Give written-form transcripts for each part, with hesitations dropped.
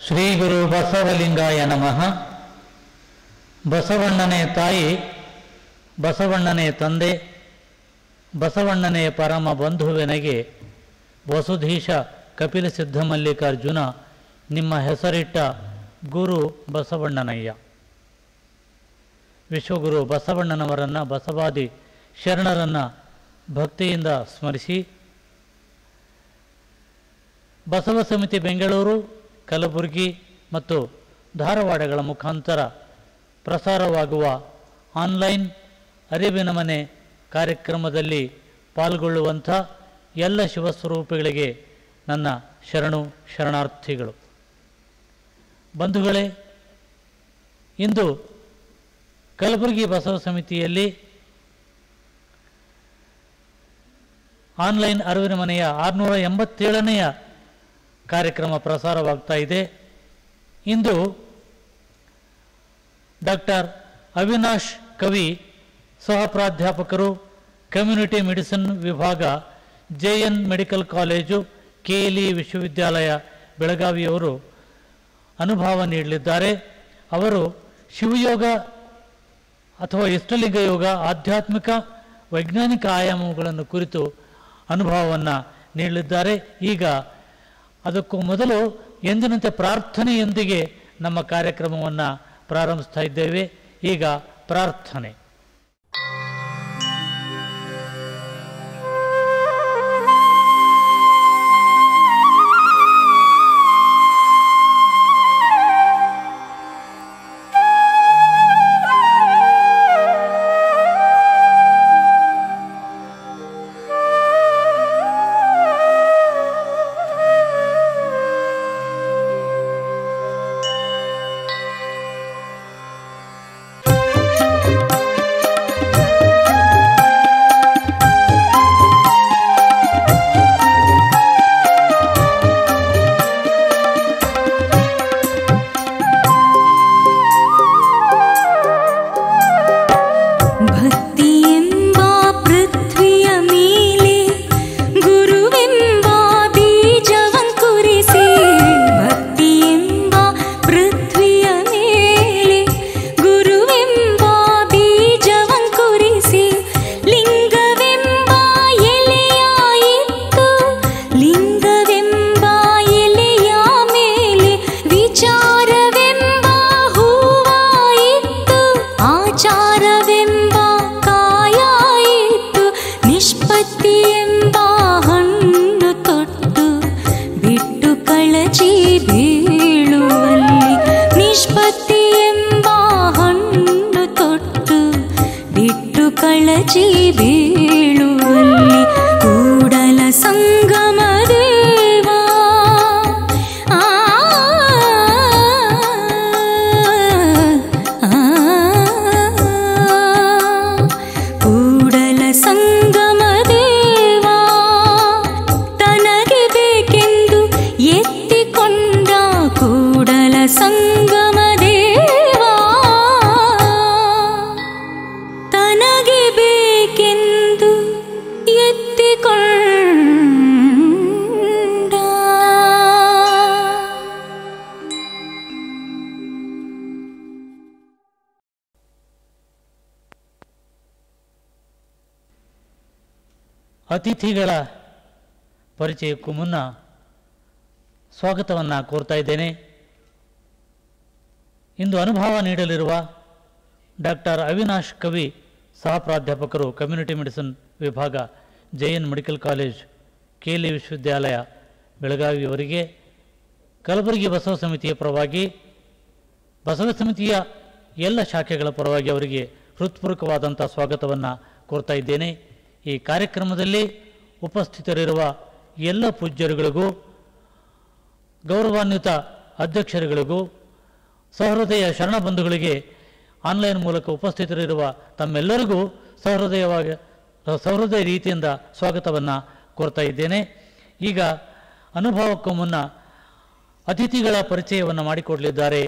ಶ್ರೀ ಗುರು ಬಸವಲಿಂಗಾಯ ನಮಃ. ಬಸವಣ್ಣನೇ ತಾಯಿ, ಬಸವಣ್ಣನೇ ತಂದೆ, ಬಸವಣ್ಣನೇ ಪರಮ ಬಂಧುವೆನಗೆ ವಸುಧೀಶ ಕಪಿಲ ಸಿದ್ಧಮಲ್ಲಿಕಾರ್ಜುನ ನಿಮ್ಮ ಹೆಸರಿಟ್ಟ ಗುರು ಬಸವಣ್ಣನಯ್ಯ. ವಿಶ್ವಗುರು ಬಸವಣ್ಣನವರನ್ನು, ಬಸವಾದಿ ಶರಣರನ್ನು ಭಕ್ತಿಯಿಂದ ಸ್ಮರಿಸಿ, ಬಸವ ಸಮಿತಿ ಬೆಂಗಳೂರು, ಕಲಬುರಗಿ ಮತ್ತು ಧಾರವಾಡಗಳ ಮುಖಾಂತರ ಪ್ರಸಾರವಾಗುವ ಆನ್ಲೈನ್ ಅರಿವಿನ ಮನೆ ಕಾರ್ಯಕ್ರಮದಲ್ಲಿ ಪಾಲ್ಗೊಳ್ಳುವಂಥ ಎಲ್ಲ ಶಿವಸ್ವರೂಪಿಗಳಿಗೆ ನನ್ನ ಶರಣಾರ್ಥಿಗಳು. ಬಂಧುಗಳೇ, ಇಂದು ಕಲಬುರಗಿ ಬಸವ ಸಮಿತಿಯಲ್ಲಿ ಆನ್ಲೈನ್ ಅರಿವಿನ ಮನೆಯ 687ನೆಯ ಕಾರ್ಯಕ್ರಮ ಪ್ರಸಾರವಾಗ್ತಾ ಇದೆ. ಇಂದು ಡಾಕ್ಟರ್ ಅವಿನಾಶ್ ಕವಿ, ಸಹ ಪ್ರಾಧ್ಯಾಪಕರು, ಕಮ್ಯುನಿಟಿ ಮೆಡಿಸಿನ್ ವಿಭಾಗ, JN ಮೆಡಿಕಲ್ ಕಾಲೇಜು, KLE ವಿಶ್ವವಿದ್ಯಾಲಯ ಬೆಳಗಾವಿಯವರು ಅನುಭವ ನೀಡಲಿದ್ದಾರೆ. ಅವರು ಶಿವಯೋಗ ಅಥವಾ ಇಷ್ಟಲಿಂಗ ಯೋಗ, ಆಧ್ಯಾತ್ಮಿಕ ವೈಜ್ಞಾನಿಕ ಆಯಾಮಗಳನ್ನು ಕುರಿತು ಅನುಭವವನ್ನು ನೀಡಲಿದ್ದಾರೆ. ಈಗ ಅದಕ್ಕೂ ಮೊದಲು ಎಂದಿನಂತೆ ಪ್ರಾರ್ಥನೆಯೊಂದಿಗೆ ನಮ್ಮ ಕಾರ್ಯಕ್ರಮವನ್ನು ಪ್ರಾರಂಭಿಸ್ತಾ ಇದ್ದೇವೆ. ಈಗ ಪ್ರಾರ್ಥನೆ. ಅತಿಥಿಗಳ ಪರಿಚಯಕ್ಕೂ ಮುನ್ನ ಸ್ವಾಗತವನ್ನು ಕೋರ್ತಾ ಇದ್ದೇನೆ. ಇಂದು ಅನುಭವ ನೀಡಲಿರುವ ಡಾಕ್ಟರ್ ಅವಿನಾಶ್ ಕವಿ, ಸಹ ಪ್ರಾಧ್ಯಾಪಕರು, ಕಮ್ಯುನಿಟಿ ಮೆಡಿಸಿನ್ ವಿಭಾಗ, JN ಮೆಡಿಕಲ್ ಕಾಲೇಜ್, KLE ವಿಶ್ವವಿದ್ಯಾಲಯ ಬೆಳಗಾವಿಯವರಿಗೆ ಕಲಬುರಗಿ ಬಸವ ಸಮಿತಿಯ ಪರವಾಗಿ, ಬಸವ ಸಮಿತಿಯ ಎಲ್ಲ ಶಾಖೆಗಳ ಪರವಾಗಿ ಅವರಿಗೆ ಹೃತ್ಪೂರ್ವಕವಾದಂಥ ಸ್ವಾಗತವನ್ನು ಕೋರ್ತಾ ಇದ್ದೇನೆ. ಈ ಕಾರ್ಯಕ್ರಮದಲ್ಲಿ ಉಪಸ್ಥಿತರಿರುವ ಎಲ್ಲ ಪೂಜ್ಯರುಗಳಿಗೂ, ಗೌರವಾನ್ವಿತ ಅಧ್ಯಕ್ಷರುಗಳಿಗೂ, ಸಹೃದಯ ಶರಣ ಬಂಧುಗಳಿಗೆ, ಆನ್ಲೈನ್ ಮೂಲಕ ಉಪಸ್ಥಿತರಿರುವ ತಮ್ಮೆಲ್ಲರಿಗೂ ಸಹೃದಯ ರೀತಿಯಿಂದ ಸ್ವಾಗತವನ್ನು ಕೋರ್ತಾ ಇದ್ದೇನೆ. ಈಗ ಅನುಭವಕ್ಕೂ ಮುನ್ನ ಅತಿಥಿಗಳ ಪರಿಚಯವನ್ನು ಮಾಡಿಕೊಡಲಿದ್ದಾರೆ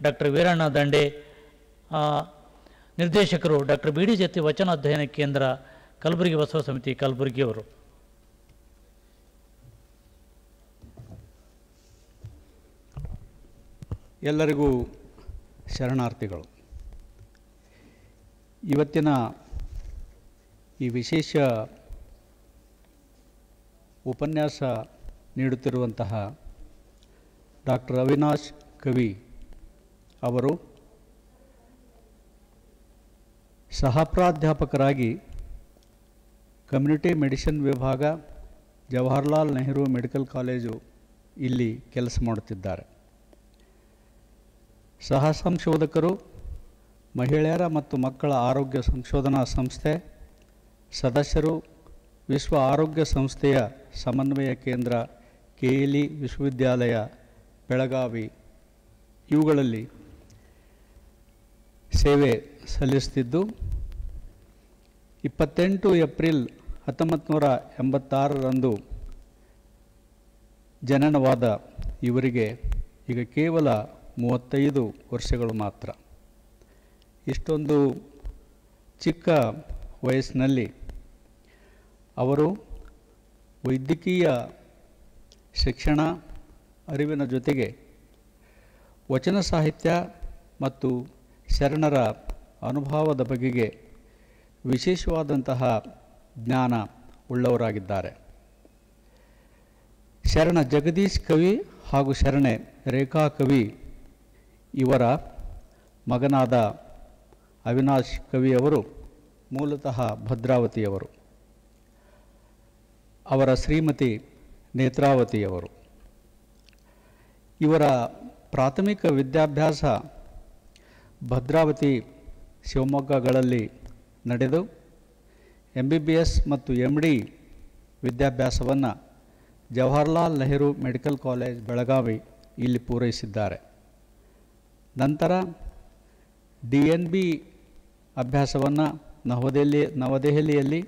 ಡಾಕ್ಟರ್ ವೀರಣ್ಣ ದಂಡೆ, ನಿರ್ದೇಶಕರು, ಡಾಕ್ಟರ್ BD ಜತ್ತಿ ವಚನ ಅಧ್ಯಯನ ಕೇಂದ್ರ, ಕಲಬುರಗಿ ಬಸವ ಸಮಿತಿ, ಕಲಬುರಗಿಯವರು. ಎಲ್ಲರಿಗೂ ಶರಣಾರ್ಥಿಗಳು. ಇವತ್ತಿನ ಈ ವಿಶೇಷ ಉಪನ್ಯಾಸ ನೀಡುತ್ತಿರುವಂತಹ ಡಾಕ್ಟರ್ ಅವಿನಾಶ್ ಕವಿ ಅವರು ಸಹಪ್ರಾಧ್ಯಾಪಕರಾಗಿ ಕಮ್ಯುನಿಟಿ ಮೆಡಿಸಿನ್ ವಿಭಾಗ, ಜವಾಹರ್ಲಾಲ್ ನೆಹರು ಮೆಡಿಕಲ್ ಕಾಲೇಜು ಇಲ್ಲಿ ಕೆಲಸ ಮಾಡುತ್ತಿದ್ದಾರೆ. ಸಹ ಸಂಶೋಧಕರು, ಮಹಿಳೆಯರ ಮತ್ತು ಮಕ್ಕಳ ಆರೋಗ್ಯ ಸಂಶೋಧನಾ ಸಂಸ್ಥೆ ಸದಸ್ಯರು, ವಿಶ್ವ ಆರೋಗ್ಯ ಸಂಸ್ಥೆಯ ಸಮನ್ವಯ ಕೇಂದ್ರ KLE ವಿಶ್ವವಿದ್ಯಾಲಯ ಬೆಳಗಾವಿ ಇವುಗಳಲ್ಲಿ ಸೇವೆ ಸಲ್ಲಿಸುತ್ತಿದ್ದು 28 ಏಪ್ರಿಲ್ 1986ರಂದು ಜನನವಾದ ಇವರಿಗೆ ಈಗ ಕೇವಲ 35 ವರ್ಷಗಳು ಮಾತ್ರ. ಇಷ್ಟೊಂದು ಚಿಕ್ಕ ವಯಸ್ಸಿನಲ್ಲಿ ಅವರು ವೈದ್ಯಕೀಯ ಶಿಕ್ಷಣ ಅರಿವಿನ ಜೊತೆಗೆ ವಚನ ಸಾಹಿತ್ಯ ಮತ್ತು ಶರಣರ ಅನುಭವದ ಬಗೆಗೆ ವಿಶೇಷವಾದಂತಹ ಜ್ಞಾನ ಉಳ್ಳವರಾಗಿದ್ದಾರೆ. ಶರಣ ಜಗದೀಶ್ ಕವಿ ಹಾಗೂ ಶರಣೆ ರೇಖಾ ಕವಿ ಇವರ ಮಗನಾದ ಅವಿನಾಶ್ ಕವಿಯವರು ಮೂಲತಃ ಭದ್ರಾವತಿಯವರು. ಅವರ ಶ್ರೀಮತಿ ನೇತ್ರಾವತಿಯವರು. ಇವರ ಪ್ರಾಥಮಿಕ ವಿದ್ಯಾಭ್ಯಾಸ ಭದ್ರಾವತಿ, ಶಿವಮೊಗ್ಗಗಳಲ್ಲಿ ನಡೆದು MBBS ಮತ್ತು MD ವಿದ್ಯಾಭ್ಯಾಸವನ್ನು ಜವಾಹರ್ಲಾಲ್ ನೆಹರು ಮೆಡಿಕಲ್ ಕಾಲೇಜ್ ಬೆಳಗಾವಿ ಇಲ್ಲಿ ಪೂರೈಸಿದ್ದಾರೆ. ನಂತರ DNB ಅಭ್ಯಾಸವನ್ನು ನವದೆಹಲಿಯಲ್ಲಿ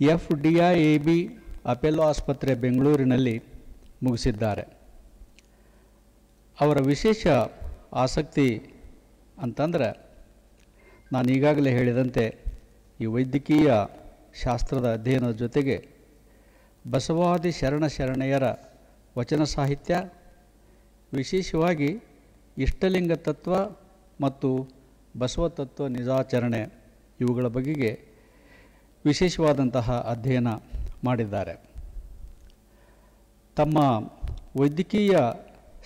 FDIAB ಅಪೆಲ್ಲೋ ಆಸ್ಪತ್ರೆ ಬೆಂಗಳೂರಿನಲ್ಲಿ ಮುಗಿಸಿದ್ದಾರೆ. ಅವರ ವಿಶೇಷ ಆಸಕ್ತಿ ಅಂತಂದರೆ, ನಾನು ಈಗಾಗಲೇ ಹೇಳಿದಂತೆ ಈ ವೈದ್ಯಕೀಯ ಶಾಸ್ತ್ರದ ಅಧ್ಯಯನದ ಜೊತೆಗೆ ಬಸವಾದಿ ಶರಣೆಯರ ವಚನ ಸಾಹಿತ್ಯ, ವಿಶೇಷವಾಗಿ ಇಷ್ಟಲಿಂಗ ತತ್ವ ಮತ್ತು ಬಸವ ತತ್ವ ನಿಜಾಚರಣೆ ಇವುಗಳ ಬಗೆಗೆ ವಿಶೇಷವಾದಂತಹ ಅಧ್ಯಯನ ಮಾಡಿದ್ದಾರೆ. ತಮ್ಮ ವೈದ್ಯಕೀಯ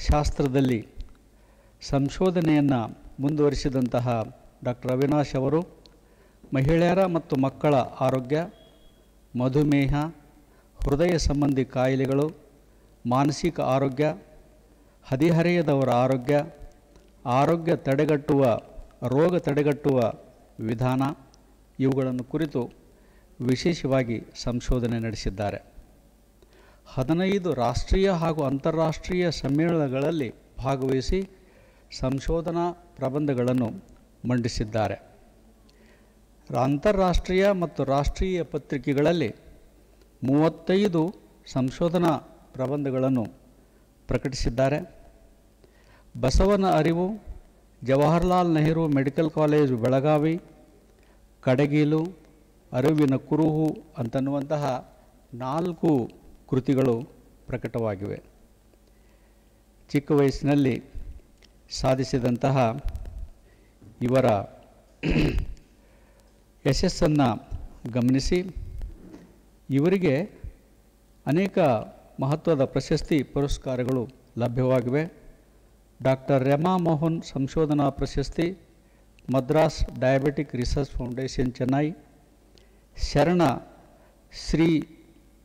ಶಾಸ್ತ್ರದಲ್ಲಿ ಸಂಶೋಧನೆಯನ್ನು ಮುಂದುವರಿಸಿದಂತಹ ಡಾಕ್ಟರ್ ಅವಿನಾಶ್ ಅವರು ಮಹಿಳೆಯರ ಮತ್ತು ಮಕ್ಕಳ ಆರೋಗ್ಯ, ಮಧುಮೇಹ, ಹೃದಯ ಸಂಬಂಧಿ ಕಾಯಿಲೆಗಳು, ಮಾನಸಿಕ ಆರೋಗ್ಯ, ಹದಿಹರೆಯದವರ ಆರೋಗ್ಯ ತಡೆಗಟ್ಟುವ ರೋಗ ತಡೆಗಟ್ಟುವ ವಿಧಾನ ಇವುಗಳನ್ನು ಕುರಿತು ವಿಶೇಷವಾಗಿ ಸಂಶೋಧನೆ ನಡೆಸಿದ್ದಾರೆ. 15 ರಾಷ್ಟ್ರೀಯ ಹಾಗೂ ಅಂತಾರಾಷ್ಟ್ರೀಯ ಸಮ್ಮೇಳನಗಳಲ್ಲಿ ಭಾಗವಹಿಸಿ ಸಂಶೋಧನಾ ಪ್ರಬಂಧಗಳನ್ನು ಮಂಡಿಸಿದ್ದಾರೆ. ಅಂತಾರಾಷ್ಟ್ರೀಯ ಮತ್ತು ರಾಷ್ಟ್ರೀಯ ಪತ್ರಿಕೆಗಳಲ್ಲಿ 35 ಸಂಶೋಧನಾ ಪ್ರಬಂಧಗಳನ್ನು ಪ್ರಕಟಿಸಿದ್ದಾರೆ. ಬಸವನ ಅರಿವು, ಜವಾಹರ್ಲಾಲ್ ನೆಹರು ಮೆಡಿಕಲ್ ಕಾಲೇಜು ಬೆಳಗಾವಿ, ಕಡಗೀಲು, ಅರಿವಿನ ಕುರುಹು ಅಂತನ್ನುವಂತಹ 4 ಕೃತಿಗಳು ಪ್ರಕಟವಾಗಿವೆ. ಚಿಕ್ಕ ವಯಸ್ಸಿನಲ್ಲಿ ಸಾಧಿಸಿದಂತಹ ಇವರ ಯಶಸ್ಸನ್ನು ಗಮನಿಸಿ ಇವರಿಗೆ ಅನೇಕ ಮಹತ್ವದ ಪ್ರಶಸ್ತಿ ಪುರಸ್ಕಾರಗಳು ಲಭ್ಯವಾಗಿವೆ. ಡಾಕ್ಟರ್ ರೆಮಾ ಮೋಹನ್ ಸಂಶೋಧನಾ ಪ್ರಶಸ್ತಿ, Madras diabetic research foundation Chennai, ಶರಣ ಶ್ರೀ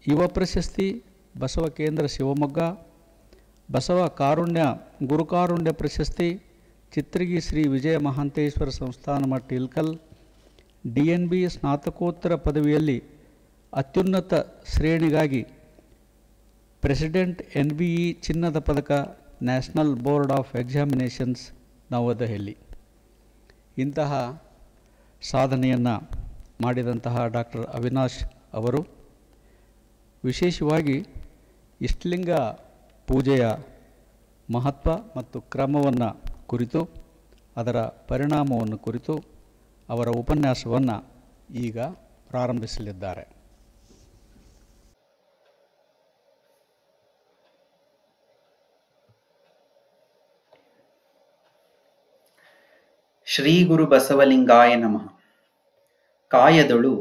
ಯುವ ಪ್ರಶಸ್ತಿ ಬಸವ ಕೇಂದ್ರ ಶಿವಮೊಗ್ಗ, ಬಸವ ಕಾರುಣ್ಯ ಗುರುಕಾರುಣ್ಯ ಪ್ರಶಸ್ತಿ ಚಿತ್ರಗಿ ಶ್ರೀ ವಿಜಯ ಮಹಾಂತೇಶ್ವರ ಸಂಸ್ಥಾನ ಮಠ ಇಲ್ಕಲ್, DNB ಸ್ನಾತಕೋತ್ತರ ಪದವಿಯಲ್ಲಿ ಅತ್ಯುನ್ನತ ಶ್ರೇಣಿಗಾಗಿ ಪ್ರೆಸಿಡೆಂಟ್ NBE ಚಿನ್ನದ ಪದಕ, ನ್ಯಾಷನಲ್ ಬೋರ್ಡ್ ಆಫ್ ಎಕ್ಸಾಮಿನೇಷನ್ಸ್ ನವದೆಹಲಿ. ಇಂತಹ ಸಾಧನೆಯನ್ನು ಮಾಡಿದಂತಹ ಡಾಕ್ಟರ್ ಅವಿನಾಶ್ ಅವರು ವಿಶೇಷವಾಗಿ ಇಷ್ಟಲಿಂಗ ಪೂಜೆಯ ಮಹತ್ವ ಮತ್ತು ಕ್ರಮವನ್ನು ಕುರಿತು, ಅದರ ಪರಿಣಾಮವನ್ನು ಕುರಿತು ಅವರ ಉಪನ್ಯಾಸವನ್ನು ಈಗ ಪ್ರಾರಂಭಿಸಲಿದ್ದಾರೆ. ಶ್ರೀ ಗುರು ಬಸವಲಿಂಗಾಯ ನಮಃ. ಕಾಯದೊಳು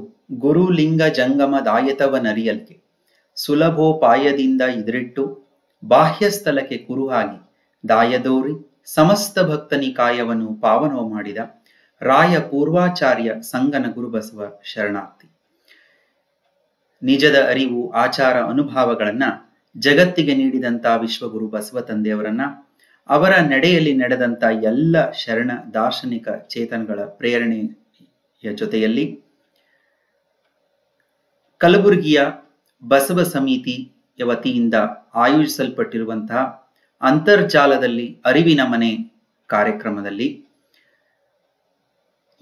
ಗುರುಲಿಂಗ ಜಂಗಮ ದಾಯತವನರಿಯಲ್ಕೆ ಸುಲಭೋಪಾಯದಿಂದ ಇದಿಟ್ಟು ಬಾಹ್ಯಸ್ಥಲಕ್ಕೆ ಕುರುಹಾಗಿ ದಾಯದೋರಿ ಸಮಸ್ತ ಭಕ್ತನಿ ಕಾಯವನ್ನು ಪಾವನವ ಮಾಡಿದ ರಾಯ ಪೂರ್ವಾಚಾರ್ಯ ಸಂಗನ ಗುರುಬಸವ ಶರಣಾರ್ಥಿ. ನಿಜದ ಅರಿವು ಆಚಾರ ಅನುಭವಗಳನ್ನ ಜಗತ್ತಿಗೆ ನೀಡಿದಂತ ವಿಶ್ವಗುರು ಬಸವ ತಂದೆಯವರನ್ನ, ಅವರ ನಡೆಯಲ್ಲಿ ನಡೆದಂತ ಎಲ್ಲ ಶರಣ ದಾರ್ಶನಿಕ ಚೇತನಗಳ ಪ್ರೇರಣೆಯ ಜೊತೆಯಲ್ಲಿ ಕಲಬುರಗಿಯ ಬಸವ ಸಮಿತಿಯ ವತಿಯಿಂದ ಆಯೋಜಿಸಲ್ಪಟ್ಟಿರುವಂತಹ ಅಂತರ್ಜಾಲದಲ್ಲಿ ಅರಿವಿನ ಮನೆ ಕಾರ್ಯಕ್ರಮದಲ್ಲಿ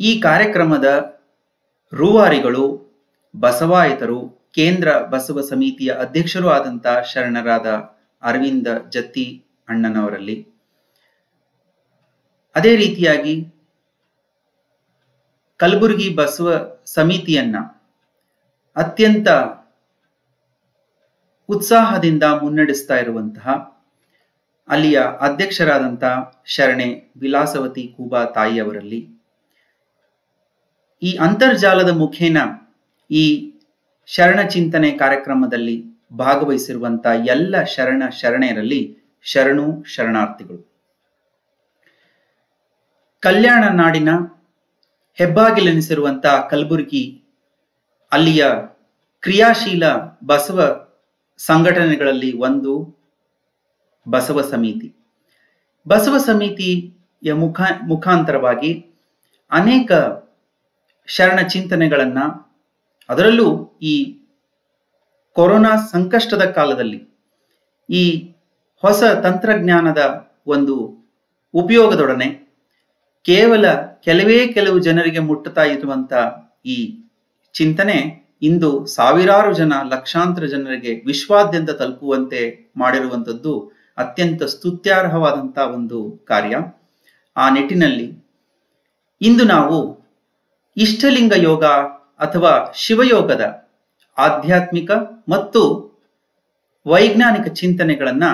ಈ ಕಾರ್ಯಕ್ರಮದ ರೂವಾರಿಗಳು ಬಸವಾಯತರು, ಕೇಂದ್ರ ಬಸವ ಸಮಿತಿಯ ಅಧ್ಯಕ್ಷರೂ ಆದಂತಹ ಶರಣರಾದ ಅರವಿಂದ ಜತ್ತಿ ಅಣ್ಣನವರಲ್ಲಿ, ಅದೇ ರೀತಿಯಾಗಿ ಕಲಬುರಗಿ ಬಸವ ಸಮಿತಿಯನ್ನ ಅತ್ಯಂತ ಉತ್ಸಾಹದಿಂದ ಮುನ್ನಡೆಸ್ತಾ ಇರುವಂತಹ ಅಲ್ಲಿಯ ಅಧ್ಯಕ್ಷರಾದಂತಹ ಶರಣೆ ವಿಲಾಸವತಿ ಕೂಬಾ ತಾಯಿಯವರಲ್ಲಿ, ಈ ಅಂತರ್ಜಾಲದ ಮುಖೇನ ಈ ಶರಣ ಚಿಂತನೆ ಕಾರ್ಯಕ್ರಮದಲ್ಲಿ ಭಾಗವಹಿಸಿರುವಂತಹ ಎಲ್ಲ ಶರಣೆಯರಲ್ಲಿ ಶರಣು ಶರಣಾರ್ಥಿಗಳು. ಕಲ್ಯಾಣ ನಾಡಿನ ಹೆಬ್ಬಾಗಿಲೆನಿಸಿರುವಂತಹ ಕಲಬುರಗಿ, ಅಲ್ಲಿಯ ಕ್ರಿಯಾಶೀಲ ಬಸವ ಸಂಘಟನೆಗಳಲ್ಲಿ ಒಂದು ಬಸವ ಸಮಿತಿ. ಬಸವ ಸಮಿತಿಯ ಮುಖಾಂತರವಾಗಿ ಅನೇಕ ಶರಣ ಚಿಂತನೆಗಳನ್ನ, ಅದರಲ್ಲೂ ಈ ಕೊರೋನಾ ಸಂಕಷ್ಟದ ಕಾಲದಲ್ಲಿ ಈ ಹೊಸ ತಂತ್ರಜ್ಞಾನದ ಒಂದು ಉಪಯೋಗದೊಡನೆ ಕೇವಲ ಕೆಲವು ಜನರಿಗೆ ಮುಟ್ಟುತ್ತಾ ಇರುವಂತ ಈ ಚಿಂತನೆ ಇಂದು ಸಾವಿರಾರು ಜನ, ಲಕ್ಷಾಂತರ ಜನರಿಗೆ ವಿಶ್ವಾದ್ಯಂತ ತಲುಪುವಂತೆ ಮಾಡಿರುವಂಥದ್ದು ಅತ್ಯಂತ ಸ್ತುತ್ಯಾರ್ಹವಾದಂತಹ ಒಂದು ಕಾರ್ಯ. ಆ ನಿಟ್ಟಿನಲ್ಲಿ ಇಂದು ನಾವು ಇಷ್ಟಲಿಂಗ ಯೋಗ ಅಥವಾ ಶಿವಯೋಗದ ಆಧ್ಯಾತ್ಮಿಕ ಮತ್ತು ವೈಜ್ಞಾನಿಕ ಚಿಂತನೆಗಳನ್ನ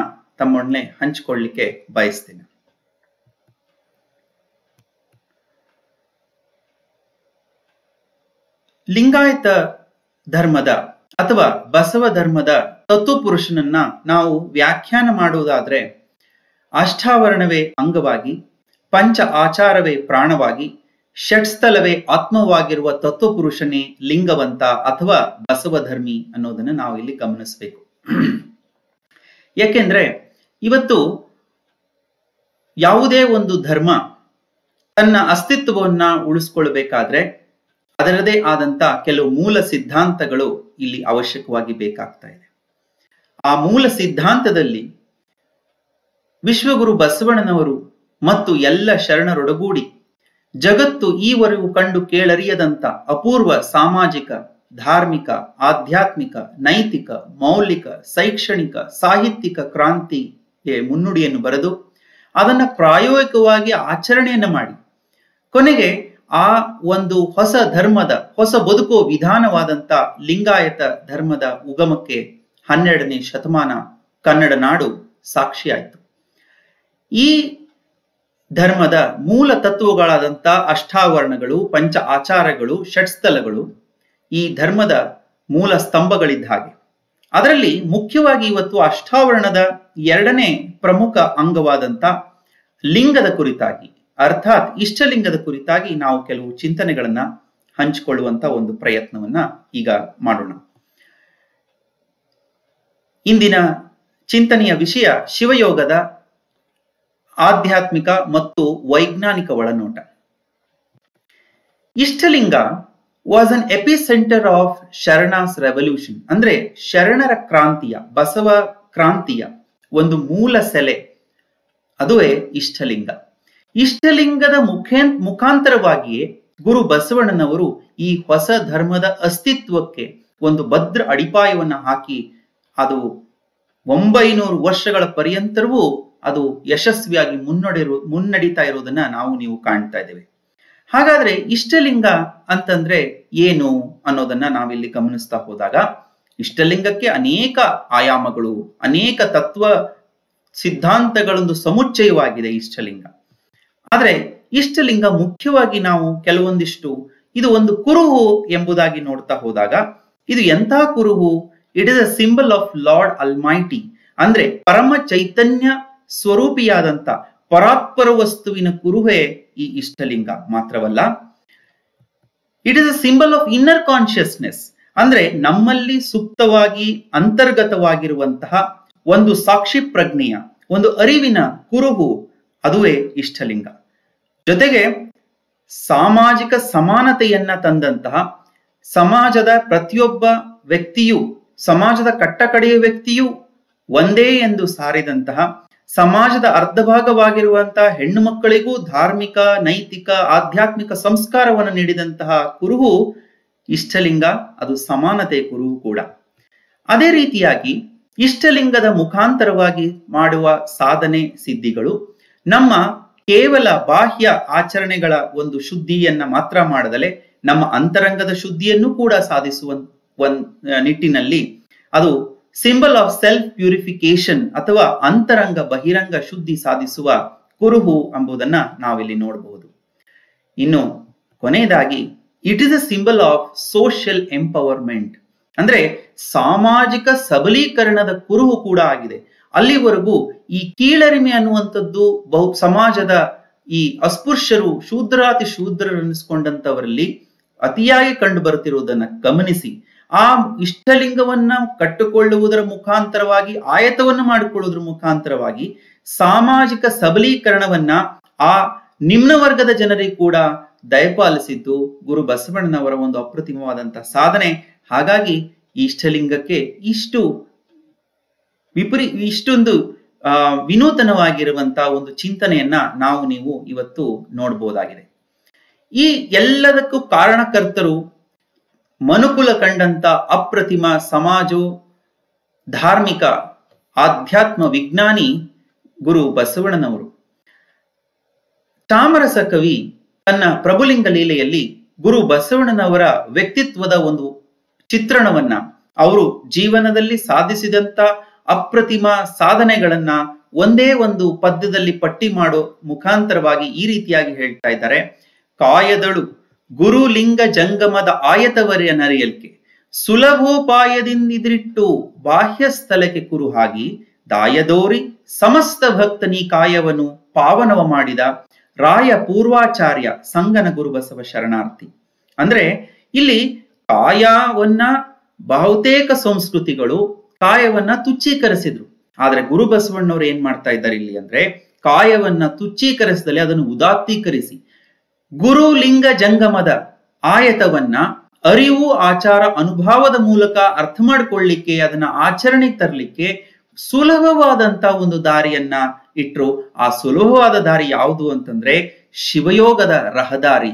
ತಮ್ಮೊಡನೆ ಹಂಚಿಕೊಳ್ಳಲಿಕ್ಕೆ ಬಯಸ್ತೇನೆ. ಲಿಂಗಾಯತ ಧರ್ಮದ ಅಥವಾ ಬಸವ ಧರ್ಮದ ತತ್ವಪುರುಷನನ್ನ ನಾವು ವ್ಯಾಖ್ಯಾನ ಮಾಡುವುದಾದ್ರೆ, ಅಷ್ಟಾವರಣವೇ ಅಂಗವಾಗಿ, ಪಂಚ ಆಚಾರವೇ ಪ್ರಾಣವಾಗಿ, ಷಟ್ಸ್ಥಲವೇ ಆತ್ಮವಾಗಿರುವ ತತ್ವಪುರುಷನೇ ಲಿಂಗವಂತ ಅಥವಾ ಬಸವಧರ್ಮಿ ಅನ್ನೋದನ್ನ ನಾವು ಇಲ್ಲಿ ಗಮನಿಸಬೇಕು. ಯಾಕೆಂದ್ರೆ ಇವತ್ತು ಯಾವುದೇ ಒಂದು ಧರ್ಮ ತನ್ನ ಅಸ್ತಿತ್ವವನ್ನ ಉಳಿಸ್ಕೊಳ್ಬೇಕಾದ್ರೆ ಅದರದೇ ಆದಂತ ಕೆಲವು ಮೂಲ ಸಿದ್ಧಾಂತಗಳು ಇಲ್ಲಿ ಅವಶ್ಯಕವಾಗಿ ಬೇಕಾಗ್ತಾ ಇದೆ. ಆ ಮೂಲ ಸಿದ್ಧಾಂತದಲ್ಲಿ ವಿಶ್ವಗುರು ಬಸವಣ್ಣನವರು ಮತ್ತು ಎಲ್ಲ ಶರಣರೊಡಗೂಡಿ ಜಗತ್ತು ಈವರೆಗೂ ಕಂಡು ಕೇಳರಿಯದಂತ ಅಪೂರ್ವ ಸಾಮಾಜಿಕ, ಧಾರ್ಮಿಕ, ಆಧ್ಯಾತ್ಮಿಕ, ನೈತಿಕ, ಮೌಲಿಕ, ಶೈಕ್ಷಣಿಕ, ಸಾಹಿತ್ಯಿಕ ಕ್ರಾಂತಿಗೆ ಮುನ್ನುಡಿಯನ್ನು ಬರೆದು ಅದನ್ನ ಪ್ರಾಯೋಗಿಕವಾಗಿ ಆಚರಣೆಯನ್ನ ಮಾಡಿ ಕೊನೆಗೆ ಆ ಒಂದು ಹೊಸ ಧರ್ಮದ, ಹೊಸ ಬದುಕುವ ವಿಧಾನವಾದಂತ ಲಿಂಗಾಯತ ಧರ್ಮದ ಉಗಮಕ್ಕೆ 12ನೇ ಶತಮಾನ ಕನ್ನಡ ನಾಡು ಸಾಕ್ಷಿಯಾಯಿತು. ಈ ಧರ್ಮದ ಮೂಲ ತತ್ವಗಳಾದಂಥ ಅಷ್ಟಾವರಣಗಳು, ಪಂಚ ಆಚಾರಗಳು, ಷಟ್ಸ್ಥಲಗಳು ಈ ಧರ್ಮದ ಮೂಲ ಸ್ತಂಭಗಳಿದ್ದ ಹಾಗೆ. ಅದರಲ್ಲಿ ಮುಖ್ಯವಾಗಿ ಇವತ್ತು ಅಷ್ಟಾವರಣದ 2ನೇ ಪ್ರಮುಖ ಅಂಗವಾದಂಥ ಲಿಂಗದ ಕುರಿತಾಗಿ, ಅರ್ಥಾತ್ ಇಷ್ಟಲಿಂಗದ ಕುರಿತಾಗಿ ನಾವು ಕೆಲವು ಚಿಂತನೆಗಳನ್ನ ಹಂಚಿಕೊಳ್ಳುವಂತ ಒಂದು ಪ್ರಯತ್ನವನ್ನ ಈಗ ಮಾಡೋಣ. ಇಂದಿನ ಚಿಂತನೆಯ ವಿಷಯ ಶಿವಯೋಗದ ಆಧ್ಯಾತ್ಮಿಕ ಮತ್ತು ವೈಜ್ಞಾನಿಕ ಒಳನೋಟ. Ishtalinga was an epicentre of Sharanas revolution, ಅಂದ್ರೆ ಶರಣರ ಕ್ರಾಂತಿಯ, ಬಸವ ಕ್ರಾಂತಿಯ ಒಂದು ಮೂಲ ಸೆಲೆ, ಅದುವೇ ಇಷ್ಟಲಿಂಗ. ಇಷ್ಟಲಿಂಗದ ಮುಖಾಂತರವಾಗಿಯೇ ಗುರು ಬಸವಣ್ಣನವರು ಈ ಹೊಸ ಧರ್ಮದ ಅಸ್ತಿತ್ವಕ್ಕೆ ಒಂದು ಭದ್ರ ಅಡಿಪಾಯವನ್ನ ಹಾಕಿ ಅದು 900 ವರ್ಷಗಳ ಪರ್ಯಂತರವೂ ಅದು ಯಶಸ್ವಿಯಾಗಿ ಮುನ್ನಡೀತಾ ಇರೋದನ್ನ ನೀವು ಕಾಣ್ತಾ ಇದ್ದೇವೆ. ಹಾಗಾದ್ರೆ ಇಷ್ಟಲಿಂಗ ಅಂತಂದ್ರೆ ಏನು ಅನ್ನೋದನ್ನ ನಾವಿಲ್ಲಿ ಗಮನಿಸ್ತಾ ಹೋದಾಗ, ಇಷ್ಟಲಿಂಗಕ್ಕೆ ಅನೇಕ ಆಯಾಮಗಳು, ಅನೇಕ ತತ್ವ ಸಿದ್ಧಾಂತಗಳೊಂದು ಸಮುಚ್ಚಯವಾಗಿದೆ ಇಷ್ಟಲಿಂಗ. ಆದ್ರೆ ಇಷ್ಟಲಿಂಗ ಮುಖ್ಯವಾಗಿ ನಾವು ಕೆಲವೊಂದಿಷ್ಟು ಇದು ಒಂದು ಕುರುಹು ಎಂಬುದಾಗಿ ನೋಡ್ತಾ ಹೋದಾಗ ಇದು ಎಂಥ ಕುರುಹು? It is a symbol of Lord Almighty, ಅಂದ್ರೆ ಪರಮ ಚೈತನ್ಯ ಸ್ವರೂಪಿಯಾದಂತ ಪರಾತ್ಪರ ವಸ್ತುವಿನ ಕುರುಹೇ ಈ ಇಷ್ಟಲಿಂಗ. ಮಾತ್ರವಲ್ಲ, it is a symbol of inner consciousness, ಅಂದ್ರೆ ನಮ್ಮಲ್ಲಿ ಸುಪ್ತವಾಗಿ ಅಂತರ್ಗತವಾಗಿರುವಂತಹ ಒಂದು ಸಾಕ್ಷಿ ಪ್ರಜ್ಞೆಯ ಒಂದು ಅರಿವಿನ ಕುರುಹು, ಅದುವೇ ಇಷ್ಟಲಿಂಗ. ಜೊತೆಗೆ ಸಾಮಾಜಿಕ ಸಮಾನತೆಯನ್ನ ತಂದಂತಹ, ಸಮಾಜದ ಪ್ರತಿಯೊಬ್ಬ ವ್ಯಕ್ತಿಯು, ಸಮಾಜದ ಕಟ್ಟಕಡೆಯ ವ್ಯಕ್ತಿಯು ಒಂದೇ ಎಂದು ಸಾರಿದಂತಹ, ಸಮಾಜದ ಅರ್ಧ ಭಾಗವಾಗಿರುವಂತಹ ಹೆಣ್ಣು ಮಕ್ಕಳಿಗೂ ಧಾರ್ಮಿಕ, ನೈತಿಕ, ಆಧ್ಯಾತ್ಮಿಕ ಸಂಸ್ಕಾರವನ್ನು ನೀಡಿದಂತಹ ಕುರುಹು ಇಷ್ಟಲಿಂಗ. ಅದು ಸಮಾನತೆಯ ಕುರುಹು ಕೂಡ. ಅದೇ ರೀತಿಯಾಗಿ ಇಷ್ಟಲಿಂಗದ ಮುಖಾಂತರವಾಗಿ ಮಾಡುವ ಸಾಧನೆ ಸಿದ್ಧಿಗಳು ನಮ್ಮ ಕೇವಲ ಬಾಹ್ಯ ಆಚರಣೆಗಳ ಒಂದು ಶುದ್ಧಿಯನ್ನ ಮಾತ್ರ ಮಾಡದಲೆ ನಮ್ಮ ಅಂತರಂಗದ ಶುದ್ಧಿಯನ್ನು ಕೂಡ ಸಾಧಿಸುವ ನಿಟ್ಟಿನಲ್ಲಿ ಅದು ಸಿಂಬಲ್ ಆಫ್ ಸೆಲ್ಫ್ ಪ್ಯೂರಿಫಿಕೇಶನ್ ಅಥವಾ ಅಂತರಂಗ ಬಹಿರಂಗ ಶುದ್ಧಿ ಸಾಧಿಸುವ ಕುರುಹು ಎಂಬುದನ್ನ ನಾವಿಲ್ಲಿ ನೋಡಬಹುದು. ಇನ್ನು ಕೊನೆಯದಾಗಿ it is a symbol of social empowerment, ಅಂದ್ರೆ ಸಾಮಾಜಿಕ ಸಬಲೀಕರಣದ ಕುರುಹು ಕೂಡ ಆಗಿದೆ. ಅಲ್ಲಿವರೆಗೂ ಈ ಕೀಳರಿಮೆ ಅನ್ನುವಂಥದ್ದು ಸಮಾಜದ ಈ ಅಸ್ಪೃಶ್ಯರು, ಶೂದ್ರಾತಿ ಶೂದ್ರರೆನಿಸಿಕೊಂಡಂತವರಲ್ಲಿ ಅತಿಯಾಗಿ ಕಂಡು ಬರುತ್ತಿರುವುದನ್ನು ಗಮನಿಸಿ ಆ ಇಷ್ಟಲಿಂಗವನ್ನ ಕಟ್ಟಿಕೊಳ್ಳುವುದರ ಮುಖಾಂತರವಾಗಿ, ಆಯತವನ್ನು ಮಾಡಿಕೊಳ್ಳುವುದರ ಮುಖಾಂತರವಾಗಿ ಸಾಮಾಜಿಕ ಸಬಲೀಕರಣವನ್ನ ಆ ನಿಮ್ನ ವರ್ಗದ ಜನರಿಗೆ ಕೂಡ ದಯಪಾಲಿಸಿದ್ದು ಗುರು ಬಸವಣ್ಣನವರ ಒಂದು ಅಪ್ರತಿಮವಾದಂತಹ ಸಾಧನೆ. ಹಾಗಾಗಿ ಈ ಇಷ್ಟಲಿಂಗಕ್ಕೆ ಇಷ್ಟೊಂದು ವಿನೂತನವಾಗಿರುವಂತಹ ಒಂದು ಚಿಂತನೆಯನ್ನ ನೀವು ಇವತ್ತು ನೋಡಬಹುದಾಗಿದೆ. ಈ ಎಲ್ಲದಕ್ಕೂ ಕಾರಣಕರ್ತರು ಮನುಕುಲ ಕಂಡಂತ ಅಪ್ರತಿಮ ಸಮಾಜೋ ಧಾರ್ಮಿಕ ಆಧ್ಯಾತ್ಮ ವಿಜ್ಞಾನಿ ಗುರು ಬಸವಣ್ಣನವರು. ಚಾಮರಸ ಕವಿ ತನ್ನ ಪ್ರಭುಲಿಂಗ ಲೀಲೆಯಲ್ಲಿ ಗುರು ಬಸವಣ್ಣನವರ ವ್ಯಕ್ತಿತ್ವದ ಒಂದು ಚಿತ್ರಣವನ್ನ, ಅವರು ಜೀವನದಲ್ಲಿ ಸಾಧಿಸಿದಂತ ಅಪ್ರತಿಮ ಸಾಧನೆಗಳನ್ನ ಒಂದೇ ಒಂದು ಪದ್ಯದಲ್ಲಿ ಪಟ್ಟಿ ಮಾಡೋ ಮುಖಾಂತರವಾಗಿ ಈ ರೀತಿಯಾಗಿ ಹೇಳ್ತಾ ಇದ್ದಾರೆ. ಕಾಯದಳು ಗುರು ಲಿಂಗ ಜಂಗಮದ ಆಯತವರಿಯ ನರಿಯಲ್ಕೆ ಸುಲಭೋಪಾಯದಿಂದಿರಿಟ್ಟು ಬಾಹ್ಯ ಸ್ಥಳಕ್ಕೆ ಕುರುಹಾಗಿ ದಾಯದೋರಿ ಸಮಸ್ತ ಭಕ್ತನಿ ಕಾಯವನ್ನು ಪಾವನವ ಮಾಡಿದ ರಾಯ ಪೂರ್ವಾಚಾರ್ಯ ಸಂಗನ ಗುರುಬಸವ ಶರಣಾರ್ಥಿ. ಅಂದ್ರೆ ಇಲ್ಲಿ ಕಾಯವನ್ನ ಬಹುತೇಕ ಸಂಸ್ಕೃತಿಗಳು ಕಾಯವನ್ನ ತುಚ್ಛೀಕರಿಸಿದ್ರು. ಆದ್ರೆ ಗುರು ಬಸವಣ್ಣವ್ರು ಏನ್ ಮಾಡ್ತಾ ಇದ್ದಾರೆ ಇಲ್ಲಿ ಅಂದ್ರೆ, ಕಾಯವನ್ನ ತುಚ್ಛೀಕರಿಸದಲ್ಲಿ ಅದನ್ನು ಉದಾತ್ತೀಕರಿಸಿ ಗುರು ಲಿಂಗ ಜಂಗಮದ ಆಯತವನ್ನ ಅರಿವು, ಆಚಾರ, ಅನುಭವದ ಮೂಲಕ ಅರ್ಥ ಮಾಡ್ಕೊಳ್ಳಿಕ್ಕೆ, ಅದನ್ನ ಆಚರಣೆಗೆ ತರಲಿಕ್ಕೆ ಸುಲಭವಾದಂತ ಒಂದು ದಾರಿಯನ್ನ ಇಟ್ರು. ಆ ಸುಲಭವಾದ ದಾರಿ ಯಾವುದು ಅಂತಂದ್ರೆ ಶಿವಯೋಗದ ರಹದಾರಿ,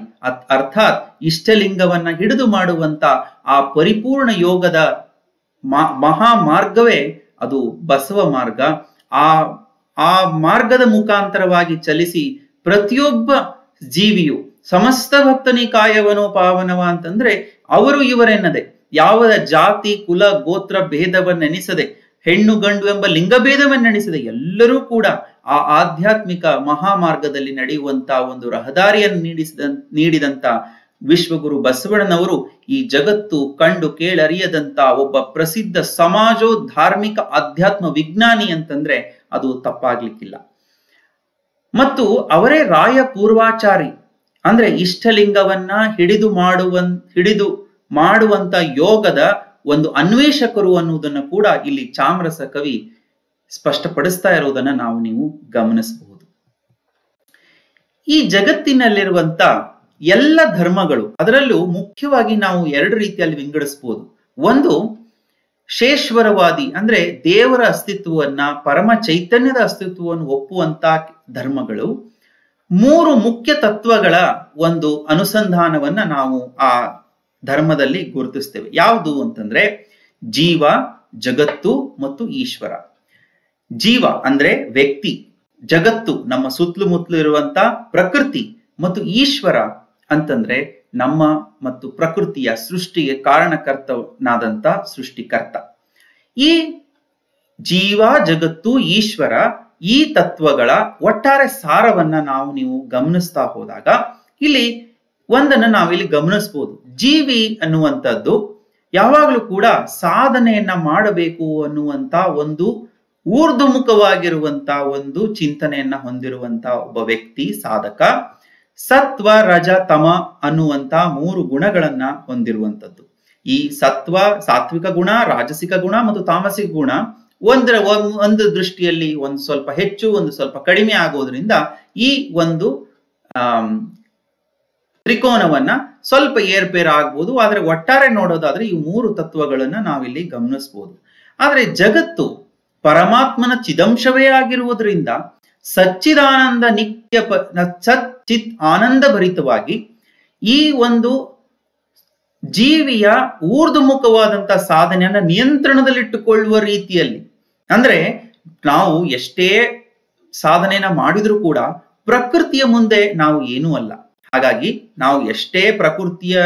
ಅರ್ಥಾತ್ ಇಷ್ಟಲಿಂಗವನ್ನ ಹಿಡಿದು ಮಾಡುವಂತ ಆ ಪರಿಪೂರ್ಣ ಯೋಗದ ಮಹಾ ಮಾರ್ಗವೇ ಅದು ಬಸವ ಮಾರ್ಗ. ಆ ಮಾರ್ಗದ ಮುಖಾಂತರವಾಗಿ ಚಲಿಸಿ ಪ್ರತಿಯೊಬ್ಬ ಜೀವಿಯು ಸಮಸ್ತ ಭಕ್ತನಿ ಕಾಯವನೋ ಪಾವನವ ಅಂತಂದ್ರೆ ಅವರು ಇವರೆನ್ನದೆ ಯಾವ ಜಾತಿ, ಕುಲ, ಗೋತ್ರ ಭೇದವನ್ನೆನಿಸದೆ, ಹೆಣ್ಣು ಗಂಡು ಎಂಬ ಲಿಂಗಭೇದವನ್ನೆನಿಸದೆ ಎಲ್ಲರೂ ಕೂಡ ಆ ಆಧ್ಯಾತ್ಮಿಕ ಮಹಾಮಾರ್ಗದಲ್ಲಿ ನಡೆಯುವಂತಹ ಒಂದು ರಹದಾರಿಯನ್ನು ನೀಡಿದಂತ ವಿಶ್ವಗುರು ಬಸವಣ್ಣನವರು ಈ ಜಗತ್ತು ಕಂಡು ಕೇಳರಿಯದಂತ ಒಬ್ಬ ಪ್ರಸಿದ್ಧ ಸಮಾಜೋ ಧಾರ್ಮಿಕ ಆಧ್ಯಾತ್ಮ ವಿಜ್ಞಾನಿ ಅಂತಂದ್ರೆ ಅದು ತಪ್ಪಾಗ್ಲಿಕ್ಕಿಲ್ಲ. ಮತ್ತು ಅವರೇ ರಾಯ ಪೂರ್ವಾಚಾರಿ, ಅಂದ್ರೆ ಇಷ್ಟಲಿಂಗವನ್ನ ಹಿಡಿದು ಮಾಡುವಂತ ಯೋಗದ ಒಂದು ಅನ್ವೇಷಕರು ಅನ್ನುವುದನ್ನು ಕೂಡ ಇಲ್ಲಿ ಚಾಮರಸ ಕವಿ ಸ್ಪಷ್ಟಪಡಿಸ್ತಾ ಇರುವುದನ್ನ ನೀವು ಗಮನಿಸಬಹುದು. ಈ ಜಗತ್ತಿನಲ್ಲಿರುವಂತ ಎಲ್ಲ ಧರ್ಮಗಳು, ಅದರಲ್ಲೂ ಮುಖ್ಯವಾಗಿ ನಾವು ಎರಡು ರೀತಿಯಲ್ಲಿ ವಿಂಗಡಿಸಬಹುದು. ಒಂದು ಶೇಶ್ವರವಾದಿ, ಅಂದ್ರೆ ದೇವರ ಅಸ್ತಿತ್ವವನ್ನ, ಪರಮ ಚೈತನ್ಯದ ಅಸ್ತಿತ್ವವನ್ನು ಒಪ್ಪುವಂತ ಧರ್ಮಗಳು. ಮೂರು ಮುಖ್ಯ ತತ್ವಗಳ ಒಂದು ಅನುಸಂಧಾನವನ್ನ ನಾವು ಆ ಧರ್ಮದಲ್ಲಿ ಗುರುತಿಸ್ತೇವೆ. ಯಾವುದು ಅಂತಂದ್ರೆ ಜೀವ, ಜಗತ್ತು ಮತ್ತು ಈಶ್ವರ. ಜೀವ ಅಂದ್ರೆ ವ್ಯಕ್ತಿ, ಜಗತ್ತು ನಮ್ಮ ಸುತ್ತಲೂ ಮುತ್ತಲು ಇರುವಂತ ಪ್ರಕೃತಿ, ಮತ್ತು ಈಶ್ವರ ಅಂತಂದ್ರೆ ನಮ್ಮ ಮತ್ತು ಪ್ರಕೃತಿಯ ಸೃಷ್ಟಿಗೆ ಕಾರಣಕರ್ತನಾದಂತ ಸೃಷ್ಟಿಕರ್ತ. ಈ ಜೀವ, ಜಗತ್ತು, ಈಶ್ವರ ಈ ತತ್ವಗಳ ಒಟ್ಟಾರೆ ಸಾರವನ್ನ ನೀವು ಗಮನಿಸ್ತಾ ಹೋದಾಗ ಇಲ್ಲಿ ಒಂದನ್ನ ನಾವಿಲ್ಲಿ ಗಮನಿಸಬಹುದು. ಜೀವಿ ಅನ್ನುವಂಥದ್ದು ಯಾವಾಗಲೂ ಕೂಡ ಸಾಧನೆಯನ್ನ ಮಾಡಬೇಕು ಅನ್ನುವಂತ ಒಂದು ಊರ್ಧ್ವಮುಖವಾಗಿರುವಂತ ಒಂದು ಚಿಂತನೆಯನ್ನ ಹೊಂದಿರುವಂತ ಒಬ್ಬ ವ್ಯಕ್ತಿ ಸಾಧಕ. ಸತ್ವ ರಜ ತಮ ಅನ್ನುವಂತ 3 ಗುಣಗಳನ್ನ ಹೊಂದಿರುವಂತದ್ದು. ಈ ಸತ್ವ ಸಾತ್ವಿಕ ಗುಣ, ರಾಜಸಿಕ ಗುಣ ಮತ್ತು ತಾಮಸಿಕ ಗುಣ ಒಂದು ದೃಷ್ಟಿಯಲ್ಲಿ ಒಂದು ಸ್ವಲ್ಪ ಹೆಚ್ಚು, ಒಂದು ಸ್ವಲ್ಪ ಕಡಿಮೆ ಆಗೋದ್ರಿಂದ ಈ ಒಂದು ತ್ರಿಕೋನವನ್ನ ಸ್ವಲ್ಪ ಏರ್ಪೇರ್ ಆಗ್ಬೋದು. ಆದ್ರೆ ಒಟ್ಟಾರೆ ನೋಡೋದಾದ್ರೆ ಈ 3 ತತ್ವಗಳನ್ನ ನಾವಿಲ್ಲಿ ಗಮನಿಸಬಹುದು. ಆದ್ರೆ ಜಗತ್ತು ಪರಮಾತ್ಮನ ಚಿದಂಶವೇ ಆಗಿರುವುದರಿಂದ ಸಚ್ಚಿದಾನಂದ ನಿತ್ಯ ಸಚ್ಚಿತ್ ಆನಂದ ಭರಿತವಾಗಿ ಈ ಒಂದು ಜೀವಿಯ ಊರ್ಧ್ವಮುಖವಾದಂತ ಸಾಧನೆಯನ್ನ ನಿಯಂತ್ರಣದಲ್ಲಿಟ್ಟುಕೊಳ್ಳುವ ರೀತಿಯಲ್ಲಿ, ಅಂದ್ರೆ ನಾವು ಎಷ್ಟೇ ಸಾಧನೆಯನ್ನ ಮಾಡಿದ್ರೂ ಕೂಡ ಪ್ರಕೃತಿಯ ಮುಂದೆ ನಾವು ಏನೂ ಅಲ್ಲ. ಹಾಗಾಗಿ ನಾವು ಎಷ್ಟೇ ಪ್ರಕೃತಿಯ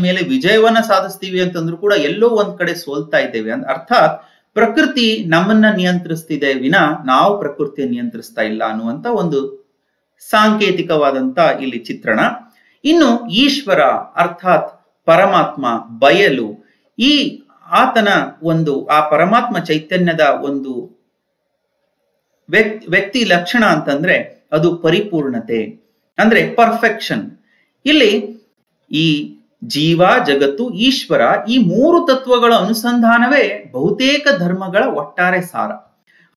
ಮೇಲೆ ವಿಜಯವನ್ನ ಸಾಧಿಸ್ತೀವಿ ಅಂತಂದ್ರೂ ಕೂಡ ಎಲ್ಲೋ ಒಂದ್ ಕಡೆ ಸೋಲ್ತಾ ಇದ್ದೇವೆ. ಅರ್ಥಾತ್ ಪ್ರಕೃತಿ ನಮ್ಮನ್ನ ನಿಯಂತ್ರಿಸ್ತಿದೆ ವಿನ ನಾವು ಪ್ರಕೃತಿಯ ನಿಯಂತ್ರಿಸ್ತಾ ಇಲ್ಲ ಅನ್ನುವಂತ ಒಂದು ಸಾಂಕೇತಿಕವಾದಂತ ಇಲ್ಲಿ ಚಿತ್ರಣ. ಇನ್ನು ಈಶ್ವರ ಅರ್ಥಾತ್ ಪರಮಾತ್ಮ ಬಯಲು, ಈ ಆತನ ಆ ಪರಮಾತ್ಮ ಚೈತನ್ಯದ ಒಂದು ವ್ಯಕ್ತಿ ಲಕ್ಷಣ ಅಂತಂದ್ರೆ ಅದು ಪರಿಪೂರ್ಣತೆ, ಅಂದ್ರೆ ಪರ್ಫೆಕ್ಷನ್. ಇಲ್ಲಿ ಈ ಜೀವ, ಜಗತ್ತು, ಈಶ್ವರ ಈ 3 ತತ್ವಗಳ ಅನುಸಂಧಾನವೇ ಬಹುತೇಕ ಧರ್ಮಗಳ ಒಟ್ಟಾರೆ ಸಾರ.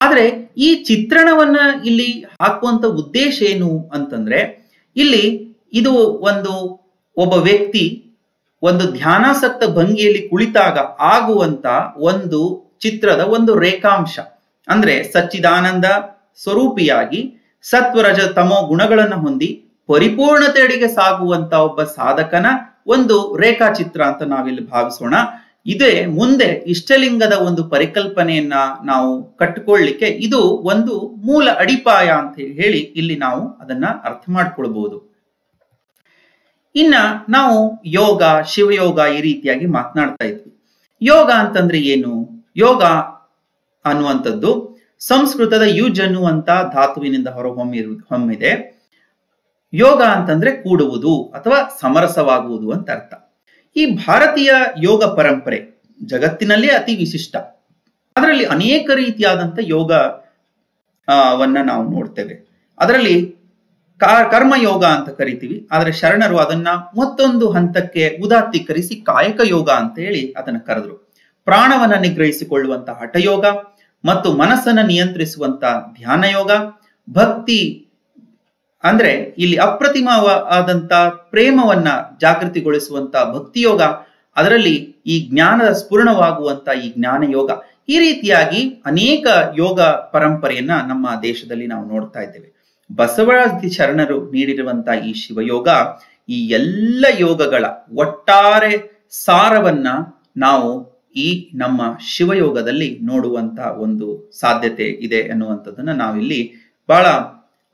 ಆದ್ರೆ ಈ ಚಿತ್ರಣವನ್ನ ಇಲ್ಲಿ ಹಾಕುವಂತ ಉದ್ದೇಶ ಏನು ಅಂತಂದ್ರೆ, ಇಲ್ಲಿ ಇದು ಒಬ್ಬ ವ್ಯಕ್ತಿ ಒಂದು ಧ್ಯಾನಾಸಕ್ತ ಭಂಗಿಯಲ್ಲಿ ಕುಳಿತಾಗ ಆಗುವಂತ ಒಂದು ಚಿತ್ರದ ಒಂದು ರೇಖಾಂಶ. ಅಂದ್ರೆ ಸಚ್ಚಿದಾನಂದ ಸ್ವರೂಪಿಯಾಗಿ ಸತ್ವರಜ ತಮೋ ಗುಣಗಳನ್ನು ಹೊಂದಿ ಪರಿಪೂರ್ಣತೆಯಡೆಗೆ ಸಾಗುವಂತ ಒಬ್ಬ ಸಾಧಕನ ಒಂದು ರೇಖಾಚಿತ್ರ ಅಂತ ನಾವಿಲ್ಲಿ ಭಾವಿಸೋಣ. ಇದೇ ಮುಂದೆ ಇಷ್ಟಲಿಂಗದ ಒಂದು ಪರಿಕಲ್ಪನೆಯನ್ನ ನಾವು ಕಟ್ಟಿಕೊಳ್ಳಿಕ್ಕೆ ಇದು ಒಂದು ಮೂಲ ಅಡಿಪಾಯ ಅಂತ ಹೇಳಿ ಇಲ್ಲಿ ನಾವು ಅದನ್ನ ಅರ್ಥ ಮಾಡ್ಕೊಳ್ಬಹುದು. ಇನ್ನ ನಾವು ಯೋಗ, ಶಿವಯೋಗ ಈ ರೀತಿಯಾಗಿ ಮಾತನಾಡ್ತಾ ಇದ್ವಿ. ಯೋಗ ಅಂತಂದ್ರೆ ಏನು? ಯೋಗ ಅನ್ನುವಂಥದ್ದು ಸಂಸ್ಕೃತದ ಯುಜ್ ಅನ್ನುವಂತ ಧಾತುವಿನಿಂದ ಹೊಮ್ಮಿದೆ. ಯೋಗ ಅಂತಂದ್ರೆ ಕೂಡುವುದು ಅಥವಾ ಸಮರಸವಾಗುವುದು ಅಂತ ಅರ್ಥ. ಈ ಭಾರತೀಯ ಯೋಗ ಪರಂಪರೆ ಜಗತ್ತಿನಲ್ಲೇ ಅತಿ ವಿಶಿಷ್ಟ. ಅದರಲ್ಲಿ ಅನೇಕ ರೀತಿಯಾದಂತ ಯೋಗವನ್ನ ನಾವು ನೋಡ್ತೇವೆ. ಅದರಲ್ಲಿ ಕರ್ಮಯೋಗ ಅಂತ ಕರಿತೀವಿ. ಆದ್ರೆ ಶರಣರು ಅದನ್ನ ಮತ್ತೊಂದು ಹಂತಕ್ಕೆ ಉದಾತ್ತೀಕರಿಸಿ ಕಾಯಕ ಯೋಗ ಅಂತ ಹೇಳಿ ಅದನ್ನ ಕರೆದ್ರು. ಪ್ರಾಣವನ್ನ ನಿಗ್ರಹಿಸಿಕೊಳ್ಳುವಂತ ಹಠಯೋಗ ಮತ್ತು ಮನಸ್ಸನ್ನ ನಿಯಂತ್ರಿಸುವಂತ ಧ್ಯಾನ ಯೋಗ, ಭಕ್ತಿ ಅಂದ್ರೆ ಇಲ್ಲಿ ಅಪ್ರತಿಮವಾದಂತ ಪ್ರೇಮವನ್ನ ಜಾಗೃತಿಗೊಳಿಸುವಂತ ಭಕ್ತಿಯೋಗ, ಅದರಲ್ಲಿ ಈ ಜ್ಞಾನದ ಸ್ಫುರಣವಾಗುವಂತ ಈ ಜ್ಞಾನ ಯೋಗ, ಈ ರೀತಿಯಾಗಿ ಅನೇಕ ಯೋಗ ಪರಂಪರೆಯನ್ನ ನಮ್ಮ ದೇಶದಲ್ಲಿ ನಾವು ನೋಡ್ತಾ ಇದ್ದೇವೆ. ಬಸವರಾಜ ಶರಣರು ನೀಡಿರುವಂತ ಈ ಶಿವಯೋಗ ಈ ಎಲ್ಲ ಯೋಗಗಳ ಒಟ್ಟಾರೆ ಸಾರವನ್ನ ನಾವು ಈ ನಮ್ಮ ಶಿವಯೋಗದಲ್ಲಿ ನೋಡುವಂತ ಒಂದು ಸಾಧ್ಯತೆ ಇದೆ ಅನ್ನುವಂಥದ್ದನ್ನ ನಾವಿಲ್ಲಿ ಬಹಳ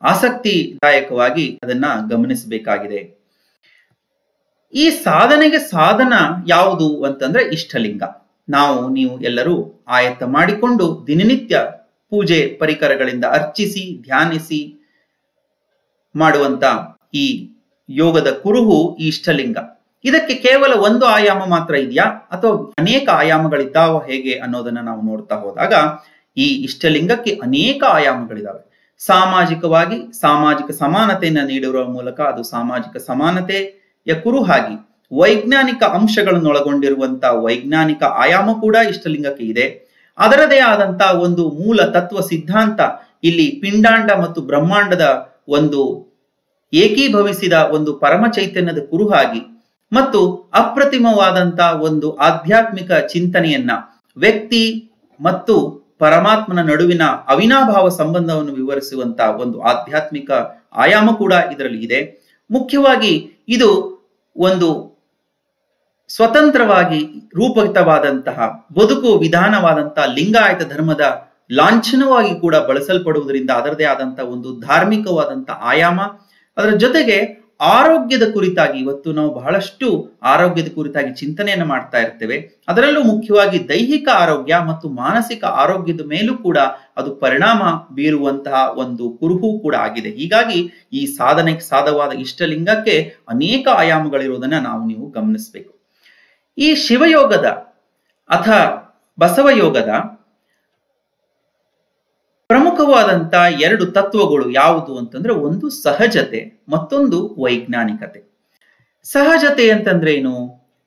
ಆಸಕ್ತಿದಾಯಕವಾಗಿ ಅದನ್ನ ಗಮನಿಸಬೇಕಾಗಿದೆ. ಈ ಸಾಧನೆಗೆ ಸಾಧನ ಯಾವುದು ಅಂತಂದ್ರೆ ಇಷ್ಟಲಿಂಗ. ನೀವು ಎಲ್ಲರೂ ಆಯತ್ತ ಮಾಡಿಕೊಂಡು ದಿನನಿತ್ಯ ಪೂಜೆ ಪರಿಕರಗಳಿಂದ ಅರ್ಚಿಸಿ ಧ್ಯಾನಿಸಿ ಮಾಡುವಂತ ಈ ಯೋಗದ ಕುರುಹು ಈ ಇಷ್ಟಲಿಂಗ. ಇದಕ್ಕೆ ಕೇವಲ ಒಂದು ಆಯಾಮ ಮಾತ್ರ ಇದೆಯಾ ಅಥವಾ ಅನೇಕ ಆಯಾಮಗಳಿದ್ದಾವ ಹೇಗೆ ಅನ್ನೋದನ್ನ ನಾವು ನೋಡ್ತಾ ಹೋದಾಗ ಈ ಇಷ್ಟಲಿಂಗಕ್ಕೆ ಅನೇಕ ಆಯಾಮಗಳಿದಾವೆ. ಸಾಮಾಜಿಕವಾಗಿ ಸಾಮಾಜಿಕ ಸಮಾನತೆಯನ್ನ ನೀಡುವ ಮೂಲಕ ಅದು ಸಾಮಾಜಿಕ ಸಮಾನತೆಯ ಕುರುಹಾಗಿ ವೈಜ್ಞಾನಿಕ ಅಂಶಗಳನ್ನೊಳಗೊಂಡಿರುವಂತ ವೈಜ್ಞಾನಿಕ ಆಯಾಮ ಕೂಡ ಇಷ್ಟಲಿಂಗಕ್ಕೆ ಇದೆ. ಅದರದೇ ಆದಂತ ಒಂದು ಮೂಲ ತತ್ವ ಸಿದ್ಧಾಂತ ಇಲ್ಲಿ ಪಿಂಡಾಂಡ ಮತ್ತು ಬ್ರಹ್ಮಾಂಡದ ಒಂದು ಏಕೀಭವಿಸಿದ ಒಂದು ಪರಮ ಚೈತನ್ಯದ ಕುರುಹಾಗಿ ಮತ್ತು ಅಪ್ರತಿಮವಾದಂತ ಒಂದು ಆಧ್ಯಾತ್ಮಿಕ ಚಿಂತನೆಯನ್ನ ವ್ಯಕ್ತಿ ಮತ್ತು ಪರಮಾತ್ಮನ ನಡುವಿನ ಅವಿನಾಭಾವ ಸಂಬಂಧವನ್ನು ವಿವರಿಸುವಂತ ಒಂದು ಆಧ್ಯಾತ್ಮಿಕ ಆಯಾಮ ಕೂಡ ಇದರಲ್ಲಿ ಇದೆ. ಮುಖ್ಯವಾಗಿ ಇದು ಒಂದು ಸ್ವತಂತ್ರವಾಗಿ ರೂಪಿತವಾದಂತಹ ಬದುಕು ವಿಧಾನವಾದಂತಹ ಲಿಂಗಾಯತ ಧರ್ಮದ ಲಾಂಛನವಾಗಿ ಕೂಡ ಬಳಸಲ್ಪಡುವುದರಿಂದ ಅದರದೇ ಆದಂತಹ ಒಂದು ಧಾರ್ಮಿಕವಾದಂತಹ ಆಯಾಮ, ಅದರ ಜೊತೆಗೆ ಆರೋಗ್ಯದ ಕುರಿತಾಗಿ ಇವತ್ತು ನಾವು ಬಹಳಷ್ಟು ಆರೋಗ್ಯದ ಕುರಿತಾಗಿ ಚಿಂತನೆಯನ್ನು ಮಾಡ್ತಾ ಇರ್ತೇವೆ. ಅದರಲ್ಲೂ ಮುಖ್ಯವಾಗಿ ದೈಹಿಕ ಆರೋಗ್ಯ ಮತ್ತು ಮಾನಸಿಕ ಆರೋಗ್ಯದ ಮೇಲೂ ಕೂಡ ಅದು ಪರಿಣಾಮ ಬೀರುವಂತಹ ಒಂದು ಕುರುಹು ಕೂಡ ಆಗಿದೆ. ಹೀಗಾಗಿ ಈ ಸಾಧನೆಗೆ ಸಾಧವಾದ ಇಷ್ಟಲಿಂಗಕ್ಕೆ ಅನೇಕ ಆಯಾಮಗಳಿರುವುದನ್ನ ನೀವು ಗಮನಿಸಬೇಕು. ಈ ಶಿವಯೋಗದ ಅಥವಾ ಬಸವಯೋಗದ ಪ್ರಮುಖವಾದಂತ ಎರಡು ತತ್ವಗಳು ಯಾವುದು ಅಂತಂದ್ರೆ, ಒಂದು ಸಹಜತೆ, ಮತ್ತೊಂದು ವೈಜ್ಞಾನಿಕತೆ. ಸಹಜತೆ ಅಂತಂದ್ರೆ ಏನು?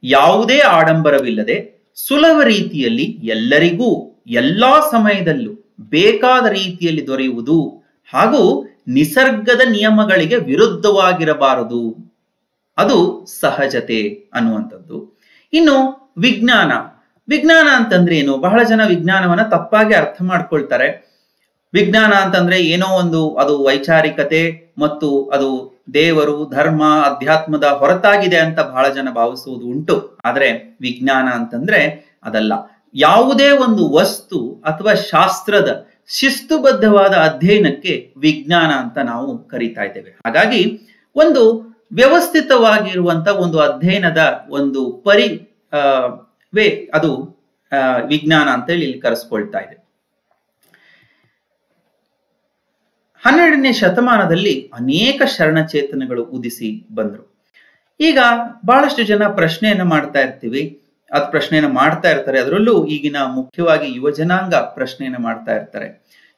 ಯಾವುದೇ ಆಡಂಬರವಿಲ್ಲದೆ ಸುಲಭ ರೀತಿಯಲ್ಲಿ ಎಲ್ಲರಿಗೂ ಎಲ್ಲಾ ಸಮಯದಲ್ಲೂ ಬೇಕಾದ ರೀತಿಯಲ್ಲಿ ದೊರೆಯುವುದು ಹಾಗೂ ನಿಸರ್ಗದ ನಿಯಮಗಳಿಗೆ ವಿರುದ್ಧವಾಗಿರಬಾರದು, ಅದು ಸಹಜತೆ ಅನ್ನುವಂಥದ್ದು. ಇನ್ನು ವಿಜ್ಞಾನ. ವಿಜ್ಞಾನ ಅಂತಂದ್ರೆ ಏನು? ಬಹಳ ಜನ ವಿಜ್ಞಾನವನ್ನ ತಪ್ಪಾಗಿ ಅರ್ಥ ಮಾಡ್ಕೊಳ್ತಾರೆ. ವಿಜ್ಞಾನ ಅಂತಂದ್ರೆ ಏನೋ ಒಂದು ಅದು ವೈಚಾರಿಕತೆ ಮತ್ತು ಅದು ದೇವರು, ಧರ್ಮ, ಅಧ್ಯಾತ್ಮದ ಹೊರತಾಗಿದೆ ಅಂತ ಬಹಳ ಜನ ಭಾವಿಸುವುದು ಉಂಟು. ಆದ್ರೆ ವಿಜ್ಞಾನ ಅಂತಂದ್ರೆ ಅದಲ್ಲ. ಯಾವುದೇ ಒಂದು ವಸ್ತು ಅಥವಾ ಶಾಸ್ತ್ರದ ಶಿಸ್ತುಬದ್ಧವಾದ ಅಧ್ಯಯನಕ್ಕೆ ವಿಜ್ಞಾನ ಅಂತ ನಾವು ಕರೀತಾ ಇದ್ದೇವೆ. ಹಾಗಾಗಿ ಒಂದು ವ್ಯವಸ್ಥಿತವಾಗಿರುವಂತ ಒಂದು ಅಧ್ಯಯನದ ಒಂದು ಅದು ವಿಜ್ಞಾನ ಅಂತ ಹೇಳಿ ಇಲ್ಲಿ ಕರೆಸ್ಕೊಳ್ತಾ ಇದೆ. 12ನೇ ಶತಮಾನದಲ್ಲಿ ಅನೇಕ ಶರಣಚೇತನಗಳು ಉದಿಸಿ ಬಂದರು. ಈಗ ಬಹಳಷ್ಟು ಜನ ಪ್ರಶ್ನೆಯನ್ನ ಮಾಡ್ತಾ ಇರ್ತೀವಿ, ಪ್ರಶ್ನೆಯನ್ನ ಮಾಡ್ತಾ ಇರ್ತಾರೆ. ಅದರಲ್ಲೂ ಈಗಿನ ಮುಖ್ಯವಾಗಿ ಯುವ ಜನಾಂಗ ಪ್ರಶ್ನೆಯನ್ನ ಮಾಡ್ತಾ ಇರ್ತಾರೆ.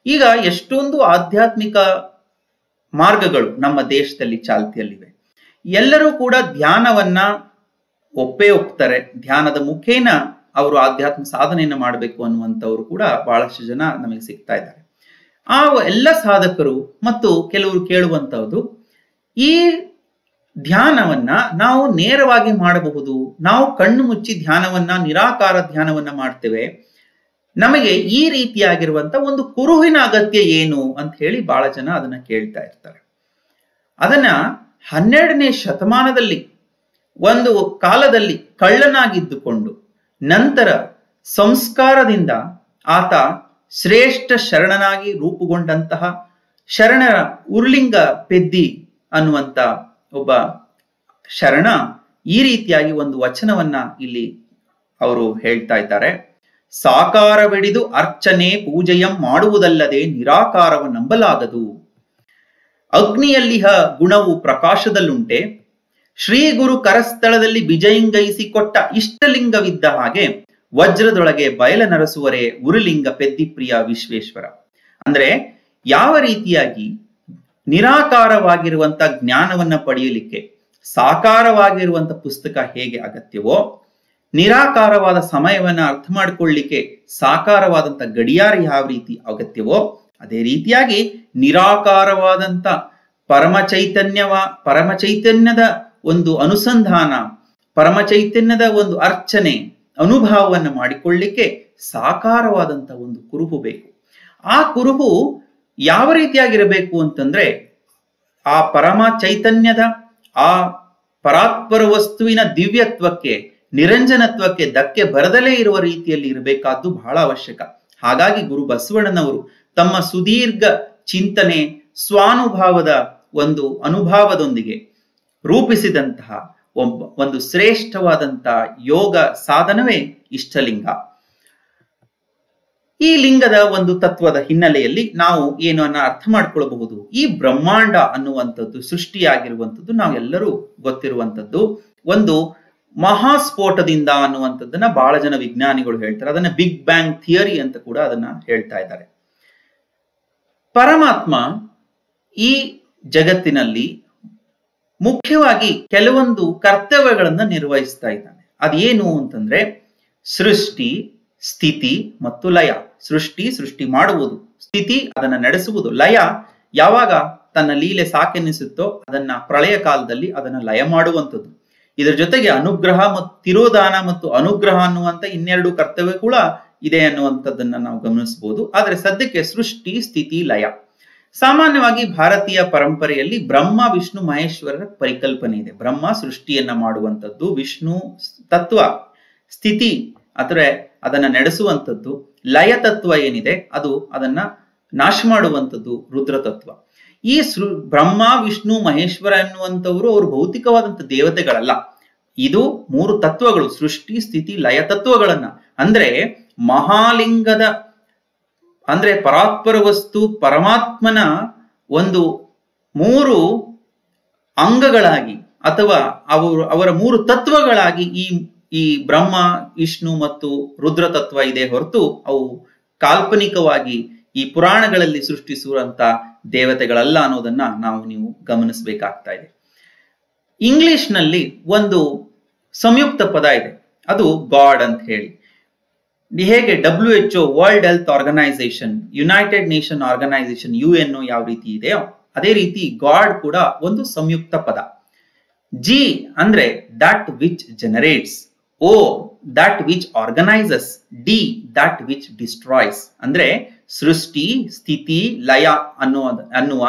ಈಗ ಎಷ್ಟೊಂದು ಆಧ್ಯಾತ್ಮಿಕ ಮಾರ್ಗಗಳು ನಮ್ಮ ದೇಶದಲ್ಲಿ ಚಾಲ್ತಿಯಲ್ಲಿವೆ. ಎಲ್ಲರೂ ಕೂಡ ಧ್ಯಾನವನ್ನ ಒಪ್ತಾರೆ. ಧ್ಯಾನದ ಮುಖೇನ ಅವರು ಆಧ್ಯಾತ್ಮ ಸಾಧನೆಯನ್ನ ಮಾಡಬೇಕು ಅನ್ನುವಂಥವ್ರು ಕೂಡ ಬಹಳಷ್ಟು ಜನ ನಮಗೆ ಸಿಗ್ತಾ ಇದ್ದಾರೆ. ಆ ಎಲ್ಲ ಸಾಧಕರು ಮತ್ತು ಕೆಲವರು ಕೇಳುವಂತಹದ್ದು, ಈ ಧ್ಯಾನವನ್ನ ನಾವು ನೇರವಾಗಿ ಮಾಡಬಹುದು, ನಾವು ಕಣ್ಣು ಮುಚ್ಚಿ ಧ್ಯಾನವನ್ನ, ನಿರಾಕಾರ ಧ್ಯಾನವನ್ನ ಮಾಡ್ತೇವೆ, ನಮಗೆ ಈ ರೀತಿಯಾಗಿರುವಂತ ಒಂದು ಕುರುಹಿನ ಅಗತ್ಯ ಏನು ಅಂತ ಹೇಳಿ ಬಹಳ ಜನ ಅದನ್ನ ಕೇಳ್ತಾ ಇರ್ತಾರೆ. ಅದನ್ನ 12ನೇ ಶತಮಾನದಲ್ಲಿ ಒಂದು ಕಾಲದಲ್ಲಿ ಕಳ್ಳನಾಗಿದ್ದುಕೊಂಡು ನಂತರ ಸಂಸ್ಕಾರದಿಂದ ಆತ ಶ್ರೇಷ್ಠ ಶರಣನಾಗಿ ರೂಪುಗೊಂಡಂತಹ ಶರಣರ ಉರ್ಲಿಂಗ ಪೆದ್ದಿ ಅನ್ನುವಂತ ಒಬ್ಬ ಶರಣ ಈ ರೀತಿಯಾಗಿ ಒಂದು ವಚನವನ್ನ ಇಲ್ಲಿ ಅವರು ಹೇಳ್ತಾ ಇದ್ದಾರೆ. ಸಾಕಾರವೆಡಿದು ಅರ್ಚನೆ ಪೂಜೆಯಂ ಮಾಡುವುದಲ್ಲದೆ ನಿರಾಕಾರವ ನಂಬಲಾಗದು. ಅಗ್ನಿಯಲ್ಲಿಹ ಗುಣವು ಪ್ರಕಾಶದಲ್ಲುಂಟೆ, ಶ್ರೀ ಗುರು ಕರಸ್ಥಳದಲ್ಲಿ ಬಿಜಯಿಂಗೈಸಿಕೊಟ್ಟ ಇಷ್ಟಲಿಂಗವಿದ್ದ ಹಾಗೆ ವಜ್ರದೊಳಗೆ ಬಯಲ ನರಸುವರೇ ಉರುಲಿಂಗ ಪೆದ್ದಿಪ್ರಿಯ ವಿಶ್ವೇಶ್ವರ. ಅಂದ್ರೆ ಯಾವ ರೀತಿಯಾಗಿ ನಿರಾಕಾರವಾಗಿರುವಂತ ಜ್ಞಾನವನ್ನ ಪಡೆಯಲಿಕ್ಕೆ ಸಾಕಾರವಾಗಿರುವಂತ ಪುಸ್ತಕ ಹೇಗೆ ಅಗತ್ಯವೋ, ನಿರಾಕಾರವಾದ ಸಮಯವನ್ನ ಅರ್ಥ ಮಾಡಿಕೊಳ್ಳಿಕ್ಕೆ ಸಾಕಾರವಾದಂತ ಗಡಿಯಾರ ಯಾವ ರೀತಿ ಅಗತ್ಯವೋ, ಅದೇ ರೀತಿಯಾಗಿ ನಿರಾಕಾರವಾದಂತ ಪರಮಚೈತನ್ಯದ ಒಂದು ಅನುಸಂಧಾನ, ಪರಮಚೈತನ್ಯದ ಒಂದು ಅರ್ಚನೆ, ಅನುಭವವನ್ನು ಮಾಡಿಕೊಳ್ಳಿಕ್ಕೆ ಸಾಕಾರವಾದಂತ ಒಂದು ಕುರುಹು ಬೇಕು. ಆ ಕುರುಹು ಯಾವ ರೀತಿಯಾಗಿರಬೇಕು ಅಂತಂದ್ರೆ, ಆ ಪರಮ ಚೈತನ್ಯದ ಆ ಪರಾತ್ಪರ ವಸ್ತುವಿನ ದಿವ್ಯತ್ವಕ್ಕೆ, ನಿರಂಜನತ್ವಕ್ಕೆ ಧಕ್ಕೆ ಬರದಲೇ ಇರುವ ರೀತಿಯಲ್ಲಿ ಇರಬೇಕಾದ್ದು ಬಹಳ ಅವಶ್ಯಕ. ಹಾಗಾಗಿ ಗುರು ಬಸವಣ್ಣನವರು ತಮ್ಮ ಸುದೀರ್ಘ ಚಿಂತನೆ, ಸ್ವಾನುಭಾವದ ಒಂದು ಅನುಭವದೊಂದಿಗೆ ರೂಪಿಸಿದಂತಹ ಒಂದು ಶ್ರೇಷ್ಠವಾದಂತಹ ಯೋಗ ಸಾಧನವೇ ಇಷ್ಟಲಿಂಗ. ಈ ಲಿಂಗದ ಒಂದು ತತ್ವದ ಹಿನ್ನೆಲೆಯಲ್ಲಿ ನಾವು ಏನನ್ನ ಅರ್ಥ ಮಾಡ್ಕೊಳ್ಬಹುದು. ಈ ಬ್ರಹ್ಮಾಂಡ ಅನ್ನುವಂಥದ್ದು ಸೃಷ್ಟಿಯಾಗಿರುವಂಥದ್ದು ನಾವೆಲ್ಲರೂ ಗೊತ್ತಿರುವಂಥದ್ದು ಒಂದು ಮಹಾಸ್ಫೋಟದಿಂದ ಅನ್ನುವಂಥದ್ದನ್ನ ಬಹಳ ಜನ ವಿಜ್ಞಾನಿಗಳು ಹೇಳ್ತಾರೆ. ಅದನ್ನ ಬಿಗ್ ಬ್ಯಾಂಗ್ ಥಿಯರಿ ಅಂತ ಕೂಡ ಅದನ್ನ ಹೇಳ್ತಾ ಇದ್ದಾರೆ. ಪರಮಾತ್ಮ ಈ ಜಗತ್ತಿನಲ್ಲಿ ಮುಖ್ಯವಾಗಿ ಕೆಲವೊಂದು ಕರ್ತವ್ಯಗಳನ್ನ ನಿರ್ವಹಿಸ್ತಾ ಇದ್ದಾನೆ. ಅದೇನು ಅಂತಂದ್ರೆ ಸೃಷ್ಟಿ, ಸ್ಥಿತಿ ಮತ್ತು ಲಯ. ಸೃಷ್ಟಿ ಮಾಡುವುದು, ಸ್ಥಿತಿ ಅದನ್ನ ನಡೆಸುವುದು, ಲಯ ಯಾವಾಗ ತನ್ನ ಲೀಲೆ ಸಾಕೆನ್ನಿಸುತ್ತೋ ಅದನ್ನ ಪ್ರಳಯ ಕಾಲದಲ್ಲಿ ಅದನ್ನ ಲಯ ಮಾಡುವಂಥದ್ದು. ಇದರ ಜೊತೆಗೆ ಅನುಗ್ರಹ ಮತ್ತು ತಿರೋಧಾನ ಮತ್ತು ಅನುಗ್ರಹ ಅನ್ನುವಂತ ಇನ್ನೆರಡು ಕರ್ತವ್ಯ ಕೂಡ ಇದೆ ಅನ್ನುವಂಥದ್ದನ್ನ ನಾವು ಗಮನಿಸಬಹುದು. ಆದ್ರೆ ಸದ್ಯಕ್ಕೆ ಸೃಷ್ಟಿ, ಸ್ಥಿತಿ, ಲಯ. ಸಾಮಾನ್ಯವಾಗಿ ಭಾರತೀಯ ಪರಂಪರೆಯಲ್ಲಿ ಬ್ರಹ್ಮ, ವಿಷ್ಣು, ಮಹೇಶ್ವರರ ಪರಿಕಲ್ಪನೆ ಇದೆ. ಬ್ರಹ್ಮ ಸೃಷ್ಟಿಯನ್ನ ಮಾಡುವಂಥದ್ದು, ವಿಷ್ಣು ತತ್ವ ಸ್ಥಿತಿ ಅಥವಾ ಅದನ್ನ ನಡೆಸುವಂಥದ್ದು, ಲಯ ತತ್ವ ಏನಿದೆ ಅದು ಅದನ್ನ ನಾಶ ಮಾಡುವಂಥದ್ದು ರುದ್ರ ತತ್ವ. ಈ ಬ್ರಹ್ಮ ವಿಷ್ಣು ಮಹೇಶ್ವರ ಎನ್ನುವಂಥವರು ಅವರು ಭೌತಿಕವಾದಂಥ ದೇವತೆಗಳಲ್ಲ. ಇದು 3 ತತ್ವಗಳು, ಸೃಷ್ಟಿ ಸ್ಥಿತಿ ಲಯ ತತ್ವಗಳನ್ನ, ಅಂದ್ರೆ ಮಹಾಲಿಂಗದ ಅಂದ್ರೆ ಪರಾತ್ಪರ ವಸ್ತು ಪರಮಾತ್ಮನ ಒಂದು 3 ಅಂಗಗಳಾಗಿ ಅಥವಾ ಅವರ 3 ತತ್ವಗಳಾಗಿ ಈ ಬ್ರಹ್ಮ ವಿಷ್ಣು ಮತ್ತು ರುದ್ರ ತತ್ವ ಇದೆ ಹೊರತು ಅವು ಕಾಲ್ಪನಿಕವಾಗಿ ಈ ಪುರಾಣಗಳಲ್ಲಿ ಸೃಷ್ಟಿಸುವಂತ ದೇವತೆಗಳಲ್ಲ ಅನ್ನೋದನ್ನ ನೀವು ಗಮನಿಸಬೇಕಾಗ್ತಾ ಇದೆ. ಇಂಗ್ಲಿಷ್ ನಲ್ಲಿ ಒಂದು ಸಂಯುಕ್ತ ಪದ ಇದೆ, ಅದು ಗಾಡ್ ಅಂತ ಹೇಳಿ. ಹೇಗೆ WHO world health organisation, united nation organisation UNO ಯಾವ ರೀತಿ ಇದೆಯೋ ಅದೇ ರೀತಿ ಗಾಡ್ ಕೂಡ ಒಂದು ಸಂಯುಕ್ತ ಪದ. G ಅಂದ್ರೆ that which generates, O that which organisers, D that which destroys. ಅಂದ್ರೆ ಸೃಷ್ಟಿ ಸ್ಥಿತಿ ಲಯ ಅನ್ನುವ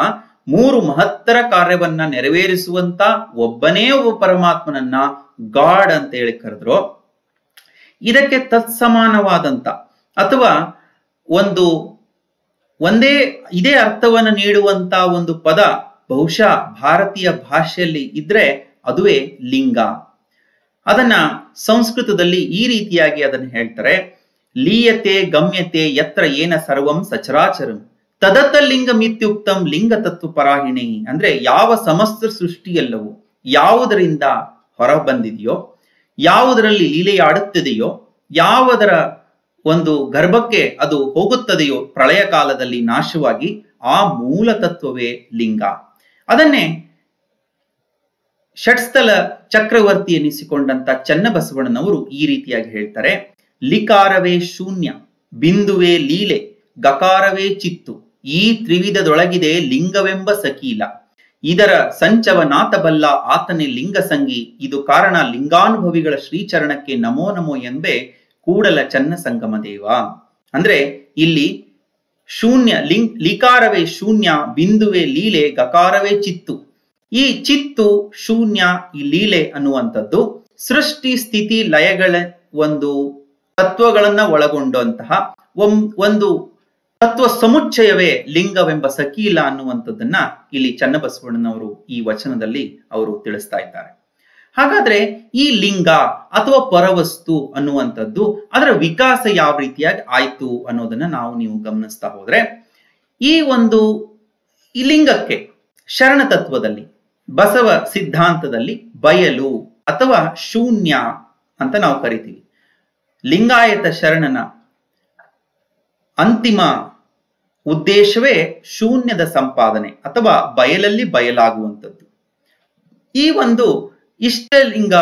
3 ಮಹತ್ತರ ಕಾರ್ಯವನ್ನ ನೆರವೇರಿಸುವಂತ ಒಬ್ಬನೇ ಒಬ್ಬ ಪರಮಾತ್ಮನನ್ನ ಗಾಡ್ ಅಂತ ಹೇಳಿ ಕರೆದ್ರು. ಇದಕ್ಕೆ ತತ್ಸಮಾನವಾದಂತ ಅಥವಾ ಇದೇ ಅರ್ಥವನ್ನು ನೀಡುವಂತ ಒಂದು ಪದ ಬಹುಶಃ ಭಾರತೀಯ ಭಾಷೆಯಲ್ಲಿ ಇದ್ರೆ ಅದುವೇ ಲಿಂಗ. ಅದನ್ನ ಸಂಸ್ಕೃತದಲ್ಲಿ ಈ ರೀತಿಯಾಗಿ ಅದನ್ನು ಹೇಳ್ತಾರೆ, ಲೀಯತೆ ಗಮ್ಯತೆ ಯತ್ರ ಏನ ಸರ್ವಂ ಸಚರಾಚರಂ ತದತ ಲಿಂಗಮಿತ್ಯುಕ್ತಂ ಲಿಂಗ ತತ್ವ ಪರಾಹಿಣಿ. ಅಂದ್ರೆ ಯಾವ ಸಮಸ್ತ ಸೃಷ್ಟಿಯೆಲ್ಲವೂ ಯಾವುದರಿಂದ ಹೊರ ಬಂದಿದೆಯೋ, ಯಾವುದರಲ್ಲಿ ಲೀಲೆಯಾಡುತ್ತದೆಯೋ, ಯಾವುದರ ಒಂದು ಗರ್ಭಕ್ಕೆ ಅದು ಹೋಗುತ್ತದೆಯೋ ಪ್ರಳಯ ಕಾಲದಲ್ಲಿ ನಾಶವಾಗಿ, ಆ ಮೂಲ ತತ್ವವೇ ಲಿಂಗ. ಅದನ್ನೇ ಷಟ್ಸ್ಥಲ ಚಕ್ರವರ್ತಿ ಎನಿಸಿಕೊಂಡಂತ ಚನ್ನಬಸವಣ್ಣನವರು ಈ ರೀತಿಯಾಗಿ ಹೇಳ್ತಾರೆ, ಲಿಕಾರವೇ ಶೂನ್ಯ, ಬಿಂದುವೇ ಲೀಲೆ, ಗಕಾರವೇ ಚಿತ್ತು, ಈ ತ್ರಿವಿಧದೊಳಗಿದೆ ಲಿಂಗವೆಂಬ ಸಕೀಲ, ಇದರ ಸಂಚವನಾತಬಲ್ಲ ಆತನೇ ಲಿಂಗ ಸಂಗಿ, ಇದು ಕಾರಣ ಲಿಂಗಾನುಭವಿಗಳ ಶ್ರೀಚರಣಕ್ಕೆ ನಮೋ ನಮೋ ಎಂಬೆ ಕೂಡಲ ಚನ್ನ ಸಂಗಮ ದೇವ. ಅಂದ್ರೆ ಇಲ್ಲಿ ಶೂನ್ಯ ಲಿಕಾರವೇ ಶೂನ್ಯ, ಬಿಂದುವೇ ಲೀಲೆ, ಗಕಾರವೇ ಚಿತ್ತು. ಈ ಚಿತ್ತು ಶೂನ್ಯ ಈ ಲೀಲೆ ಅನ್ನುವಂಥದ್ದು ಸೃಷ್ಟಿ ಸ್ಥಿತಿ ಲಯಗಳ ಒಂದು ತತ್ವಗಳನ್ನ ಒಳಗೊಂಡಂತಹ ಒಂದು ತತ್ವ ಸಮುಚ್ಚಯವೇ ಲಿಂಗವೆಂಬ ಸಕೀಲ ಅನ್ನುವಂಥದ್ದನ್ನ ಇಲ್ಲಿ ಚನ್ನಬಸವಣ್ಣನವರು ಈ ವಚನದಲ್ಲಿ ಅವರು ತಿಳಿಸ್ತಾ ಇದ್ದಾರೆ. ಹಾಗಾದ್ರೆ ಈ ಲಿಂಗ ಅಥವಾ ಪರವಸ್ತು ಅನ್ನುವಂಥದ್ದು ಅದರ ವಿಕಾಸ ಯಾವ ರೀತಿಯಾಗಿ ಆಯ್ತು ಅನ್ನೋದನ್ನ ನೀವು ಗಮನಿಸ್ತಾ ಹೋದ್ರೆ, ಈ ಲಿಂಗಕ್ಕೆ ಶರಣ ತತ್ವದಲ್ಲಿ ಬಸವ ಸಿದ್ಧಾಂತದಲ್ಲಿ ಬಯಲು ಅಥವಾ ಶೂನ್ಯ ಅಂತ ನಾವು ಕರಿತೀವಿ. ಲಿಂಗಾಯತ ಶರಣನ ಅಂತಿಮ ಉದ್ದೇಶವೇ ಶೂನ್ಯದ ಸಂಪಾದನೆ ಅಥವಾ ಬಯಲಲ್ಲಿ ಬಯಲಾಗುವಂಥದ್ದು. ಈ ಇಷ್ಟಲಿಂಗ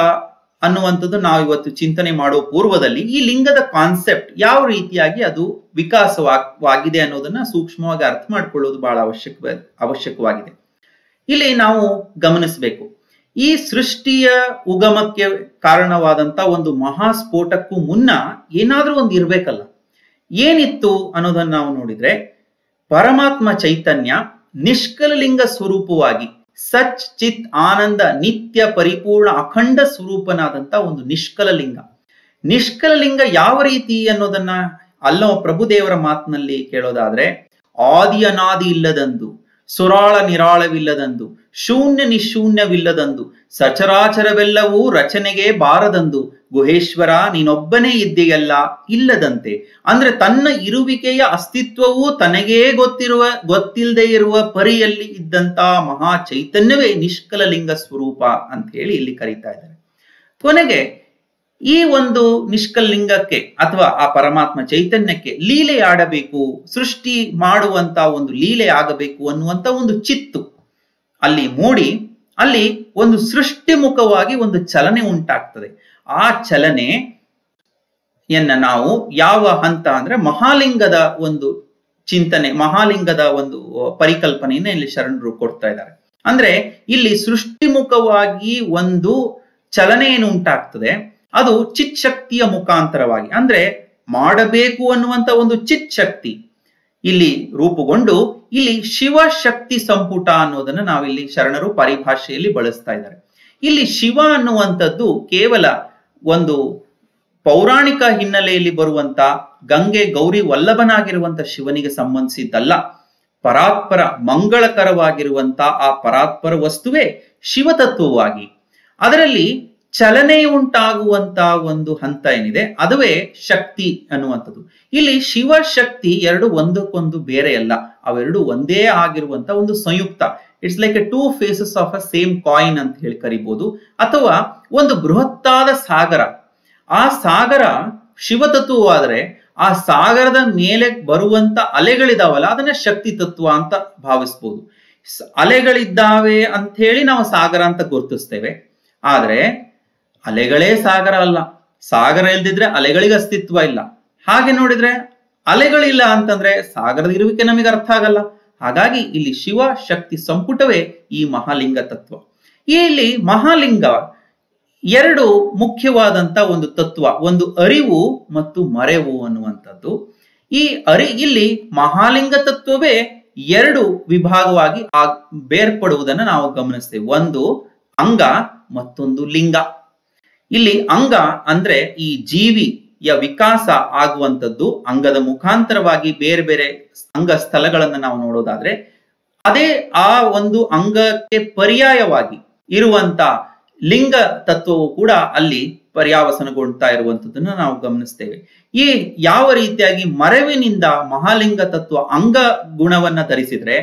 ಅನ್ನುವಂಥದ್ದು ನಾವು ಇವತ್ತು ಚಿಂತನೆ ಮಾಡುವ ಪೂರ್ವದಲ್ಲಿ ಈ ಲಿಂಗದ ಕಾನ್ಸೆಪ್ಟ್ ಯಾವ ರೀತಿಯಾಗಿ ಅದು ವಿಕಾಸವಾಗಿದೆ ಅನ್ನೋದನ್ನ ಸೂಕ್ಷ್ಮವಾಗಿ ಅರ್ಥ ಮಾಡ್ಕೊಳ್ಳೋದು ಬಹಳ ಅವಶ್ಯಕವಾಗಿದೆ. ಇಲ್ಲಿ ನಾವು ಗಮನಿಸಬೇಕು, ಈ ಸೃಷ್ಟಿಯ ಉಗಮಕ್ಕೆ ಕಾರಣವಾದಂತ ಒಂದು ಮಹಾಸ್ಫೋಟಕ್ಕೂ ಮುನ್ನ ಏನಾದ್ರೂ ಒಂದು ಇರ್ಬೇಕಲ್ಲ. ಏನಿತ್ತು ಅನ್ನೋದನ್ನ ನಾವು ನೋಡಿದ್ರೆ, ಪರಮಾತ್ಮ ಚೈತನ್ಯ ನಿಷ್ಕಲಲಿಂಗ ಸ್ವರೂಪವಾಗಿ ಸಚ್ ಚಿತ್ ಆನಂದ ನಿತ್ಯ ಪರಿಪೂರ್ಣ ಅಖಂಡ ಸ್ವರೂಪನಾದಂತ ಒಂದು ನಿಷ್ಕಲಲಿಂಗ. ನಿಷ್ಕಲಲಿಂಗ ಯಾವ ರೀತಿ ಅನ್ನೋದನ್ನ ಅಲ್ಲೋ ಪ್ರಭುದೇವರ ಮಾತಿನಲ್ಲಿ ಕೇಳೋದಾದ್ರೆ, ಆದಿ ಅನಾದಿ ಇಲ್ಲದಂದು, ಸುರಾಳ ನಿರಾಳವಿಲ್ಲದಂದು, ಶೂನ್ಯ ನಿಶೂನ್ಯವಿಲ್ಲದಂದು, ಸಚರಾಚರವೆಲ್ಲವೂ ರಚನೆಗೆ ಬಾರದಂದು, ಗುಹೇಶ್ವರ ನೀನೊಬ್ಬನೇ ಇದ್ದೆಯಲ್ಲ ಇಲ್ಲದಂತೆ. ಅಂದ್ರೆ ತನ್ನ ಇರುವಿಕೆಯ ಅಸ್ತಿತ್ವವೂ ತನಗೇ ಗೊತ್ತಿಲ್ಲದೆ ಇರುವ ಪರಿಯಲ್ಲಿ ಇದ್ದಂತ ಮಹಾ ಚೈತನ್ಯವೇ ನಿಷ್ಕಲಲಿಂಗ ಸ್ವರೂಪ ಅಂತ ಹೇಳಿ ಇಲ್ಲಿ ಕರೀತಾ ಇದ್ದಾರೆ. ಕೊನೆಗೆ ಈ ನಿಷ್ಕಲಲಿಂಗಕ್ಕೆ ಅಥವಾ ಆ ಪರಮಾತ್ಮ ಚೈತನ್ಯಕ್ಕೆ ಲೀಲೆ ಆಡಬೇಕು, ಸೃಷ್ಟಿ ಮಾಡುವಂತ ಒಂದು ಲೀಲೆ ಆಗಬೇಕು ಅನ್ನುವಂತ ಒಂದು ಚಿತ್ತು ಅಲ್ಲಿ ಮೂಡಿ, ಅಲ್ಲಿ ಸೃಷ್ಟಿ ಮುಖವಾಗಿ ಚಲನೆ ಉಂಟಾಗ್ತದೆ. ಆ ಚಲನೆಯನ್ನ ನಾವು ಯಾವ ಹಂತ ಅಂದ್ರೆ ಮಹಾಲಿಂಗದ ಚಿಂತನೆ, ಮಹಾಲಿಂಗದ ಪರಿಕಲ್ಪನೆಯನ್ನ ಇಲ್ಲಿ ಶರಣರು ಕೊಡ್ತಾ ಇದ್ದಾರೆ. ಅಂದ್ರೆ ಇಲ್ಲಿ ಸೃಷ್ಟಿ ಮುಖವಾಗಿ ಚಲನೆ ಏನು ಉಂಟಾಗ್ತದೆ, ಅದು ಚಿತ್ ಶಕ್ತಿಯ ಮುಖಾಂತರವಾಗಿ, ಅಂದ್ರೆ ಮಾಡಬೇಕು ಅನ್ನುವಂತ ಚಿತ್ ಶಕ್ತಿ ಇಲ್ಲಿ ರೂಪುಗೊಂಡು ಇಲ್ಲಿ ಶಿವಶಕ್ತಿ ಸಂಪುಟ ಅನ್ನೋದನ್ನ ನಾವಿಲ್ಲಿ ಶರಣರು ಪರಿಭಾಷೆಯಲ್ಲಿ ಬಳಸ್ತಾ ಇದ್ದಾರೆ. ಇಲ್ಲಿ ಶಿವ ಅನ್ನುವಂಥದ್ದು ಕೇವಲ ಪೌರಾಣಿಕ ಹಿನ್ನೆಲೆಯಲ್ಲಿ ಬರುವಂತ ಗಂಗೆ ಗೌರಿ ವಲ್ಲಭನಾಗಿರುವಂತ ಶಿವನಿಗೆ ಸಂಬಂಧಿಸಿದ್ದಲ್ಲ. ಪರಾತ್ಪರ ಮಂಗಳಕರವಾಗಿರುವಂತ ಆ ಪರಾತ್ಪರ ವಸ್ತುವೇ ಶಿವತತ್ವವಾಗಿ ಅದರಲ್ಲಿ ಚಲನೆ ಉಂಟಾಗುವಂತ ಒಂದು ಹಂತ ಏನಿದೆ ಅದುವೇ ಶಕ್ತಿ ಅನ್ನುವಂಥದ್ದು. ಇಲ್ಲಿ ಶಿವ ಶಕ್ತಿ ಎರಡು ಒಂದಕ್ಕೊಂದು ಬೇರೆಯಲ್ಲ, ಅವೆರಡು ಒಂದೇ ಆಗಿರುವಂತ ಒಂದು ಸಂಯುಕ್ತ. It's like a two faces of a same coin ಅಂತ ಹೇಳಿ ಕರಿಬಹುದು. ಅಥವಾ ಒಂದು ಬೃಹತ್ತಾದ ಸಾಗರ, ಆ ಸಾಗರ ಶಿವತತ್ವವಾದರೆ ಆ ಸಾಗರದ ಮೇಲೆ ಬರುವಂತ ಅಲೆಗಳಿದಾವಲ್ಲ ಅದನ್ನ ಶಕ್ತಿ ತತ್ವ ಅಂತ ಭಾವಿಸ್ಬೋದು. ಅಲೆಗಳಿದ್ದಾವೆ ಅಂತ ಹೇಳಿ ನಾವು ಸಾಗರ ಅಂತ ಗುರುತಿಸ್ತೇವೆ. ಆದ್ರೆ ಅಲೆಗಳೇ ಸಾಗರ ಅಲ್ಲ. ಸಾಗರ ಇಲ್ದಿದ್ರೆ ಅಲೆಗಳಿಗೆ ಅಸ್ತಿತ್ವ ಇಲ್ಲ. ಹಾಗೆ ನೋಡಿದ್ರೆ ಅಲೆಗಳಿಲ್ಲ ಅಂತಂದ್ರೆ ಸಾಗರದ ಇರುವಿಕೆ ನಮಗೆ ಅರ್ಥ ಆಗಲ್ಲ. ಹಾಗಾಗಿ ಇಲ್ಲಿ ಶಿವ ಶಕ್ತಿ ಸಂಪುಟವೇ ಈ ಮಹಾಲಿಂಗ ತತ್ವ. ಇಲ್ಲಿ ಮಹಾಲಿಂಗ ಎರಡು ಮುಖ್ಯವಾದಂತ ಒಂದು ತತ್ವ, ಒಂದು ಅರಿವು ಮತ್ತು ಮರೆವು ಅನ್ನುವಂಥದ್ದು. ಇಲ್ಲಿ ಮಹಾಲಿಂಗ ತತ್ವವೇ ಎರಡು ವಿಭಾಗವಾಗಿ ಬೇರ್ಪಡುವುದನ್ನು ನಾವು ಗಮನಿಸ್ತೇವೆ. ಒಂದು ಅಂಗ, ಮತ್ತೊಂದು ಲಿಂಗ. ಇಲ್ಲಿ ಅಂಗ ಅಂದ್ರೆ ಈ ಜೀವಿಯ ವಿಕಾಸ ಆಗುವಂಥದ್ದು ಅಂಗದ ಮುಖಾಂತರವಾಗಿ ಬೇರೆ ಬೇರೆ ಅಂಗ ಸ್ಥಳಗಳನ್ನ ನಾವು ನೋಡೋದಾದ್ರೆ, ಅದೇ ಆ ಒಂದು ಅಂಗಕ್ಕೆ ಪರ್ಯಾಯವಾಗಿ ಇರುವಂತ ಲಿಂಗ ತತ್ವವು ಕೂಡ ಅಲ್ಲಿ ಪರ್ಯಾವಸನಗೊಳ್ತಾ ಇರುವಂತದ್ದನ್ನು ನಾವು ಗಮನಿಸ್ತೇವೆ. ಈ ಯಾವ ರೀತಿಯಾಗಿ ಮರೆವಿನಿಂದ ಮಹಾಲಿಂಗ ತತ್ವ ಅಂಗ ಗುಣವನ್ನ ಧರಿಸಿದ್ರೆ,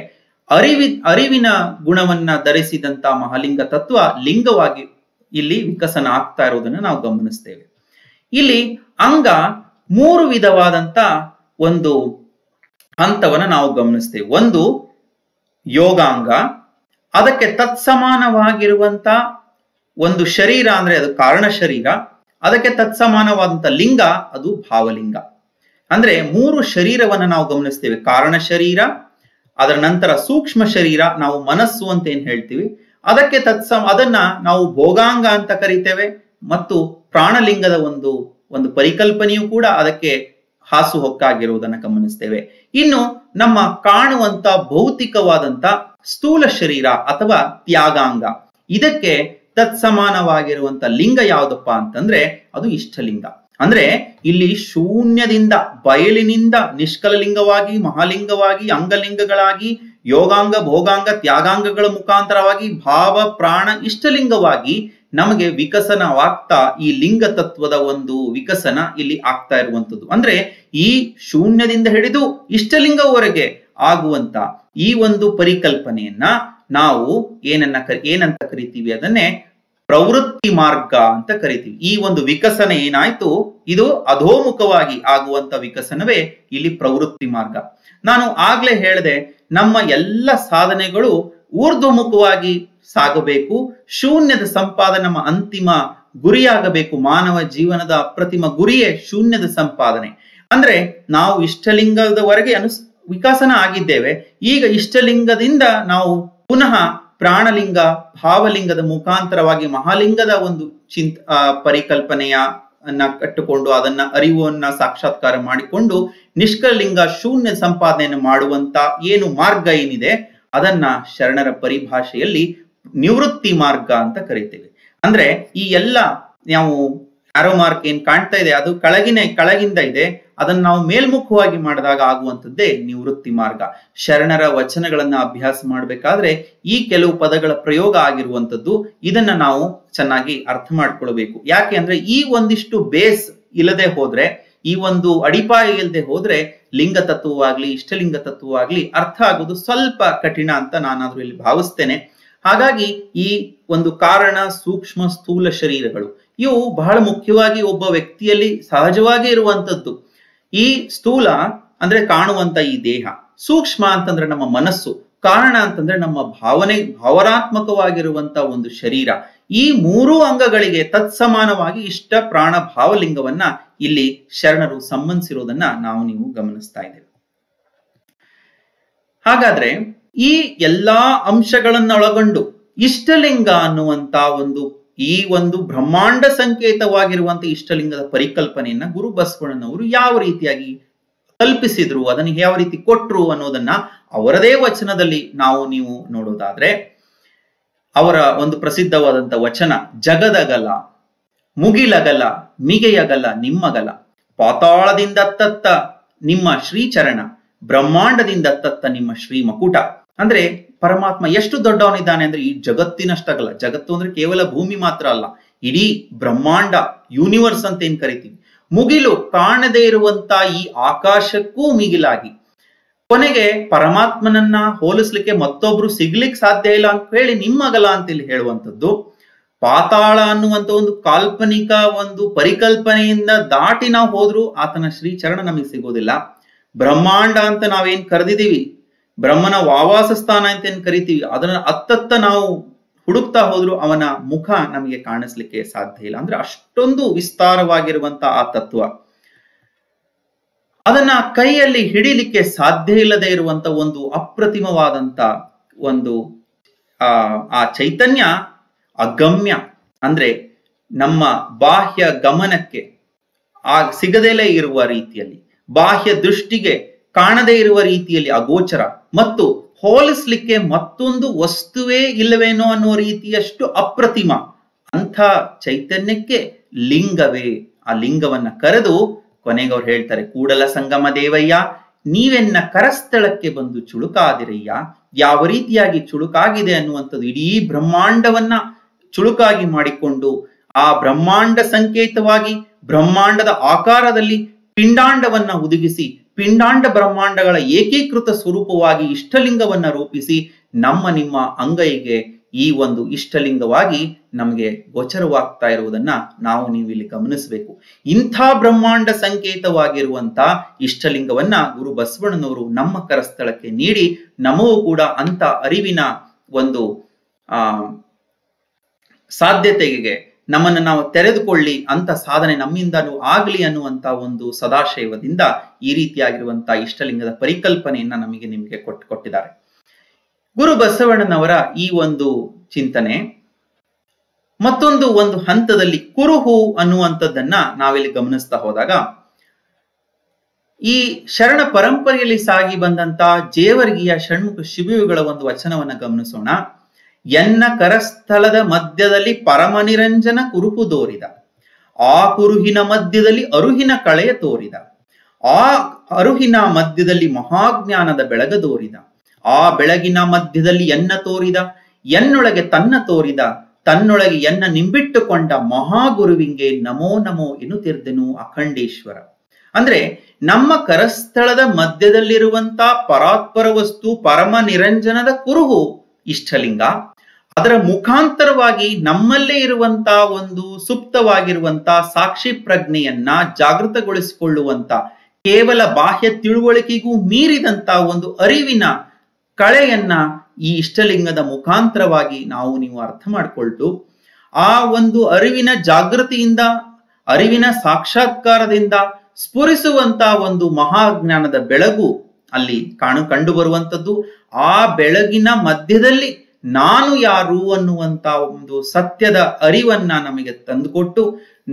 ಅರಿವಿನ ಗುಣವನ್ನ ಧರಿಸಿದಂತ ಮಹಾಲಿಂಗ ತತ್ವ ಲಿಂಗವಾಗಿ ಇಲ್ಲಿ ವಿಕಸನ ಆಗ್ತಾ ಇರುವುದನ್ನು ನಾವು ಗಮನಿಸ್ತೇವೆ. ಇಲ್ಲಿ ಅಂಗ ಮೂರು ವಿಧವಾದಂತ ಒಂದು ಹಂತವನ್ನ ನಾವು ಗಮನಿಸ್ತೇವೆ. ಒಂದು ಯೋಗಾಂಗ, ಅದಕ್ಕೆ ತತ್ಸಮಾನವಾಗಿರುವಂತ ಒಂದು ಶರೀರ ಅಂದ್ರೆ ಅದು ಕಾರಣ ಶರೀರ, ಅದಕ್ಕೆ ತತ್ಸಮಾನವಾದಂತ ಲಿಂಗ ಅದು ಭಾವಲಿಂಗ. ಅಂದ್ರೆ ಮೂರು ಶರೀರವನ್ನ ನಾವು ಗಮನಿಸ್ತೇವೆ. ಕಾರಣ ಶರೀರ, ಅದರ ನಂತರ ಸೂಕ್ಷ್ಮ ಶರೀರ, ನಾವು ಮನಸ್ಸು ಅಂತ ಏನ್ ಹೇಳ್ತೀವಿ, ಅದಕ್ಕೆ ಅದನ್ನ ನಾವು ಭೋಗಾಂಗ ಅಂತ ಕರಿತೇವೆ. ಮತ್ತು ಪ್ರಾಣಲಿಂಗದ ಒಂದು ಪರಿಕಲ್ಪನೆಯೂ ಕೂಡ ಅದಕ್ಕೆ ಹಾಸುಹೊಕ್ಕಾಗಿರುವುದನ್ನು ಗಮನಿಸ್ತೇವೆ. ಇನ್ನು ನಮ್ಮ ಕಾಣುವಂತ ಭೌತಿಕವಾದಂತ ಸ್ಥೂಲ ಶರೀರ ಅಥವಾ ತ್ಯಾಗಾಂಗ, ಇದಕ್ಕೆ ತತ್ಸಮಾನವಾಗಿರುವಂತ ಲಿಂಗ ಯಾವುದಪ್ಪ ಅಂತಂದ್ರೆ ಅದು ಇಷ್ಟಲಿಂಗ. ಅಂದ್ರೆ ಇಲ್ಲಿ ಶೂನ್ಯದಿಂದ ಬಯಲಿನಿಂದ ನಿಷ್ಕಲ ಲಿಂಗವಾಗಿ, ಮಹಾಲಿಂಗವಾಗಿ, ಅಂಗಲಿಂಗಗಳಾಗಿ, ಯೋಗಾಂಗ, ಭೋಗಾಂಗ, ತ್ಯಾಗಾಂಗಗಳ ಮುಖಾಂತರವಾಗಿ ಭಾವ ಪ್ರಾಣ ಇಷ್ಟಲಿಂಗವಾಗಿ ನಮಗೆ ವಿಕಸನವಾಗ್ತಾ ಈ ಲಿಂಗ ತತ್ವದ ಒಂದು ವಿಕಸನ ಇಲ್ಲಿ ಆಗ್ತಾ ಇರುವಂತದ್ದು. ಅಂದ್ರೆ ಈ ಶೂನ್ಯದಿಂದ ಹಿಡಿದು ಇಷ್ಟಲಿಂಗವರೆಗೆ ಆಗುವಂತ ಈ ಒಂದು ಪರಿಕಲ್ಪನೆಯನ್ನ ನಾವು ಏನಂತ ಕರಿತೀವಿ, ಅದನ್ನೇ ಪ್ರವೃತ್ತಿ ಮಾರ್ಗ ಅಂತ ಕರಿತೀವಿ. ಈ ಒಂದು ವಿಕಸನ ಏನಾಯ್ತು, ಇದು ಅಧೋಮುಖವಾಗಿ ಆಗುವಂತ ವಿಕಸನವೇ ಇಲ್ಲಿ ಪ್ರವೃತ್ತಿ ಮಾರ್ಗ. ನಾನು ಆಗ್ಲೇ ಹೇಳಿದೆ, ನಮ್ಮ ಎಲ್ಲ ಸಾಧನೆಗಳು ಊರ್ಧ್ವಮುಖವಾಗಿ ಸಾಗಬೇಕು. ಶೂನ್ಯದ ಸಂಪಾದನೆ ನಮ್ಮ ಅಂತಿಮ ಗುರಿಯಾಗಬೇಕು. ಮಾನವ ಜೀವನದ ಅಪ್ರತಿಮ ಗುರಿಯೇ ಶೂನ್ಯದ ಸಂಪಾದನೆ. ಅಂದ್ರೆ ನಾವು ಇಷ್ಟಲಿಂಗದವರೆಗೆ ವಿಕಸನ ಆಗಿದ್ದೇವೆ. ಈಗ ಇಷ್ಟಲಿಂಗದಿಂದ ನಾವು ಪುನಃ ಪ್ರಾಣಲಿಂಗ, ಭಾವಲಿಂಗದ ಮುಖಾಂತರವಾಗಿ ಮಹಾಲಿಂಗದ ಒಂದು ಪರಿಕಲ್ಪನೆಯನ್ನ ಕಟ್ಟಿಕೊಂಡು ಅದನ್ನ ಅರಿವನ್ನ ಸಾಕ್ಷಾತ್ಕಾರ ಮಾಡಿಕೊಂಡು ನಿಷ್ಕಲಿಂಗ ಶೂನ್ಯ ಸಂಪಾದನೆಯನ್ನು ಮಾಡುವಂತ ಏನು ಮಾರ್ಗ ಏನಿದೆ ಅದನ್ನ ಶರಣರ ಪರಿಭಾಷೆಯಲ್ಲಿ ನಿವೃತ್ತಿ ಮಾರ್ಗ ಅಂತ ಕರಿತೇವೆ. ಅಂದ್ರೆ ಈ ಎಲ್ಲ ನಾವು ಆರೋ ಮಾರ್ಕ್ ಏನ್ ಕಾಣ್ತಾ ಇದೆ ಅದು ಕೆಳಗಿಂದ ಇದೆ, ಅದನ್ನ ನಾವು ಮೇಲ್ಮುಖವಾಗಿ ಮಾಡಿದಾಗ ಆಗುವಂಥದ್ದೇ ನಿವೃತ್ತಿ ಮಾರ್ಗ. ಶರಣರ ವಚನಗಳನ್ನ ಅಭ್ಯಾಸ ಮಾಡಬೇಕಾದ್ರೆ ಈ ಕೆಲವು ಪದಗಳ ಪ್ರಯೋಗ ಆಗಿರುವಂಥದ್ದು, ಇದನ್ನ ನಾವು ಚೆನ್ನಾಗಿ ಅರ್ಥ ಮಾಡ್ಕೊಳ್ಬೇಕು. ಯಾಕೆ ಅಂದ್ರೆ ಈ ಒಂದಿಷ್ಟು ಬೇಸ್ ಇಲ್ಲದೆ ಹೋದ್ರೆ, ಈ ಒಂದು ಅಡಿಪಾಯ ಇಲ್ಲದೆ ಹೋದ್ರೆ ಲಿಂಗ ತತ್ವವಾಗ್ಲಿ ಇಷ್ಟಲಿಂಗ ತತ್ವವಾಗ್ಲಿ ಅರ್ಥ ಆಗೋದು ಸ್ವಲ್ಪ ಕಠಿಣ ಅಂತ ನಾನಾದ್ರೂ ಇಲ್ಲಿ ಭಾವಿಸ್ತೇನೆ. ಹಾಗಾಗಿ ಈ ಒಂದು ಕಾರಣ, ಸೂಕ್ಷ್ಮ, ಸ್ಥೂಲ ಶರೀರಗಳು ಇವು ಬಹಳ ಮುಖ್ಯವಾಗಿ ಒಬ್ಬ ವ್ಯಕ್ತಿಯಲ್ಲಿ ಸಹಜವಾಗಿ ಇರುವಂತದ್ದು. ಈ ಸ್ಥೂಲ ಅಂದ್ರೆ ಕಾಣುವಂತ ಈ ದೇಹ, ಸೂಕ್ಷ್ಮ ಅಂತಂದ್ರೆ ನಮ್ಮ ಮನಸ್ಸು, ಕಾರಣ ಅಂತಂದ್ರೆ ನಮ್ಮ ಭಾವನಾತ್ಮಕವಾಗಿರುವಂತ ಒಂದು ಶರೀರ. ಈ ಮೂರೂ ಅಂಗಗಳಿಗೆ ತತ್ಸಮಾನವಾಗಿ ಇಷ್ಟ ಪ್ರಾಣ ಭಾವಲಿಂಗವನ್ನ ಇಲ್ಲಿ ಶರಣರು ಸಂಬಂಧಿಸಿರೋದನ್ನ ನೀವು ಗಮನಿಸ್ತಾ ಇದ್ದೇವೆ. ಹಾಗಾದ್ರೆ ಈ ಎಲ್ಲಾ ಅಂಶಗಳನ್ನ ಒಳಗೊಂಡು ಇಷ್ಟಲಿಂಗ ಅನ್ನುವಂತ ಈ ಒಂದು ಬ್ರಹ್ಮಾಂಡ ಸಂಕೇತವಾಗಿರುವಂತ ಇಷ್ಟಲಿಂಗದ ಪರಿಕಲ್ಪನೆಯನ್ನ ಗುರು ಬಸವಣ್ಣನವರು ಯಾವ ರೀತಿಯಾಗಿ ಕಲ್ಪಿಸಿದ್ರು, ಅದನ್ನು ಯಾವ ರೀತಿ ಕೊಟ್ರು ಅನ್ನೋದನ್ನ ಅವರದೇ ವಚನದಲ್ಲಿ ನೀವು ನೋಡೋದಾದ್ರೆ, ಅವರ ಒಂದು ಪ್ರಸಿದ್ಧವಾದಂತ ವಚನ ಜಗದಗಲ ಮುಗಿಲಗಲ ಮಿಗೆಯಗಲ ನಿಮ್ಮಗಲ, ಪಾತಾಳದಿಂದ ತತ್ತ ನಿಮ್ಮ ಶ್ರೀಚರಣ, ಬ್ರಹ್ಮಾಂಡದಿಂದ ತತ್ತ ನಿಮ್ಮ ಶ್ರೀ ಮಕುಟ. ಅಂದ್ರೆ ಪರಮಾತ್ಮ ಎಷ್ಟು ದೊಡ್ಡವನಿದ್ದಾನೆ ಅಂದ್ರೆ ಈ ಜಗತ್ತಿನಷ್ಟಗಲ. ಜಗತ್ತು ಅಂದ್ರೆ ಕೇವಲ ಭೂಮಿ ಮಾತ್ರ ಅಲ್ಲ, ಇಡೀ ಬ್ರಹ್ಮಾಂಡ, ಯೂನಿವರ್ಸ್ ಅಂತ ಏನ್ ಕರಿತೀವಿ. ಮುಗಿಲು ಕಾಣದೇ ಇರುವಂತ ಈ ಆಕಾಶಕ್ಕೂ ಮಿಗಿಲಾಗಿ, ಕೊನೆಗೆ ಪರಮಾತ್ಮನನ್ನ ಹೋಲಿಸ್ಲಿಕ್ಕೆ ಮತ್ತೊಬ್ರು ಸಿಗ್ಲಿಕ್ಕೆ ಸಾಧ್ಯ ಇಲ್ಲ ಅಂತ ಹೇಳಿ ನಿಮ್ಮಗಲ ಅಂತ ಇಲ್ಲಿ ಹೇಳುವಂಥದ್ದು. ಪಾತಾಳ ಅನ್ನುವಂತ ಒಂದು ಕಾಲ್ಪನಿಕ ಒಂದು ಪರಿಕಲ್ಪನೆಯಿಂದ ದಾಟಿ ನಾವು ಹೋದ್ರು ಆತನ ಶ್ರೀಚರಣ ನಮಗೆ ಸಿಗೋದಿಲ್ಲ. ಬ್ರಹ್ಮಾಂಡ ಅಂತ ನಾವೇನ್ ಕರೆದಿದ್ದೀವಿ, ಬ್ರಹ್ಮನ ವಾವಾಸ ಸ್ಥಾನ ಅಂತ ಏನ್ ಕರಿತೀವಿ, ಅದನ್ನ ಅತ್ತತ್ತ ನಾವು ಹುಡುಕ್ತಾ ಹೋದ್ರು ಅವನ ಮುಖ ನಮಗೆ ಕಾಣಿಸ್ಲಿಕ್ಕೆ ಸಾಧ್ಯ ಇಲ್ಲ. ಅಂದ್ರೆ ಅಷ್ಟೊಂದು ವಿಸ್ತಾರವಾಗಿರುವಂತ ಆ ತತ್ವ, ಅದನ್ನ ಕೈಯಲ್ಲಿ ಹಿಡಿಲಿಕ್ಕೆ ಸಾಧ್ಯ ಇಲ್ಲದೆ ಇರುವಂತ ಒಂದು ಅಪ್ರತಿಮವಾದಂತ ಒಂದು ಆ ಚೈತನ್ಯ ಅಗಮ್ಯ. ಅಂದ್ರೆ ನಮ್ಮ ಬಾಹ್ಯ ಗಮನಕ್ಕೆ ಸಿಗದಲೇ ಇರುವ ರೀತಿಯಲ್ಲಿ, ಬಾಹ್ಯ ದೃಷ್ಟಿಗೆ ಕಾಣದೇ ಇರುವ ರೀತಿಯಲ್ಲಿ ಅಗೋಚರ, ಮತ್ತು ಹೋಲಿಸ್ಲಿಕ್ಕೆ ಮತ್ತೊಂದು ವಸ್ತುವೇ ಇಲ್ಲವೇನೋ ಅನ್ನುವ ರೀತಿಯಷ್ಟು ಅಪ್ರತಿಮ ಅಂಥ ಚೈತನ್ಯಕ್ಕೆ ಲಿಂಗವೇ. ಆ ಲಿಂಗವನ್ನ ಕರೆದು ಕೊನೆಗೆ ಅವ್ರು ಹೇಳ್ತಾರೆ, ಕೂಡಲ ಸಂಗಮ ದೇವಯ್ಯ ನೀವೆನ್ನ ಕರಸ್ಥಳಕ್ಕೆ ಬಂದು ಚುಳುಕಾದಿರಯ್ಯ. ಯಾವ ರೀತಿಯಾಗಿ ಚುಳುಕಾಗಿದೆ ಅನ್ನುವಂಥದ್ದು, ಇಡೀ ಬ್ರಹ್ಮಾಂಡವನ್ನ ಚುಳುಕಾಗಿ ಮಾಡಿಕೊಂಡು ಆ ಬ್ರಹ್ಮಾಂಡ ಸಂಕೇತವಾಗಿ ಬ್ರಹ್ಮಾಂಡದ ಆಕಾರದಲ್ಲಿ ಪಿಂಡಾಂಡವನ್ನ ಹುದುಗಿಸಿ, ಪಿಂಡಾಂಡ ಬ್ರಹ್ಮಾಂಡಗಳ ಏಕೀಕೃತ ಸ್ವರೂಪವಾಗಿ ಇಷ್ಟಲಿಂಗವನ್ನ ರೂಪಿಸಿ ನಮ್ಮ ನಿಮ್ಮ ಅಂಗೈಗೆ ಈ ಒಂದು ಇಷ್ಟಲಿಂಗವಾಗಿ ನಮಗೆ ಗೋಚರವಾಗ್ತಾ ಇರುವುದನ್ನ ನಾವು ನೀವು ಇಲ್ಲಿ ಗಮನಿಸಬೇಕು. ಇಂಥ ಬ್ರಹ್ಮಾಂಡ ಸಂಕೇತವಾಗಿರುವಂತ ಇಷ್ಟಲಿಂಗವನ್ನ ಗುರು ಬಸವಣ್ಣನವರು ನಮ್ಮ ಕರಸ್ಥಳಕ್ಕೆ ನೀಡಿ ನಮಗೂ ಕೂಡ ಅಂತ ಅರಿವಿನ ಒಂದು ಸಾಧ್ಯತೆಗೆ ನಮ್ಮನ್ನು ನಾವು ತೆರೆದುಕೊಳ್ಳಿ, ಅಂತ ಸಾಧನೆ ನಮ್ಮಿಂದಲೂ ಆಗ್ಲಿ ಅನ್ನುವಂತ ಒಂದು ಸದಾಶಯದಿಂದ ಈ ರೀತಿಯಾಗಿರುವಂತಹ ಇಷ್ಟಲಿಂಗದ ಪರಿಕಲ್ಪನೆಯನ್ನ ನಿಮಗೆ ಕೊಟ್ಟಿದ್ದಾರೆ ಗುರು ಬಸವಣ್ಣನವರ ಈ ಒಂದು ಚಿಂತನೆ. ಮತ್ತೊಂದು ಒಂದು ಹಂತದಲ್ಲಿ ಕುರುಹು ಅನ್ನುವಂಥದ್ದನ್ನ ನಾವಿಲ್ಲಿ ಗಮನಿಸ್ತಾ ಹೋದಾಗ, ಈ ಶರಣ ಪರಂಪರೆಯಲ್ಲಿ ಸಾಗಿ ಬಂದಂತ ಜೇವರ್ಗಿಯ ಷಣ್ಮುಖ ಶಿಬಿಯುಗಳ ಒಂದು ವಚನವನ್ನ ಗಮನಿಸೋಣ. ಎನ್ನ ಕರಸ್ಥಳದ ಮಧ್ಯದಲ್ಲಿ ಪರಮನಿರಂಜನ ಕುರುಹು ದೋರಿದ, ಆ ಕುರುಹಿನ ಮಧ್ಯದಲ್ಲಿ ಅರುಹಿನ ಕಳೆಯ ತೋರಿದ, ಆ ಅರುಹಿನ ಮಧ್ಯದಲ್ಲಿ ಮಹಾಜ್ಞಾನದ ಬೆಳಗ ತೋರಿದ, ಆ ಬೆಳಗಿನ ಮಧ್ಯದಲ್ಲಿ ಎನ್ನ ತೋರಿದ, ಎನ್ನೊಳಗೆ ತನ್ನ ತೋರಿದ, ತನ್ನೊಳಗೆ ಎನ್ನ ನಿಂಬಿಟ್ಟುಕೊಂಡ ಮಹಾಗುರುವಿಂಗೆ ನಮೋ ನಮೋ ಎನ್ನುತ್ತಿರ್ದೆನು ಅಖಂಡೇಶ್ವರ. ಅಂದ್ರೆ ನಮ್ಮ ಕರಸ್ಥಳದ ಮಧ್ಯದಲ್ಲಿರುವಂತ ಪರಾತ್ಪರ ವಸ್ತು ಪರಮ ನಿರಂಜನದ ಕುರುಹು ಇಷ್ಟಲಿಂಗ, ಅದರ ಮುಖಾಂತರವಾಗಿ ನಮ್ಮಲ್ಲೇ ಇರುವಂತ ಒಂದು ಸುಪ್ತವಾಗಿರುವಂತ ಸಾಕ್ಷಿ ಪ್ರಜ್ಞೆಯನ್ನ ಜಾಗೃತಗೊಳಿಸಿಕೊಳ್ಳುವಂತ, ಕೇವಲ ಬಾಹ್ಯ ತಿಳುವಳಿಕೆಗೂ ಮೀರಿದಂತ ಒಂದು ಅರಿವಿನ ಕಳೆಯನ್ನ ಈ ಇಷ್ಟಲಿಂಗದ ಮುಖಾಂತರವಾಗಿ ನಾವು ನೀವು ಅರ್ಥ ಮಾಡಿಕೊಂಡು, ಆ ಒಂದು ಅರಿವಿನ ಜಾಗೃತಿಯಿಂದ, ಅರಿವಿನ ಸಾಕ್ಷಾತ್ಕಾರದಿಂದ ಸ್ಫುರಿಸುವಂತ ಒಂದು ಮಹಾಜ್ಞಾನದ ಬೆಳಗು ಅಲ್ಲಿ ಕಂಡು ಬರುವಂಥದ್ದು. ಆ ಬೆಳಗಿನ ಮಧ್ಯದಲ್ಲಿ ನಾನು ಯಾರು ಅನ್ನುವಂತ ಒಂದು ಸತ್ಯದ ಅರಿವನ್ನ ನಮಗೆ ತಂದುಕೊಟ್ಟು,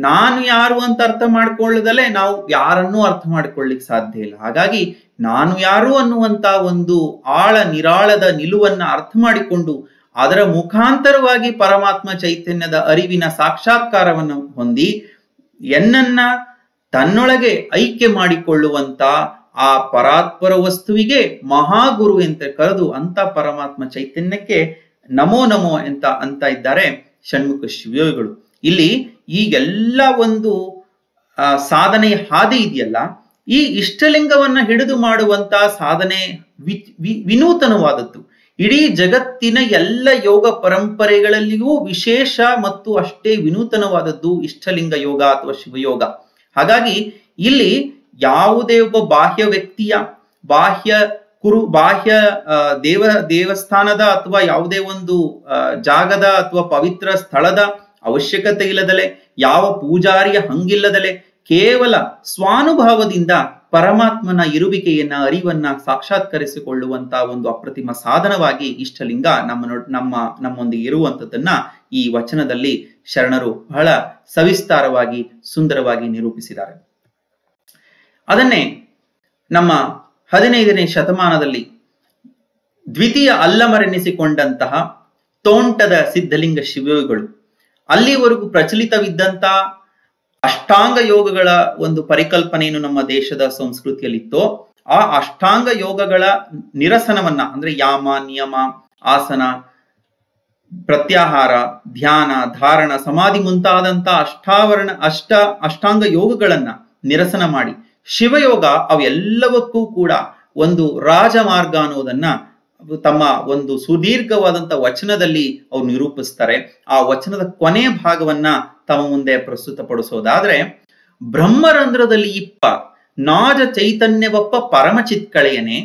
ನಾನು ಯಾರು ಅಂತ ಅರ್ಥ ಮಾಡ್ಕೊಳ್ಳದಲ್ಲೇ ನಾವು ಯಾರನ್ನೂ ಅರ್ಥ ಮಾಡ್ಕೊಳ್ಳಿಕ್ ಸಾಧ್ಯ ಇಲ್ಲ. ಹಾಗಾಗಿ ನಾನು ಯಾರು ಅನ್ನುವಂತ ಒಂದು ಆಳ ನಿರಾಳದ ನಿಲುವನ್ನ ಅರ್ಥ ಮಾಡಿಕೊಂಡು ಅದರ ಮುಖಾಂತರವಾಗಿ ಪರಮಾತ್ಮ ಚೈತನ್ಯದ ಅರಿವಿನ ಸಾಕ್ಷಾತ್ಕಾರವನ್ನು ಹೊಂದಿ ಎನ್ನನ್ನ ತನ್ನೊಳಗೆ ಐಕ್ಯ ಮಾಡಿಕೊಳ್ಳುವಂತ ಆ ಪರಾತ್ಪರ ವಸ್ತುವಿಗೆ ಮಹಾಗುರು ಅಂತ ಕರೆದು ಅಂತ ಪರಮಾತ್ಮ ಚೈತನ್ಯಕ್ಕೆ ನಮೋ ನಮೋ ಅಂತ ಇದ್ದಾರೆ ಷಣ್ಮುಖ ಶಿವಯೋಗಿಗಳು. ಇಲ್ಲಿ ಈಗೆಲ್ಲ ಒಂದು ಸಾಧನೆಯ ಹಾದಿ ಇದೆಯಲ್ಲ, ಈ ಇಷ್ಟಲಿಂಗವನ್ನ ಹಿಡಿದು ಮಾಡುವಂತ ಸಾಧನೆ ವಿನೂತನವಾದದ್ದು. ಇಡೀ ಜಗತ್ತಿನ ಎಲ್ಲ ಯೋಗ ಪರಂಪರೆಗಳಲ್ಲಿಯೂ ವಿಶೇಷ ಮತ್ತು ಅಷ್ಟೇ ವಿನೂತನವಾದದ್ದು ಇಷ್ಟಲಿಂಗ ಯೋಗ ಅಥವಾ ಶಿವಯೋಗ. ಹಾಗಾಗಿ ಇಲ್ಲಿ ಯಾವುದೇ ಒಬ್ಬ ಬಾಹ್ಯ ವ್ಯಕ್ತಿಯ ಬಾಹ್ಯ ದೇವಸ್ಥಾನದ ಅಥವಾ ಯಾವುದೇ ಒಂದು ಜಾಗದ ಅಥವಾ ಪವಿತ್ರ ಸ್ಥಳದ ಅವಶ್ಯಕತೆ ಇಲ್ಲದಲೆ, ಯಾವ ಪೂಜಾರಿಯ ಹಂಗಿಲ್ಲದಲೆ, ಕೇವಲ ಸ್ವಾನುಭಾವದಿಂದ ಪರಮಾತ್ಮನ ಇರುವಿಕೆಯನ್ನ ಅರಿವನ್ನ ಸಾಕ್ಷಾತ್ಕರಿಸಿಕೊಳ್ಳುವಂತ ಒಂದು ಅಪ್ರತಿಮ ಸಾಧನವಾಗಿ ಇಷ್ಟಲಿಂಗ ನಮ್ಮೊಂದಿಗೆ ಇರುವಂತದ್ದನ್ನ ಈ ವಚನದಲ್ಲಿ ಶರಣರು ಬಹಳ ಸವಿಸ್ತಾರವಾಗಿ ಸುಂದರವಾಗಿ ನಿರೂಪಿಸಿದ್ದಾರೆ. ಅದನ್ನೇ ನಮ್ಮ 15ನೇ ಶತಮಾನದಲ್ಲಿ ದ್ವಿತೀಯ ಅಲ್ಲಮರೆನಿಸಿಕೊಂಡಂತಹ ತೋಂಟದ ಸಿದ್ಧಲಿಂಗ ಶಿವಯೋಗಿಗಳು ಅಲ್ಲಿವರೆಗೂ ಪ್ರಚಲಿತವಿದ್ದಂತ ಅಷ್ಟಾಂಗ ಯೋಗಗಳ ಒಂದು ಪರಿಕಲ್ಪನೆಯನ್ನು ನಮ್ಮ ದೇಶದ ಸಂಸ್ಕೃತಿಯಲ್ಲಿತ್ತೋ ಆ ಅಷ್ಟಾಂಗ ಯೋಗಗಳ ನಿರಸನವನ್ನ ಅಂದ್ರೆ ಯಾಮ, ನಿಯಮ, ಆಸನ, ಪ್ರತ್ಯಾಹಾರ, ಧ್ಯಾನ, ಧಾರಣ, ಸಮಾಧಿ ಮುಂತಾದಂತ ಅಷ್ಟಾಂಗ ಯೋಗಗಳನ್ನ ನಿರಸನ ಮಾಡಿ ಶಿವಯೋಗ ಅವೆಲ್ಲವಕ್ಕೂ ಕೂಡ ಒಂದು ರಾಜಮಾರ್ಗ ಅನ್ನೋದನ್ನ ತಮ್ಮ ಒಂದು ಸುದೀರ್ಘವಾದಂತ ವಚನದಲ್ಲಿ ಅವ್ರು ನಿರೂಪಿಸ್ತಾರೆ. ಆ ವಚನದ ಕೊನೆ ಭಾಗವನ್ನ ತಮ್ಮ ಮುಂದೆ ಪ್ರಸ್ತುತಪಡಿಸೋದಾದ್ರೆ, ಬ್ರಹ್ಮರಂಧ್ರದಲ್ಲಿ ಇಪ್ಪ ನಾಜ ಚೈತನ್ಯವಪ್ಪ ಪರಮ ಚಿತ್ಕಳೆಯನೆ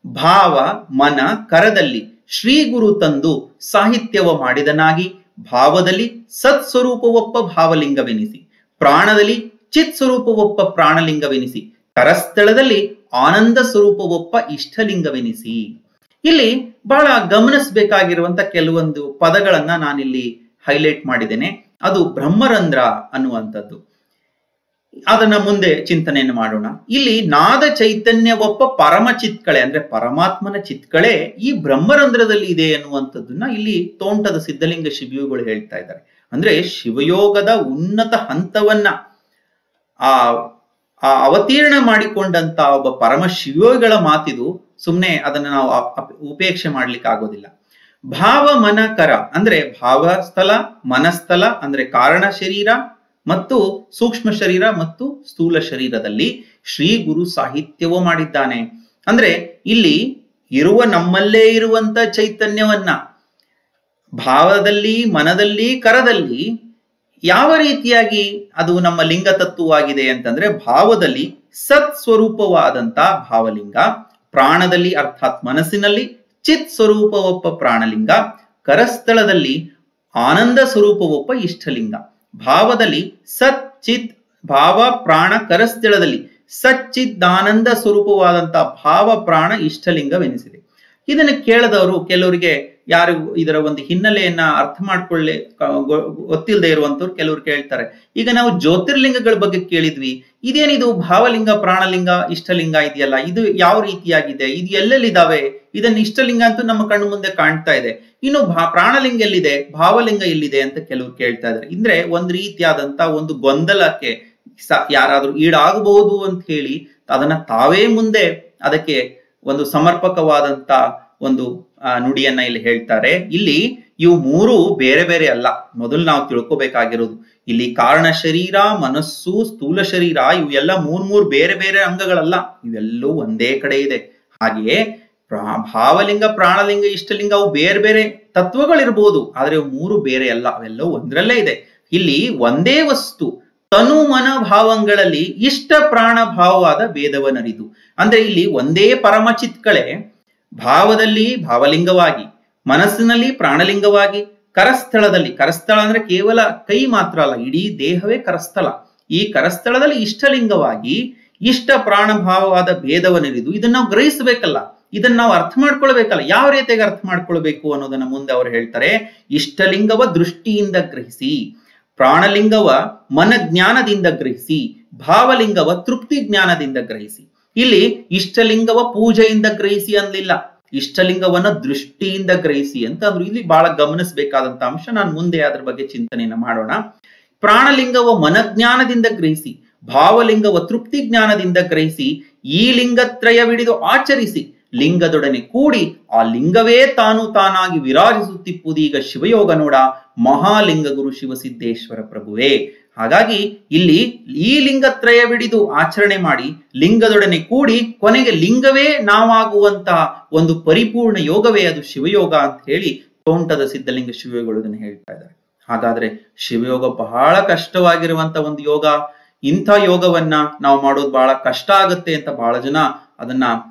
ಭಾವ ಮನ ಕರದಲ್ಲಿ ಶ್ರೀ ಗುರು ತಂದು ಸಾಹಿತ್ಯವ ಮಾಡಿದನಾಗಿ ಭಾವದಲ್ಲಿ ಸತ್ ಸ್ವರೂಪವೊಪ್ಪ ಭಾವಲಿಂಗವೆನಿಸಿ ಪ್ರಾಣದಲ್ಲಿ ಚಿತ್ ಸ್ವರೂಪವೊಪ್ಪ ಪ್ರಾಣಲಿಂಗವೆನಿಸಿ ಕರಸ್ಥಳದಲ್ಲಿ ಆನಂದ ಸ್ವರೂಪವೊಪ್ಪ ಇಷ್ಟಲಿಂಗವೆನಿಸಿ. ಇಲ್ಲಿ ಬಹಳ ಗಮನಿಸಬೇಕಾಗಿರುವಂತ ಕೆಲವೊಂದು ಪದಗಳನ್ನ ನಾನಿಲ್ಲಿ ಹೈಲೈಟ್ ಮಾಡಿದ್ದೇನೆ. ಅದು ಬ್ರಹ್ಮರಂಧ್ರ ಅನ್ನುವಂಥದ್ದು. ಅದನ್ನ ಮುಂದೆ ಚಿಂತನೆಯನ್ನು ಮಾಡೋಣ. ಇಲ್ಲಿ ನಾದ ಚೈತನ್ಯವೊಪ್ಪ ಪರಮ ಚಿತ್ಕಳೆ ಅಂದ್ರೆ ಪರಮಾತ್ಮನ ಚಿತ್ಕಳೆ ಈ ಬ್ರಹ್ಮರಂಧ್ರದಲ್ಲಿ ಇದೆ ಅನ್ನುವಂಥದ್ದನ್ನ ಇಲ್ಲಿ ತೋಂಟದ ಸಿದ್ಧಲಿಂಗ ಶಿವಯೋಗಿಗಳು ಹೇಳ್ತಾ ಇದ್ದಾರೆ. ಅಂದ್ರೆ ಶಿವಯೋಗದ ಉನ್ನತ ಹಂತವನ್ನ ಆ ಅವತೀರ್ಣ ಮಾಡಿಕೊಂಡಂತ ಒಬ್ಬ ಪರಮ ಶಿವಯೋಗಿಗಳ ಮಾತಿದು. ಸುಮ್ನೆ ಅದನ್ನ ನಾವು ಉಪೇಕ್ಷೆ ಮಾಡ್ಲಿಕ್ಕೆ ಆಗೋದಿಲ್ಲ. ಭಾವ ಮನ ಕರ ಅಂದ್ರೆ ಭಾವಸ್ಥಲ, ಮನಸ್ಥಲ ಅಂದ್ರೆ ಕಾರಣ ಶರೀರ ಮತ್ತು ಸೂಕ್ಷ್ಮ ಶರೀರ ಮತ್ತು ಸ್ಥೂಲ ಶರೀರದಲ್ಲಿ ಶ್ರೀ ಗುರು ಸಾಹಿತ್ಯವೂ ಮಾಡಿದ್ದಾನೆ. ಅಂದ್ರೆ ಇಲ್ಲಿ ಇರುವ ನಮ್ಮಲ್ಲೇ ಇರುವಂತ ಚೈತನ್ಯವನ್ನ ಭಾವದಲ್ಲಿ, ಮನದಲ್ಲಿ, ಕರದಲ್ಲಿ ಯಾವ ರೀತಿಯಾಗಿ ಅದು ನಮ್ಮ ಲಿಂಗ ತತ್ವವಾಗಿದೆ ಅಂತಂದ್ರೆ, ಭಾವದಲ್ಲಿ ಸತ್ ಸ್ವರೂಪವಾದಂತ ಭಾವಲಿಂಗ, ಪ್ರಾಣದಲ್ಲಿ ಅರ್ಥಾತ್ ಮನಸ್ಸಿನಲ್ಲಿ ಚಿತ್ ಸ್ವರೂಪವೊಪ್ಪ ಪ್ರಾಣಲಿಂಗ, ಕರಸ್ಥಳದಲ್ಲಿ ಆನಂದ ಸ್ವರೂಪವೊಪ್ಪ ಇಷ್ಟಲಿಂಗ. ಭಾವದಲ್ಲಿ ಸತ್ ಚಿತ್ ಭಾವ ಪ್ರಾಣ, ಕರಸ್ಥಳದಲ್ಲಿ ಸಚ್ಚಿದಾನಂದ ಸ್ವರೂಪವಾದಂತ ಭಾವ ಪ್ರಾಣ ಇಷ್ಟಲಿಂಗವೆನಿಸಿದೆ. ಇದನ್ನು ಕೇಳದವರು ಕೆಲವರಿಗೆ ಯಾರು ಇದರ ಒಂದು ಹಿನ್ನೆಲೆಯನ್ನ ಅರ್ಥ ಮಾಡ್ಕೊಳ್ಳೆ ಗೊತ್ತಿಲ್ಲದೆ ಇರುವಂತವ್ರು ಕೆಲವರು ಕೇಳ್ತಾರೆ, ಈಗ ನಾವು ಜ್ಯೋತಿರ್ಲಿಂಗಗಳ ಬಗ್ಗೆ ಕೇಳಿದ್ವಿ, ಇದೇನಿದು ಭಾವಲಿಂಗ, ಪ್ರಾಣಲಿಂಗ, ಇಷ್ಟಲಿಂಗ ಇದೆಯಲ್ಲ, ಇದು ಯಾವ ರೀತಿಯಾಗಿದೆ, ಇದು ಎಲ್ಲೆಲ್ಲಿದ್ದಾವೆ, ಇದನ್ನ ಇಷ್ಟಲಿಂಗ ಅಂತೂ ನಮ್ಮ ಕಣ್ಣು ಮುಂದೆ ಕಾಣ್ತಾ ಇದೆ, ಇನ್ನು ಪ್ರಾಣಲಿಂಗ ಎಲ್ಲಿದೆ, ಭಾವಲಿಂಗ ಎಲ್ಲಿದೆ ಅಂತ ಕೆಲವರು ಕೇಳ್ತಾ ಇದ್ದಾರೆ. ಅಂದ್ರೆ ಒಂದ್ ರೀತಿಯಾದಂತ ಒಂದು ಗೊಂದಲಕ್ಕೆ ಯಾರಾದ್ರೂ ಈಡಾಗಬಹುದು ಅಂತ ಹೇಳಿ ಅದನ್ನ ತಾವೇ ಮುಂದೆ ಅದಕ್ಕೆ ಒಂದು ಸಮರ್ಪಕವಾದಂತ ಒಂದು ನುಡಿಯನ್ನ ಇಲ್ಲಿ ಹೇಳ್ತಾರೆ. ಇಲ್ಲಿ ಇವು ಮೂರು ಬೇರೆ ಬೇರೆ ಅಲ್ಲ. ಮೊದಲು ನಾವು ತಿಳ್ಕೊಬೇಕಾಗಿರೋದು ಇಲ್ಲಿ ಕಾರಣ ಶರೀರ, ಮನಸ್ಸು, ಸ್ಥೂಲ ಶರೀರ ಇವು ಎಲ್ಲ ಮೂರ್ ಬೇರೆ ಬೇರೆ ಅಂಗಗಳಲ್ಲ, ಇವೆಲ್ಲವೂ ಒಂದೇ ಕಡೆ ಇದೆ. ಹಾಗೆಯೇ ಭಾವಲಿಂಗ, ಪ್ರಾಣಲಿಂಗ, ಇಷ್ಟಲಿಂಗ ಅವು ಬೇರೆ ಬೇರೆ ತತ್ವಗಳಿರ್ಬೋದು, ಆದ್ರೆ ಅವು ಮೂರು ಬೇರೆ ಅಲ್ಲ, ಅವೆಲ್ಲವೂ ಒಂದ್ರಲ್ಲೇ ಇದೆ. ಇಲ್ಲಿ ಒಂದೇ ವಸ್ತು ತನು ಮನ ಭಾವಂಗಳಲ್ಲಿ ಇಷ್ಟ ಪ್ರಾಣ ಭಾವವಾದ ಭೇದವನ್ನರಿದು. ಅಂದ್ರೆ ಇಲ್ಲಿ ಒಂದೇ ಪರಮ ಚಿತ್ಕಳೆ ಭಾವದಲ್ಲಿ ಭಾವಲಿಂಗವಾಗಿ, ಮನಸ್ಸಿನಲ್ಲಿ ಪ್ರಾಣಲಿಂಗವಾಗಿ, ಕರಸ್ಥಳದಲ್ಲಿ, ಕರಸ್ಥಳ ಅಂದ್ರೆ ಕೇವಲ ಕೈ ಮಾತ್ರ ಅಲ್ಲ, ಇಡೀ ದೇಹವೇ ಕರಸ್ಥಳ, ಈ ಕರಸ್ಥಳದಲ್ಲಿ ಇಷ್ಟಲಿಂಗವಾಗಿ ಇಷ್ಟ ಪ್ರಾಣ ಭಾವವಾದ ಭೇದವನ್ನಿರಿದು. ಇದನ್ನ ನಾವು ಗ್ರಹಿಸಬೇಕಲ್ಲ, ಇದನ್ನ ನಾವು ಅರ್ಥ ಮಾಡ್ಕೊಳ್ಬೇಕಲ್ಲ. ಯಾವ ರೀತಿಯಾಗಿ ಅರ್ಥ ಮಾಡ್ಕೊಳ್ಬೇಕು ಅನ್ನೋದನ್ನ ಮುಂದೆ ಅವರು ಹೇಳ್ತಾರೆ. ಇಷ್ಟಲಿಂಗವ ದೃಷ್ಟಿಯಿಂದ ಗ್ರಹಿಸಿ, ಪ್ರಾಣಲಿಂಗವ ಮನಜ್ಞಾನದಿಂದ ಗ್ರಹಿಸಿ, ಭಾವಲಿಂಗವ ತೃಪ್ತಿ ಜ್ಞಾನದಿಂದ ಗ್ರಹಿಸಿ. ಇಲ್ಲಿ ಇಷ್ಟಲಿಂಗವ ಪೂಜೆಯಿಂದ ಗ್ರಹಿಸಿ ಅನ್ನಲಿಲ್ಲ, ಇಷ್ಟಲಿಂಗವನ್ನ ದೃಷ್ಟಿಯಿಂದ ಗ್ರಹಿಸಿ ಅಂತ ಅಂದ್ರು. ಇಲ್ಲಿ ಬಹಳ ಗಮನಿಸಬೇಕಾದಂತ ಅಂಶ, ನಾನು ಮುಂದೆ ಅದ್ರ ಬಗ್ಗೆ ಚಿಂತನೆಯನ್ನ ಮಾಡೋಣ. ಪ್ರಾಣಲಿಂಗವ ಮನಜ್ಞಾನದಿಂದ ಗ್ರಹಿಸಿ, ಭಾವಲಿಂಗವ ತೃಪ್ತಿ ಜ್ಞಾನದಿಂದ ಗ್ರಹಿಸಿ, ಈ ಲಿಂಗತ್ರಯವಿಡಿದು ಆಚರಿಸಿ, ಲಿಂಗದೊಡನೆ ಕೂಡಿ ಆ ಲಿಂಗವೇ ತಾನು ತಾನಾಗಿ ವಿರಾಜಿಸುತ್ತಿಪ್ಪುದೀಗ ಶಿವಯೋಗ ನೋಡ, ಮಹಾಲಿಂಗ ಗುರು ಶಿವಸಿದ್ದೇಶ್ವರ ಪ್ರಭುವೇ. ಹಾಗಾಗಿ ಇಲ್ಲಿ ಈ ಲಿಂಗತ್ರಯವಿಡಿದು ಆಚರಣೆ ಮಾಡಿ, ಲಿಂಗದೊಡನೆ ಕೂಡಿ ಕೊನೆಗೆ ಲಿಂಗವೇ ನಾವಾಗುವಂತಹ ಒಂದು ಪರಿಪೂರ್ಣ ಯೋಗವೇ ಅದು ಶಿವಯೋಗ ಅಂತ ಹೇಳಿ ತೋಂಟದ ಸಿದ್ಧಲಿಂಗ ಶಿವಯೋಗಿಗಳು ಇದನ್ನು ಹೇಳ್ತಾ ಇದ್ದಾರೆ. ಹಾಗಾದ್ರೆ ಶಿವಯೋಗ ಬಹಳ ಕಷ್ಟವಾಗಿರುವಂತ ಒಂದು ಯೋಗ. ಇಂಥ ಯೋಗವನ್ನ ನಾವು ಮಾಡೋದು ಬಹಳ ಕಷ್ಟ ಆಗುತ್ತೆ ಅಂತ ಬಹಳ ಜನ ಅದನ್ನ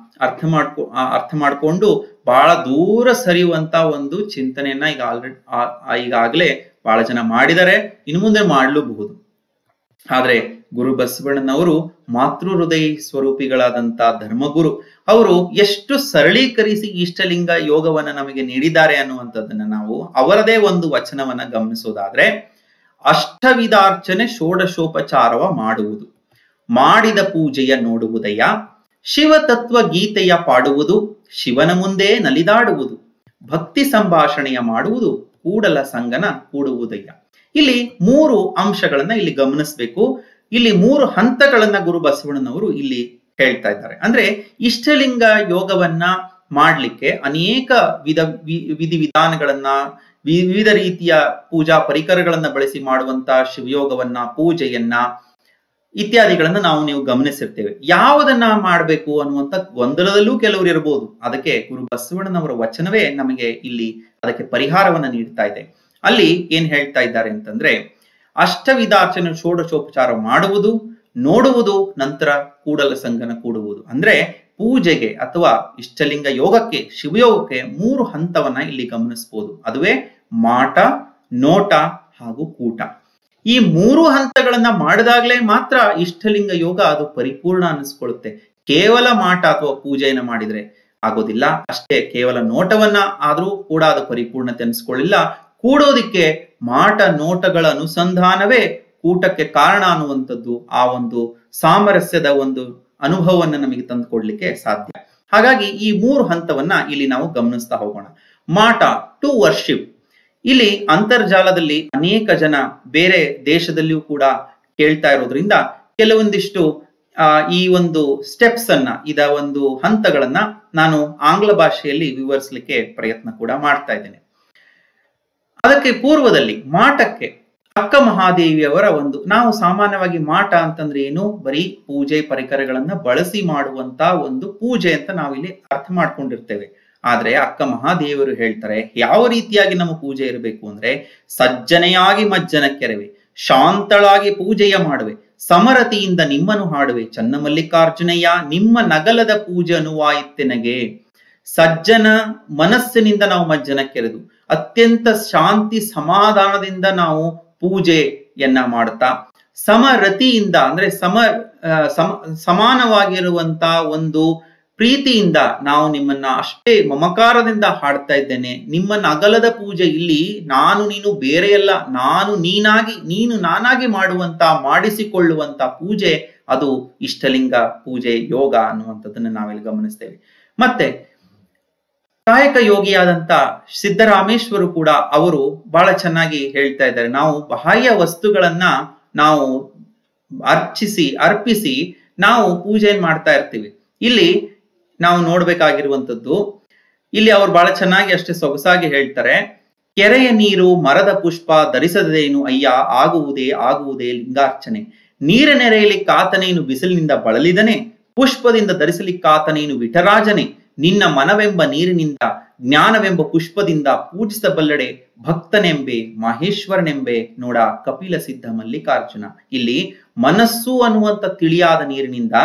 ಅರ್ಥ ಮಾಡ್ಕೊಂಡು ಬಹಳ ದೂರ ಸರಿಯುವಂತ ಒಂದು ಚಿಂತನೆಯನ್ನ ಈಗಾಗಲೇ ಬಹಳ ಜನ ಮಾಡಿದರೆ, ಇನ್ನು ಮುಂದೆ ಮಾಡಲೂಬಹುದು. ಆದ್ರೆ ಗುರು ಬಸವಣ್ಣನವರು ಮಾತೃ ಹೃದಯ ಸ್ವರೂಪಿಗಳಾದಂತ ಧರ್ಮಗುರು ಅವರು ಎಷ್ಟು ಸರಳೀಕರಿಸಿ ಇಷ್ಟಲಿಂಗ ಯೋಗವನ್ನ ನಮಗೆ ನೀಡಿದ್ದಾರೆ ಅನ್ನುವಂಥದ್ದನ್ನ ನಾವು ಅವರದೇ ಒಂದು ವಚನವನ್ನ ಗಮನಿಸೋದಾದ್ರೆ, ಅಷ್ಟವಿಧಾರ್ಚನೆ ಷೋಡಶೋಪಚಾರವ ಮಾಡುವುದು, ಮಾಡಿದ ಪೂಜೆಯ ನೋಡುವುದಯ್ಯ, ಶಿವ ತತ್ವ ಗೀತೆಯ ಪಾಡುವುದು, ಶಿವನ ಮುಂದೆ ನಲಿದಾಡುವುದು, ಭಕ್ತಿ ಸಂಭಾಷಣೆಯ ಮಾಡುವುದು, ಕೂಡಲ ಸಂಗನ ಕೂಡುವುದಯ್ಯ. ಇಲ್ಲಿ 3 ಅಂಶಗಳನ್ನ ಇಲ್ಲಿ ಗಮನಿಸಬೇಕು. ಇಲ್ಲಿ 3 ಹಂತಗಳನ್ನ ಗುರು ಬಸವಣ್ಣನವರು ಇಲ್ಲಿ ಹೇಳ್ತಾ ಇದ್ದಾರೆ. ಅಂದ್ರೆ ಇಷ್ಟಲಿಂಗ ಯೋಗವನ್ನ ಮಾಡ್ಲಿಕ್ಕೆ ಅನೇಕ ವಿಧಿವಿಧಾನಗಳನ್ನ, ವಿವಿಧ ರೀತಿಯ ಪೂಜಾ ಪರಿಕರಗಳನ್ನ ಬಳಸಿ ಮಾಡುವಂತ ಶಿವಯೋಗವನ್ನ, ಪೂಜೆಯನ್ನ ಇತ್ಯಾದಿಗಳನ್ನ ನೀವು ಗಮನಿಸಿರ್ತೇವೆ. ಯಾವುದನ್ನ ಮಾಡಬೇಕು ಅನ್ನುವಂತ ಗೊಂದಲದಲ್ಲೂ ಕೆಲವರು ಇರಬಹುದು. ಅದಕ್ಕೆ ಗುರು ಬಸವಣ್ಣನವರ ವಚನವೇ ನಮಗೆ ಇಲ್ಲಿ ಅದಕ್ಕೆ ಪರಿಹಾರವನ್ನ ನೀಡ್ತಾ ಇದೆ. ಅಲ್ಲಿ ಏನ್ ಹೇಳ್ತಾ ಇದ್ದಾರೆ ಅಂತಂದ್ರೆ, ಅಷ್ಟವಿಧಾರ್ಚನೆ ಷೋಡಶೋಪಚಾರ ಮಾಡುವುದು, ನೋಡುವುದು, ನಂತರ ಕೂಡಲ ಸಂಗನ ಕೂಡುವುದು. ಅಂದ್ರೆ ಪೂಜೆಗೆ ಅಥವಾ ಇಷ್ಟಲಿಂಗ ಯೋಗಕ್ಕೆ, ಶಿವಯೋಗಕ್ಕೆ 3 ಹಂತವನ್ನ ಇಲ್ಲಿ ಗಮನಿಸಬಹುದು. ಅದುವೇ ಮಾಟ, ನೋಟ ಹಾಗೂ ಕೂಟ. ಈ 3 ಹಂತಗಳನ್ನ ಮಾಡಿದಾಗ್ಲೇ ಮಾತ್ರ ಇಷ್ಟಲಿಂಗ ಯೋಗ ಅದು ಪರಿಪೂರ್ಣ ಅನ್ನಿಸ್ಕೊಳ್ಳುತ್ತೆ. ಕೇವಲ ಮಾಟ ಅಥವಾ ಪೂಜೆಯನ್ನ ಮಾಡಿದ್ರೆ ಆಗೋದಿಲ್ಲ. ಅಷ್ಟೇ ಕೇವಲ ನೋಟವನ್ನ ಆದ್ರೂ ಕೂಡ ಅದು ಪರಿಪೂರ್ಣತೆ ಅನಿಸ್ಕೊಳ್ಳಿಲ್ಲ. ಕೂಡೋದಿಕ್ಕೆ ಮಾಟ ನೋಟಗಳ ಅನುಸಂಧಾನವೇ ಕೂಟಕ್ಕೆ ಕಾರಣ ಅನ್ನುವಂಥದ್ದು ಆ ಒಂದು ಸಾಮರಸ್ಯದ ಒಂದು ಅನುಭವವನ್ನು ನಮಗೆ ತಂದುಕೊಡ್ಲಿಕ್ಕೆ ಸಾಧ್ಯ. ಹಾಗಾಗಿ ಈ 3 ಹಂತವನ್ನ ಇಲ್ಲಿ ನಾವು ಗಮನಿಸ್ತಾ ಹೋಗೋಣ. ಮಾಟ, ಟು ವರ್ಷಿಪ್. ಇಲ್ಲಿ ಅಂತರ್ಜಾಲದಲ್ಲಿ ಅನೇಕ ಜನ ಬೇರೆ ದೇಶದಲ್ಲಿಯೂ ಕೂಡ ಕೇಳ್ತಾ ಇರೋದ್ರಿಂದ ಕೆಲವೊಂದಿಷ್ಟು ಈ ಒಂದು ಸ್ಟೆಪ್ಸ್ ಅನ್ನ, ಒಂದು ಹಂತಗಳನ್ನ ನಾನು ಆಂಗ್ಲ ಭಾಷೆಯಲ್ಲಿ ವಿವರಿಸಲಿಕ್ಕೆ ಪ್ರಯತ್ನ ಕೂಡ ಮಾಡ್ತಾ ಇದ್ದೇನೆ. ಅದಕ್ಕೆ ಪೂರ್ವದಲ್ಲಿ ಮಾಟಕ್ಕೆ ಅಕ್ಕ ಮಹಾದೇವಿಯವರ ನಾವು ಸಾಮಾನ್ಯವಾಗಿ ಮಾಟ ಅಂತಂದ್ರೆ ಏನು, ಬರೀ ಪೂಜೆ ಪರಿಕರಗಳನ್ನ ಬಳಸಿ ಮಾಡುವಂತ ಒಂದು ಪೂಜೆ ಅಂತ ನಾವಿಲ್ಲಿ ಅರ್ಥ ಮಾಡ್ಕೊಂಡಿರ್ತೇವೆ. ಆದ್ರೆ ಅಕ್ಕ ಮಹಾದೇವರು ಹೇಳ್ತಾರೆ, ಯಾವ ರೀತಿಯಾಗಿ ನಮ್ಮ ಪೂಜೆ ಇರಬೇಕು ಅಂದ್ರೆ, ಸಜ್ಜನೆಯಾಗಿ ಮಜ್ಜನ ಕೆರವೆ, ಶಾಂತಳಾಗಿ ಪೂಜೆಯ ಮಾಡುವೆ, ಸಮರತಿಯಿಂದ ನಿಮ್ಮನ್ನು ಹಾಡುವೆ, ಚನ್ನಮಲ್ಲಿಕಾರ್ಜುನಯ್ಯ ನಿಮ್ಮ ನಗಲದ ಪೂಜೆ ಅನುವಾಯಿತೆನಗೆ. ಸಜ್ಜನ ಮನಸ್ಸಿನಿಂದ ನಾವು ಮಜ್ಜನ ಕೆರೆದು ಅತ್ಯಂತ ಶಾಂತಿ ಸಮಾಧಾನದಿಂದ ನಾವು ಪೂಜೆಯನ್ನ ಮಾಡ್ತಾ, ಸಮರತಿಯಿಂದ ಅಂದ್ರೆ ಸಮಾನವಾಗಿರುವಂತ ಒಂದು ಪ್ರೀತಿಯಿಂದ ನಾವು ನಿಮ್ಮನ್ನ ಅಷ್ಟೇ ಮಮಕಾರದಿಂದ ಹಾಡ್ತಾ ಇದ್ದೇನೆ. ನಿಮ್ಮನ್ನ ಅಗಲದ ಪೂಜೆ, ಇಲ್ಲಿ ನಾನು ನೀನು ಬೇರೆಯಲ್ಲ, ನಾನು ನೀನಾಗಿ ನೀನು ನಾನಾಗಿ ಮಾಡಿಸಿಕೊಳ್ಳುವಂತ ಪೂಜೆ ಅದು ಇಷ್ಟಲಿಂಗ ಪೂಜೆ, ಯೋಗ ಅನ್ನುವಂಥದ್ದನ್ನ ನಾವಿಲ್ಲಿ ಗಮನಿಸ್ತೇವೆ. ಮತ್ತೆ ಕಾಯಕ ಯೋಗಿಯಾದಂತ ಸಿದ್ದರಾಮೇಶ್ವರು ಕೂಡ ಅವರು ಬಹಳ ಚೆನ್ನಾಗಿ ಹೇಳ್ತಾ ಇದ್ದಾರೆ, ನಾವು ಬಾಹ್ಯ ವಸ್ತುಗಳನ್ನ ನಾವು ಅರ್ಪಿಸಿ ನಾವು ಪೂಜೆ ಮಾಡ್ತಾ ಇರ್ತೀವಿ. ಇಲ್ಲಿ ನಾವು ನೋಡ್ಬೇಕಾಗಿರುವಂಥದ್ದು, ಇಲ್ಲಿ ಅವ್ರು ಬಹಳ ಚೆನ್ನಾಗಿ ಅಷ್ಟೇ ಸೊಗಸಾಗಿ ಹೇಳ್ತಾರೆ, ಕೆರೆಯ ನೀರು ಮರದ ಪುಷ್ಪ ಧರಿಸದೇನು ಅಯ್ಯ, ಆಗುವುದೇ ಲಿಂಗಾರ್ಚನೆ. ನೀರ ನೆರೆಯಲಿ ಕಾತನೇನು ಬಿಸಿಲಿನಿಂದ ಬಳಲಿದನೆ, ಪುಷ್ಪದಿಂದ ಧರಿಸಲಿಕ್ಕಾತನೇನು ವಿಠರಾಜನೆ. ನಿನ್ನ ಮನವೆಂಬ ನೀರಿನಿಂದ ಜ್ಞಾನವೆಂಬ ಪುಷ್ಪದಿಂದ ಪೂಜಿಸಬಲ್ಲಡೆ, ಭಕ್ತನೆಂಬೆ ಮಹೇಶ್ವರನೆಂಬೆ ನೋಡ ಕಪಿಲ ಸಿದ್ಧ ಮಲ್ಲಿಕಾರ್ಜುನ. ಇಲ್ಲಿ ಮನಸ್ಸು ಅನ್ನುವಂಥ ತಿಳಿಯಾದ ನೀರಿನಿಂದ,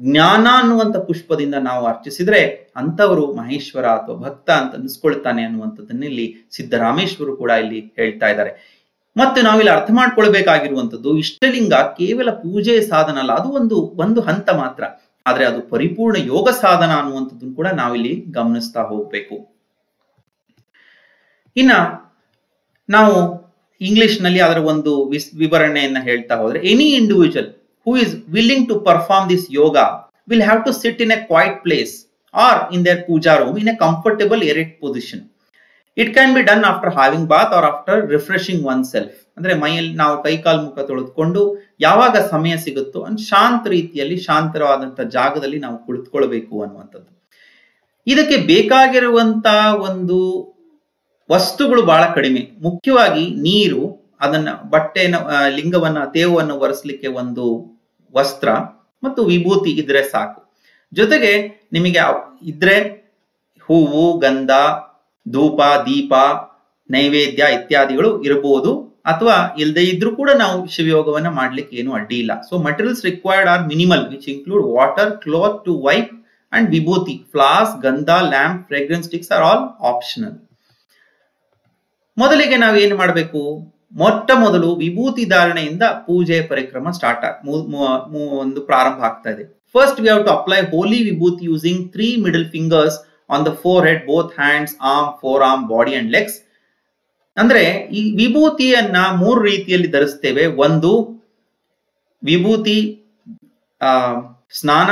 ಜ್ಞಾನ ಅನ್ನುವಂಥ ಪುಷ್ಪದಿಂದ ನಾವು ಅರ್ಚಿಸಿದ್ರೆ ಅಂಥವರು ಮಹೇಶ್ವರ ಅಥವಾ ಭಕ್ತ ಅಂತ ಅನಿಸ್ಕೊಳ್ತಾನೆ ಅನ್ನುವಂಥದ್ದನ್ನ ಇಲ್ಲಿ ಸಿದ್ದರಾಮೇಶ್ವರು ಕೂಡ ಇಲ್ಲಿ ಹೇಳ್ತಾ ಇದ್ದಾರೆ. ಮತ್ತೆ ನಾವಿಲ್ಲಿ ಅರ್ಥ ಮಾಡ್ಕೊಳ್ಬೇಕಾಗಿರುವಂಥದ್ದು, ಇಷ್ಟಲಿಂಗ ಕೇವಲ ಪೂಜೆ ಸಾಧನ ಅಲ್ಲ, ಅದು ಒಂದು ಹಂತ ಮಾತ್ರ. ಆದ್ರೆ ಅದು ಪರಿಪೂರ್ಣ ಯೋಗ ಸಾಧನ ಅನ್ನುವಂಥದ್ದನ್ನು ಕೂಡ ನಾವಿಲ್ಲಿ ಗಮನಿಸ್ತಾ ಹೋಗ್ಬೇಕು. ಇನ್ನ ನಾವು ಇಂಗ್ಲಿಷ್ ನಲ್ಲಿ ಅದರ ಒಂದು ವಿವರಣೆಯನ್ನ ಹೇಳ್ತಾ ಹೋದ್ರೆ, any individual who is willing to perform this yoga will have to sit in a quiet place or in their puja room in a comfortable erect position. It can be done after having bath or after refreshing oneself. ಅಂದ್ರೆ ಮೈಯಲ್ಲಿ ನಾವು ಕೈಕಾಲು ಮುಖ ತೊಳೆದುಕೊಂಡು ಯಾವಾಗ ಸಮಯ ಸಿಗುತ್ತೋ ಶಾಂತ ರೀತಿಯಲ್ಲಿ ಶಾಂತವಾದಂತ ಜಾಗದಲ್ಲಿ ನಾವು ಕುಳಿತುಕೊಳ್ಬೇಕು ಅನ್ನುವಂಥದ್ದು. ಇದಕ್ಕೆ ಬೇಕಾಗಿರುವಂತ ಒಂದು ವಸ್ತುಗಳು ಬಹಳ ಕಡಿಮೆ. ಮುಖ್ಯವಾಗಿ ನೀರು, ಅದನ್ನ ಬಟ್ಟೆನ ಲಿಂಗವನ್ನ ತೇವವನ್ನು ಒರೆಸ್ಲಿಕ್ಕೆ ಒಂದು ವಸ್ತ್ರ ಮತ್ತು ವಿಭೂತಿ ಇದ್ರೆ ಸಾಕು. ಜೊತೆಗೆ ನಿಮಗೆ ಇದ್ರೆ ಹೂವು, ಗಂಧ, ಧೂಪ, ದೀಪ, ನೈವೇದ್ಯ ಇತ್ಯಾದಿಗಳು ಇರಬಹುದು. ಅಥವಾ ಇಲ್ಲದೆ ಇದ್ರೂ ಕೂಡ ನಾವು ಶಿವಯೋಗವನ್ನ ಮಾಡ್ಲಿಕ್ಕೆ ಏನು ಅಡ್ಡಿ ಇಲ್ಲ. So materials required are minimal which include water, cloth to wipe and vibhuti. Flowers, gandha, lamp, fragrance sticks are all optional. ಮೊದಲಿಗೆ ನಾವು ಏನು ಮಾಡಬೇಕು, ಮೊಟ್ಟ ಮೊದಲು ವಿಭೂತಿ ಧಾರಣೆಯಿಂದ ಪೂಜೆ ಪರಿಕ್ರಮ ಒಂದು ಪ್ರಾರಂಭ ಆಗ್ತಾ ಇದೆ. First we have to apply holy vibhuti using 3 middle fingers on the forehead, both hands, arm, forearm, body and legs. ಅಂದ್ರೆ ಈ ವಿಭೂತಿಯನ್ನ 3 ರೀತಿಯಲ್ಲಿ ಧರಿಸ್ತೇವೆ. ಒಂದು ವಿಭೂತಿ ಸ್ನಾನ,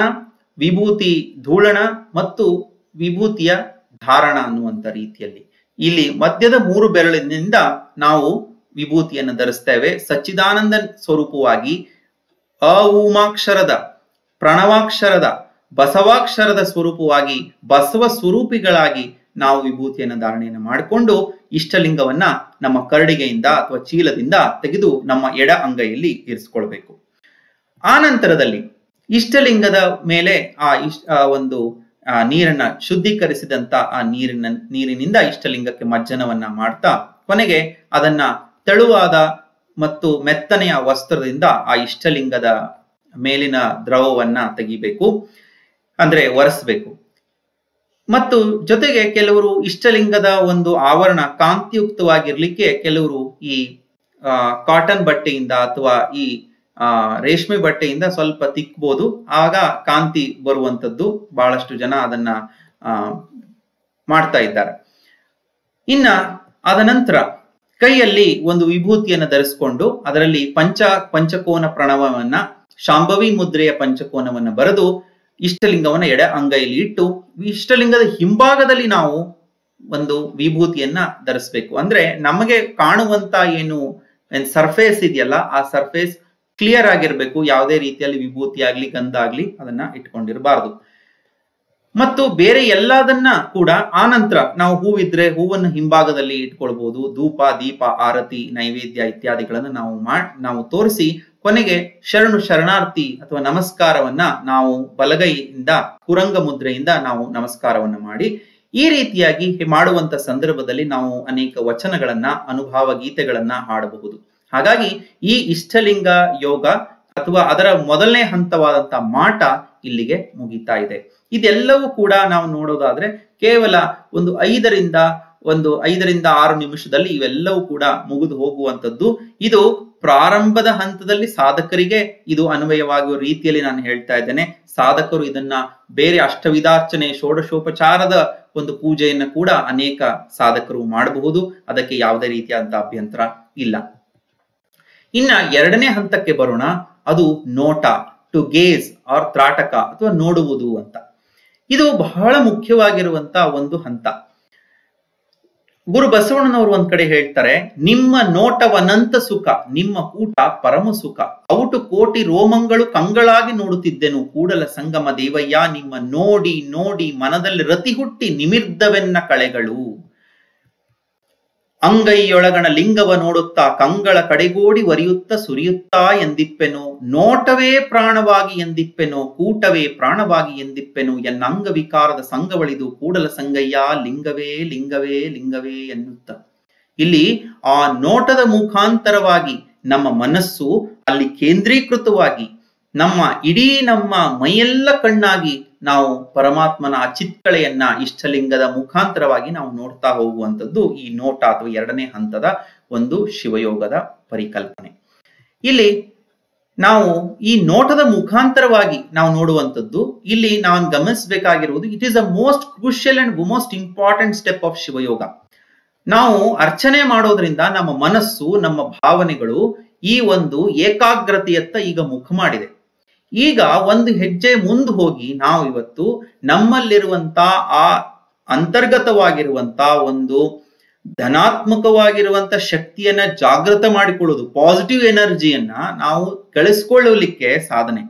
ವಿಭೂತಿ ಧೂಳಣ ಮತ್ತು ವಿಭೂತಿಯ ಧಾರಣ ಅನ್ನುವಂತ ರೀತಿಯಲ್ಲಿ. ಇಲ್ಲಿ ಮಧ್ಯದ 3 ಬೆರಳಿನಿಂದ ನಾವು ವಿಭೂತಿಯನ್ನು ಧರಿಸ್ತೇವೆ. ಸಚ್ಚಿದಾನಂದ ಸ್ವರೂಪವಾಗಿ ಅಊಮಾಕ್ಷರದ, ಪ್ರಣವಾಕ್ಷರದ, ಬಸವಾಕ್ಷರದ ಸ್ವರೂಪವಾಗಿ, ಬಸವ ಸ್ವರೂಪಿಗಳಾಗಿ ನಾವು ವಿಭೂತಿಯನ್ನು ಧಾರಣೆಯನ್ನು ಮಾಡಿಕೊಂಡು ಇಷ್ಟಲಿಂಗವನ್ನ ನಮ್ಮ ಕರಡಿಗೆಯಿಂದ ಅಥವಾ ಚೀಲದಿಂದ ತೆಗೆದು ನಮ್ಮ ಎಡ ಅಂಗೈಯಲ್ಲಿ ಇರಿಸ್ಕೊಳ್ಬೇಕು. ಆ ನಂತರದಲ್ಲಿ ಇಷ್ಟಲಿಂಗದ ಮೇಲೆ ಒಂದು ನೀರನ್ನ ಶುದ್ಧೀಕರಿಸಿದಂತ ಆ ನೀರಿನಿಂದ ಇಷ್ಟಲಿಂಗಕ್ಕೆ ಮಜ್ಜನವನ್ನ ಮಾಡ್ತಾ ಕೊನೆಗೆ ಅದನ್ನ ತೆಳುವಾದ ಮತ್ತು ಮೆತ್ತನೆಯ ವಸ್ತ್ರದಿಂದ ಆ ಇಷ್ಟಲಿಂಗದ ಮೇಲಿನ ದ್ರವವನ್ನ ತೆಗಿಬೇಕು, ಅಂದ್ರೆ ಒರೆಸ್ಬೇಕು. ಮತ್ತು ಜೊತೆಗೆ ಕೆಲವರು ಇಷ್ಟಲಿಂಗದ ಒಂದು ಆವರಣ ಕಾಂತಿಯುಕ್ತವಾಗಿರ್ಲಿಕ್ಕೆ ಕೆಲವರು ಈ ಕಾಟನ್ ಬಟ್ಟೆಯಿಂದ ಅಥವಾ ಈ ರೇಷ್ಮೆ ಬಟ್ಟೆಯಿಂದ ಸ್ವಲ್ಪ ತಿಕ್ಬೋದು, ಆಗ ಕಾಂತಿ ಬರುವಂತದ್ದು ಬಹಳಷ್ಟು ಜನ ಅದನ್ನ ಮಾಡ್ತಾ ಇದ್ದಾರೆ. ಇನ್ನ ಅದ ನಂತರ ಕೈಯಲ್ಲಿ ಒಂದು ವಿಭೂತಿಯನ್ನು ಧರಿಸಿಕೊಂಡು ಅದರಲ್ಲಿ ಪಂಚಕೋನ ಪ್ರಣವವನ್ನ, ಶಾಂಭವಿ ಮುದ್ರೆಯ ಪಂಚಕೋನವನ್ನ ಬರೆದು ಇಷ್ಟಲಿಂಗವನ್ನ ಎಡ ಅಂಗೈಯಲ್ಲಿ ಇಟ್ಟು ಇಷ್ಟಲಿಂಗದ ಹಿಂಭಾಗದಲ್ಲಿ ನಾವು ಒಂದು ವಿಭೂತಿಯನ್ನ ಧರಿಸ್ಬೇಕು. ಅಂದ್ರೆ ನಮಗೆ ಕಾಣುವಂತ ಏನು ಸರ್ಫೇಸ್ ಇದೆಯಲ್ಲ ಆ ಸರ್ಫೇಸ್ ಕ್ಲಿಯರ್ ಆಗಿರ್ಬೇಕು. ಯಾವುದೇ ರೀತಿಯಲ್ಲಿ ವಿಭೂತಿ ಆಗ್ಲಿ ಗಂಧ ಆಗ್ಲಿ ಅದನ್ನ ಇಟ್ಕೊಂಡಿರಬಾರ್ದು. ಮತ್ತು ಬೇರೆ ಎಲ್ಲದನ್ನ ಕೂಡ ಆ ನಂತರ ನಾವು ಹೂವಿದ್ರೆ ಹೂವನ್ನು ಹಿಂಭಾಗದಲ್ಲಿ ಇಟ್ಕೊಳ್ಬಹುದು. ಧೂಪ, ದೀಪ, ಆರತಿ, ನೈವೇದ್ಯ ಇತ್ಯಾದಿಗಳನ್ನು ನಾವು ತೋರಿಸಿ ಕೊನೆಗೆ ಶರಣಾರ್ಥಿ ಅಥವಾ ನಮಸ್ಕಾರವನ್ನ ನಾವು ಬಲಗೈಯಿಂದ ಕುರಂಗ ಮುದ್ರೆಯಿಂದ ನಾವು ನಮಸ್ಕಾರವನ್ನ ಮಾಡಿ ಈ ರೀತಿಯಾಗಿ ಮಾಡುವಂತ ಸಂದರ್ಭದಲ್ಲಿ ನಾವು ಅನೇಕ ವಚನಗಳನ್ನ, ಅನುಭಾವ ಗೀತೆಗಳನ್ನ ಹಾಡಬಹುದು. ಹಾಗಾಗಿ ಈ ಇಷ್ಟಲಿಂಗ ಯೋಗ ಅಥವಾ ಅದರ ಮೊದಲನೇ ಹಂತವಾದಂತ ಮಾಟ ಇಲ್ಲಿಗೆ ಮುಗಿತಾ ಇದೆ. ಇದೆಲ್ಲವೂ ಕೂಡ ನಾವು ನೋಡೋದಾದ್ರೆ ಕೇವಲ ಒಂದು 5ರಿಂದ 6 ನಿಮಿಷದಲ್ಲಿ ಇವೆಲ್ಲವೂ ಕೂಡ ಮುಗಿದು ಹೋಗುವಂಥದ್ದು. ಇದು ಪ್ರಾರಂಭದ ಹಂತದಲ್ಲಿ ಸಾಧಕರಿಗೆ ಇದು ಅನ್ವಯವಾಗುವ ರೀತಿಯಲ್ಲಿ ನಾನು ಹೇಳ್ತಾ ಇದ್ದೇನೆ. ಸಾಧಕರು ಇದನ್ನ ಬೇರೆ ಅಷ್ಟವಿಧಾರ್ಚನೆ, ಷೋಡಶೋಪಚಾರದ ಒಂದು ಪೂಜೆಯನ್ನ ಕೂಡ ಅನೇಕ ಸಾಧಕರು ಮಾಡಬಹುದು. ಅದಕ್ಕೆ ಯಾವುದೇ ರೀತಿಯಾದಂತ ಅಭ್ಯಂತರ ಇಲ್ಲ. ಇನ್ನ 2ನೇ ಹಂತಕ್ಕೆ ಬರೋಣ. ಅದು ನೋಟ, ಟು ಗೇಜ್ ಆರ್ ತ್ರಾಟಕ ಅಥವಾ ನೋಡುವುದು ಅಂತ. ಇದು ಬಹಳ ಮುಖ್ಯವಾಗಿರುವಂತ ಒಂದು ಹಂತ. ಗುರು ಬಸವಣ್ಣನವರು ಒಂದ್ ಕಡೆ ಹೇಳ್ತಾರೆ, ನಿಮ್ಮ ನೋಟವನಂತ ಸುಖ, ನಿಮ್ಮ ಕೂಟ ಪರಮ ಸುಖ, ಔಟು ಕೋಟಿ ರೋಮಂಗಳು ಕಂಗಳಾಗಿ ನೋಡುತ್ತಿದ್ದೆನು, ಕೂಡಲ ಸಂಗಮ ದೇವಯ್ಯ ನಿಮ್ಮ ನೋಡಿ ನೋಡಿ ಮನದಲ್ಲಿ ರತಿ ಹುಟ್ಟಿ ನಿಮಿರ್ದವೆನ್ನ ಕಳೆಗಳು. ಅಂಗೈಯೊಳಗಣ ಲಿಂಗವ ನೋಡುತ್ತಾ ಕಂಗಳ ಕಡೆಗೋಡಿ ವರಿಯುತ್ತಾ ಸುರಿಯುತ್ತಾ ಎಂದಿಪ್ಪೆನೋ, ನೋಟವೇ ಪ್ರಾಣವಾಗಿ ಎಂದಿಪ್ಪೆನೋ, ಕೂಟವೇ ಪ್ರಾಣವಾಗಿ ಎಂದಿಪ್ಪೆನೋ, ಎನ್ನ ಅಂಗವಿಕಾರದ ಸಂಗವಳಿದು ಕೂಡಲ ಸಂಗಯ್ಯ ಲಿಂಗವೇ ಲಿಂಗವೇ ಲಿಂಗವೇ ಎನ್ನುತ್ತ. ಇಲ್ಲಿ ಆ ನೋಟದ ಮುಖಾಂತರವಾಗಿ ನಮ್ಮ ಮನಸ್ಸು ಅಲ್ಲಿ ಕೇಂದ್ರೀಕೃತವಾಗಿ ನಮ್ಮ ಮೈಯೆಲ್ಲ ಕಣ್ಣಾಗಿ ನಾವು ಪರಮಾತ್ಮನ ಆ ಚಿತ್ಕಳೆಯನ್ನ ಇಷ್ಟಲಿಂಗದ ಮುಖಾಂತರವಾಗಿ ನಾವು ನೋಡ್ತಾ ಹೋಗುವಂಥದ್ದು ಈ ನೋಟ ಅಥವಾ 2ನೇ ಹಂತದ ಒಂದು ಶಿವಯೋಗದ ಪರಿಕಲ್ಪನೆ. ಇಲ್ಲಿ ನಾವು ಈ ನೋಟದ ಮುಖಾಂತರವಾಗಿ ನಾವು ನೋಡುವಂಥದ್ದು, ಇಲ್ಲಿ ನಾವು ಗಮನಿಸಬೇಕಾಗಿರುವುದು, it is a most crucial and most important step of Shivayoga. ನಾವು ಅರ್ಚನೆ ಮಾಡೋದ್ರಿಂದ ನಮ್ಮ ಮನಸ್ಸು, ನಮ್ಮ ಭಾವನೆಗಳು ಈ ಒಂದು ಏಕಾಗ್ರತೆಯತ್ತ ಈಗ ಮುಖ ಮಾಡಿದೆ. ಈಗ ಒಂದು ಹೆಜ್ಜೆ ಮುಂದೆ ಹೋಗಿ ನಾವು ಇವತ್ತು ನಮ್ಮಲ್ಲಿರುವಂತ ಆ ಅಂತರ್ಗತವಾಗಿರುವಂತ ಒಂದು ಧನಾತ್ಮಕವಾಗಿರುವಂತ ಶಕ್ತಿಯನ್ನ ಜಾಗೃತ ಮಾಡಿಕೊಳ್ಳುವುದು, ಪಾಸಿಟಿವ್ ಎನರ್ಜಿಯನ್ನ ನಾವು ಗಳಿಸ್ಕೊಳ್ಳಲಿಕ್ಕೆ ಸಾಧನೆ.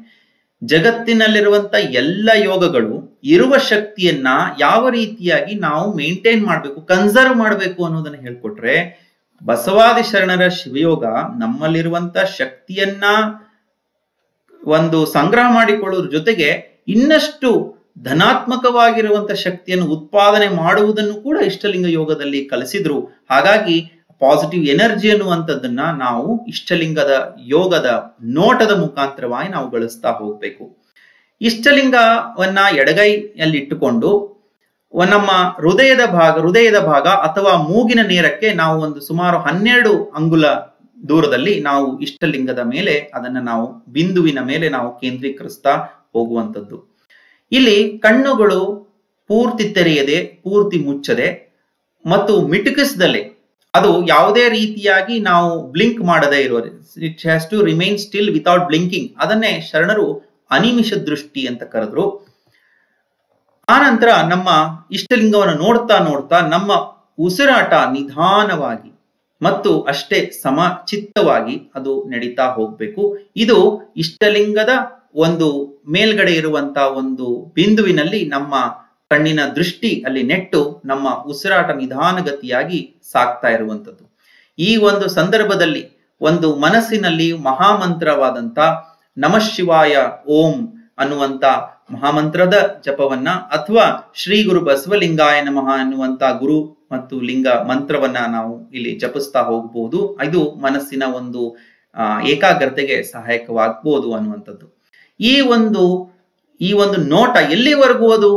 ಜಗತ್ತಿನಲ್ಲಿರುವಂತ ಎಲ್ಲ ಯೋಗಗಳು ಇರುವ ಶಕ್ತಿಯನ್ನ ಯಾವ ರೀತಿಯಾಗಿ ನಾವು ಮೇಂಟೈನ್ ಮಾಡಬೇಕು, ಕನ್ಸರ್ವ್ ಮಾಡಬೇಕು ಅನ್ನೋದನ್ನ ಹೇಳ್ಕೊಟ್ರೆ, ಬಸವಾದಿ ಶರಣರ ಶಿವಯೋಗ ನಮ್ಮಲ್ಲಿರುವಂತ ಶಕ್ತಿಯನ್ನ ಒಂದು ಸಂಗ್ರಹ ಮಾಡಿಕೊಳ್ಳುವುದ್ರ ಜೊತೆಗೆ ಇನ್ನಷ್ಟು ಧನಾತ್ಮಕವಾಗಿರುವಂತ ಶಕ್ತಿಯನ್ನು ಉತ್ಪಾದನೆ ಮಾಡುವುದನ್ನು ಕೂಡ ಇಷ್ಟಲಿಂಗ ಯೋಗದಲ್ಲಿ ಕಲಿಸಿದ್ರು. ಹಾಗಾಗಿ ಪಾಸಿಟಿವ್ ಎನರ್ಜಿ ಅನ್ನುವಂಥದ್ದನ್ನ ನಾವು ಇಷ್ಟಲಿಂಗದ ಯೋಗದ ನೋಟದ ಮುಖಾಂತರವಾಗಿ ನಾವು ಗಳಿಸ್ತಾ ಹೋಗ್ಬೇಕು. ಇಷ್ಟಲಿಂಗವನ್ನ ಎಡಗೈಯಲ್ಲಿ ಇಟ್ಟುಕೊಂಡು ನಮ್ಮ ಹೃದಯದ ಭಾಗ ಅಥವಾ ಮೂಗಿನ ನೇರಕ್ಕೆ ನಾವು ಒಂದು ಸುಮಾರು 12 ಅಂಗುಲ ದೂರದಲ್ಲಿ ನಾವು ಇಷ್ಟಲಿಂಗದ ಮೇಲೆ ಅದನ್ನ ನಾವು ಬಿಂದುವಿನ ಮೇಲೆ ನಾವು ಕೇಂದ್ರೀಕರಿಸ್ತಾ ಹೋಗುವಂಥದ್ದು. ಇಲ್ಲಿ ಕಣ್ಣುಗಳು ಪೂರ್ತಿ ತೆರೆಯದೆ, ಪೂರ್ತಿ ಮುಚ್ಚದೆ ಮತ್ತು ಮಿಟುಕಿಸದಲ್ಲೇ, ಅದು ಯಾವುದೇ ರೀತಿಯಾಗಿ ನಾವು ಬ್ಲಿಂಕ್ ಮಾಡದೇ ಇರೋದು, it has to remain still without blinking. ಅದನ್ನೇ ಶರಣರು ಅನಿಮಿಷ ದೃಷ್ಟಿ ಅಂತ ಕರೆದ್ರು. ಆ ನಂತರ ನಮ್ಮ ಇಷ್ಟಲಿಂಗವನ್ನು ನೋಡ್ತಾ ನೋಡ್ತಾ ನಮ್ಮ ಉಸಿರಾಟ ನಿಧಾನವಾಗಿ ಮತ್ತು ಅಷ್ಟೇ ಸಮಚಿತ್ತವಾಗಿ ಅದು ನಡೀತಾ ಹೋಗ್ಬೇಕು. ಇದು ಇಷ್ಟಲಿಂಗದ ಒಂದು ಮೇಲ್ಗಡೆ ಇರುವಂತ ಒಂದು ಬಿಂದುವಿನಲ್ಲಿ ನಮ್ಮ ಕಣ್ಣಿನ ದೃಷ್ಟಿ ಅಲ್ಲಿ ನೆಟ್ಟು ನಮ್ಮ ಉಸಿರಾಟ ನಿಧಾನಗತಿಯಾಗಿ ಸಾಗ್ತಾ ಇರುವಂಥದ್ದು. ಈ ಒಂದು ಸಂದರ್ಭದಲ್ಲಿ ಒಂದು ಮನಸ್ಸಿನಲ್ಲಿ ಮಹಾಮಂತ್ರವಾದಂತ ನಮಃ ಶಿವಾಯ ಓಂ ಅನ್ನುವಂತ ಮಹಾಮಂತ್ರದ ಜಪವನ್ನ ಅಥವಾ ಶ್ರೀ ಗುರು ಬಸವಲಿಂಗಾಯ ನಮಃ ಅನ್ನುವಂತ ಗುರು ಮತ್ತು ಲಿಂಗ ಮಂತ್ರವನ್ನ ನಾವು ಇಲ್ಲಿ ಜಪಿಸ್ತಾ ಹೋಗ್ಬಹುದು. ಇದು ಮನಸ್ಸಿನ ಒಂದು ಏಕಾಗ್ರತೆಗೆ ಸಹಾಯಕವಾಗಬಹುದು ಅನ್ನುವಂಥದ್ದು. ಈ ಒಂದು ನೋಟ ಎಲ್ಲಿವರೆಗೂ ಅದು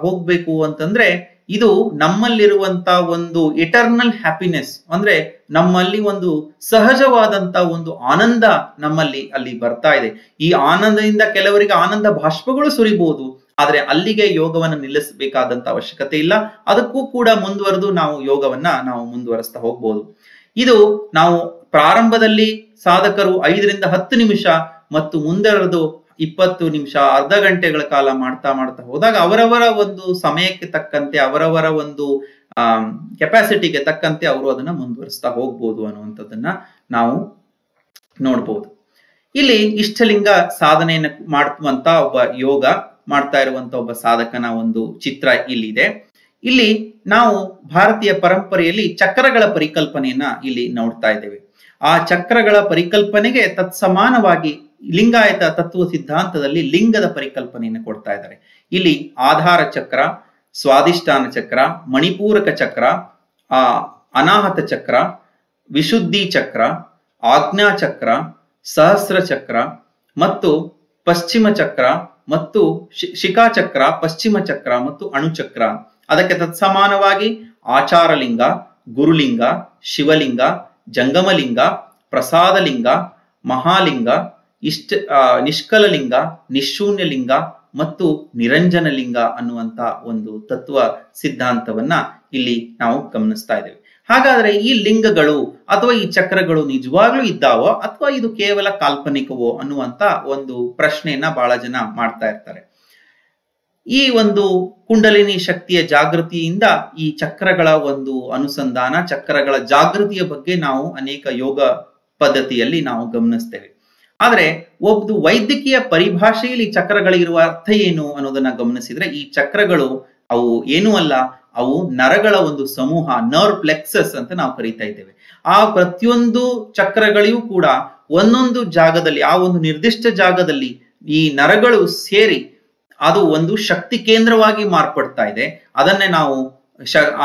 ಹೋಗ್ಬೇಕು ಅಂತಂದ್ರೆ ಇದು ನಮ್ಮಲ್ಲಿರುವಂತ ಒಂದು ಇಟರ್ನಲ್ ಹ್ಯಾಪಿನೆಸ್, ಅಂದ್ರೆ ನಮ್ಮಲ್ಲಿ ಒಂದು ಸಹಜವಾದಂತ ಒಂದು ಆನಂದ ನಮ್ಮಲ್ಲಿ ಅಲ್ಲಿ ಬರ್ತಾ ಇದೆ. ಈ ಆನಂದದಿಂದ ಕೆಲವರಿಗೆ ಆನಂದ ಬಾಷ್ಪಗಳು ಸುರಿಬಹುದು, ಆದ್ರೆ ಅಲ್ಲಿಗೆ ಯೋಗವನ್ನು ನಿಲ್ಲಿಸಬೇಕಾದಂತ ಅವಶ್ಯಕತೆ ಇಲ್ಲ. ಅದಕ್ಕೂ ಕೂಡ ಮುಂದುವರೆದು ನಾವು ಯೋಗವನ್ನ ನಾವು ಮುಂದುವರಿಸ್ತಾ ಹೋಗ್ಬೋದು. ಇದು ನಾವು ಪ್ರಾರಂಭದಲ್ಲಿ ಸಾಧಕರು 5 ರಿಂದ 10 ನಿಮಿಷ ಮತ್ತು ಮುಂದರದು 20 ನಿಮಿಷ, ಅರ್ಧ ಗಂಟೆಗಳ ಕಾಲ ಮಾಡ್ತಾ ಹೋದಾಗ ಅವರವರ ಒಂದು ಸಮಯಕ್ಕೆ ತಕ್ಕಂತೆ, ಅವರವರ ಒಂದು ಕೆಪಾಸಿಟಿಗೆ ತಕ್ಕಂತೆ ಅವರು ಅದನ್ನ ಮುಂದುವರಿಸ್ತಾ ಹೋಗ್ಬೋದು ಅನ್ನುವಂಥದ್ದನ್ನ ನಾವು ನೋಡ್ಬೋದು. ಇಲ್ಲಿ ಇಷ್ಟಲಿಂಗ ಸಾಧನೆಯನ್ನು ಮಾಡುವಂತ ಒಬ್ಬ ಯೋಗ ಮಾಡ್ತಾ ಇರುವಂತ ಒಬ್ಬ ಸಾಧಕನ ಒಂದು ಚಿತ್ರ ಇಲ್ಲಿದೆ. ಇಲ್ಲಿ ನಾವು ಭಾರತೀಯ ಪರಂಪರೆಯಲ್ಲಿ ಚಕ್ರಗಳ ಪರಿಕಲ್ಪನೆಯನ್ನ ಇಲ್ಲಿ ನೋಡ್ತಾ ಇದ್ದೇವೆ. ಆ ಚಕ್ರಗಳ ಪರಿಕಲ್ಪನೆಗೆ ತತ್ಸಮಾನವಾಗಿ ಲಿಂಗಾಯತ ತತ್ವ ಸಿದ್ಧಾಂತದಲ್ಲಿ ಲಿಂಗದ ಪರಿಕಲ್ಪನೆಯನ್ನು ಕೊಡ್ತಾ ಇದ್ದಾರೆ. ಇಲ್ಲಿ ಆಧಾರ ಚಕ್ರ, ಸ್ವಾದಿಷ್ಠಾನ ಚಕ್ರ, ಮಣಿಪೂರಕ ಚಕ್ರ, ಅನಾಹತ ಚಕ್ರ, ವಿಶುದ್ಧಿ ಚಕ್ರ, ಆಜ್ಞಾ ಚಕ್ರ, ಸಹಸ್ರ ಚಕ್ರ ಮತ್ತು ಪಶ್ಚಿಮ ಚಕ್ರ ಮತ್ತು ಶಿಖಾಚಕ್ರ, ಪಶ್ಚಿಮ ಚಕ್ರ ಮತ್ತು ಅಣುಚಕ್ರ. ಅದಕ್ಕೆ ತತ್ಸಮಾನವಾಗಿ ಆಚಾರಲಿಂಗ, ಗುರುಲಿಂಗ, ಶಿವಲಿಂಗ, ಜಂಗಮಲಿಂಗ, ಪ್ರಸಾದಲಿಂಗ, ಮಹಾಲಿಂಗ, ನಿಷ್ಕಲಲಿಂಗ, ನಿಶೂನ್ಯಲಿಂಗ ಮತ್ತು ನಿರಂಜನಲಿಂಗ ಅನ್ನುವಂತ ಒಂದು ತತ್ವ ಸಿದ್ಧಾಂತವನ್ನ ಇಲ್ಲಿ ನಾವು ಗಮನಿಸ್ತಾ ಇದ್ದೇವೆ. ಹಾಗಾದ್ರೆ ಈ ಲಿಂಗಗಳು ಅಥವಾ ಈ ಚಕ್ರಗಳು ನಿಜವಾಗ್ಲೂ ಇದ್ದಾವೋ ಅಥವಾ ಇದು ಕೇವಲ ಕಾಲ್ಪನಿಕವೋ ಅನ್ನುವಂತ ಒಂದು ಪ್ರಶ್ನೆಯನ್ನ ಬಹಳ ಜನ ಮಾಡ್ತಾ ಇರ್ತಾರೆ. ಈ ಒಂದು ಕುಂಡಲಿನಿ ಶಕ್ತಿಯ ಜಾಗೃತಿಯಿಂದ ಈ ಚಕ್ರಗಳ ಒಂದು ಅನುಸಂಧಾನ, ಚಕ್ರಗಳ ಜಾಗೃತಿಯ ಬಗ್ಗೆ ನಾವು ಅನೇಕ ಯೋಗ ಪದ್ಧತಿಯಲ್ಲಿ ನಾವು ಗಮನಿಸ್ತೇವೆ. ಆದ್ರೆ ಒಂದು ವೈದ್ಯಕೀಯ ಪರಿಭಾಷೆಯಲ್ಲಿ ಚಕ್ರಗಳಿರುವ ಅರ್ಥ ಏನು ಅನ್ನೋದನ್ನ ಗಮನಿಸಿದ್ರೆ, ಈ ಚಕ್ರಗಳು ಅವು ಏನೂ ಅಲ್ಲ, ಅವು ನರಗಳ ಒಂದು ಸಮೂಹ, ನರ್ವ್ ಪ್ಲೆಕ್ಸಸ್ ಅಂತ ನಾವು ಕರೀತಾ ಇದ್ದೇವೆ. ಆ ಪ್ರತಿಯೊಂದು ಚಕ್ರಗಳಿಗೂ ಕೂಡ ಒಂದೊಂದು ಜಾಗದಲ್ಲಿ, ಆ ಒಂದು ನಿರ್ದಿಷ್ಟ ಜಾಗದಲ್ಲಿ ಈ ನರಗಳು ಸೇರಿ ಅದು ಒಂದು ಶಕ್ತಿ ಕೇಂದ್ರವಾಗಿ ಮಾರ್ಪಡ್ತಾ ಇದೆ. ಅದನ್ನೇ ನಾವು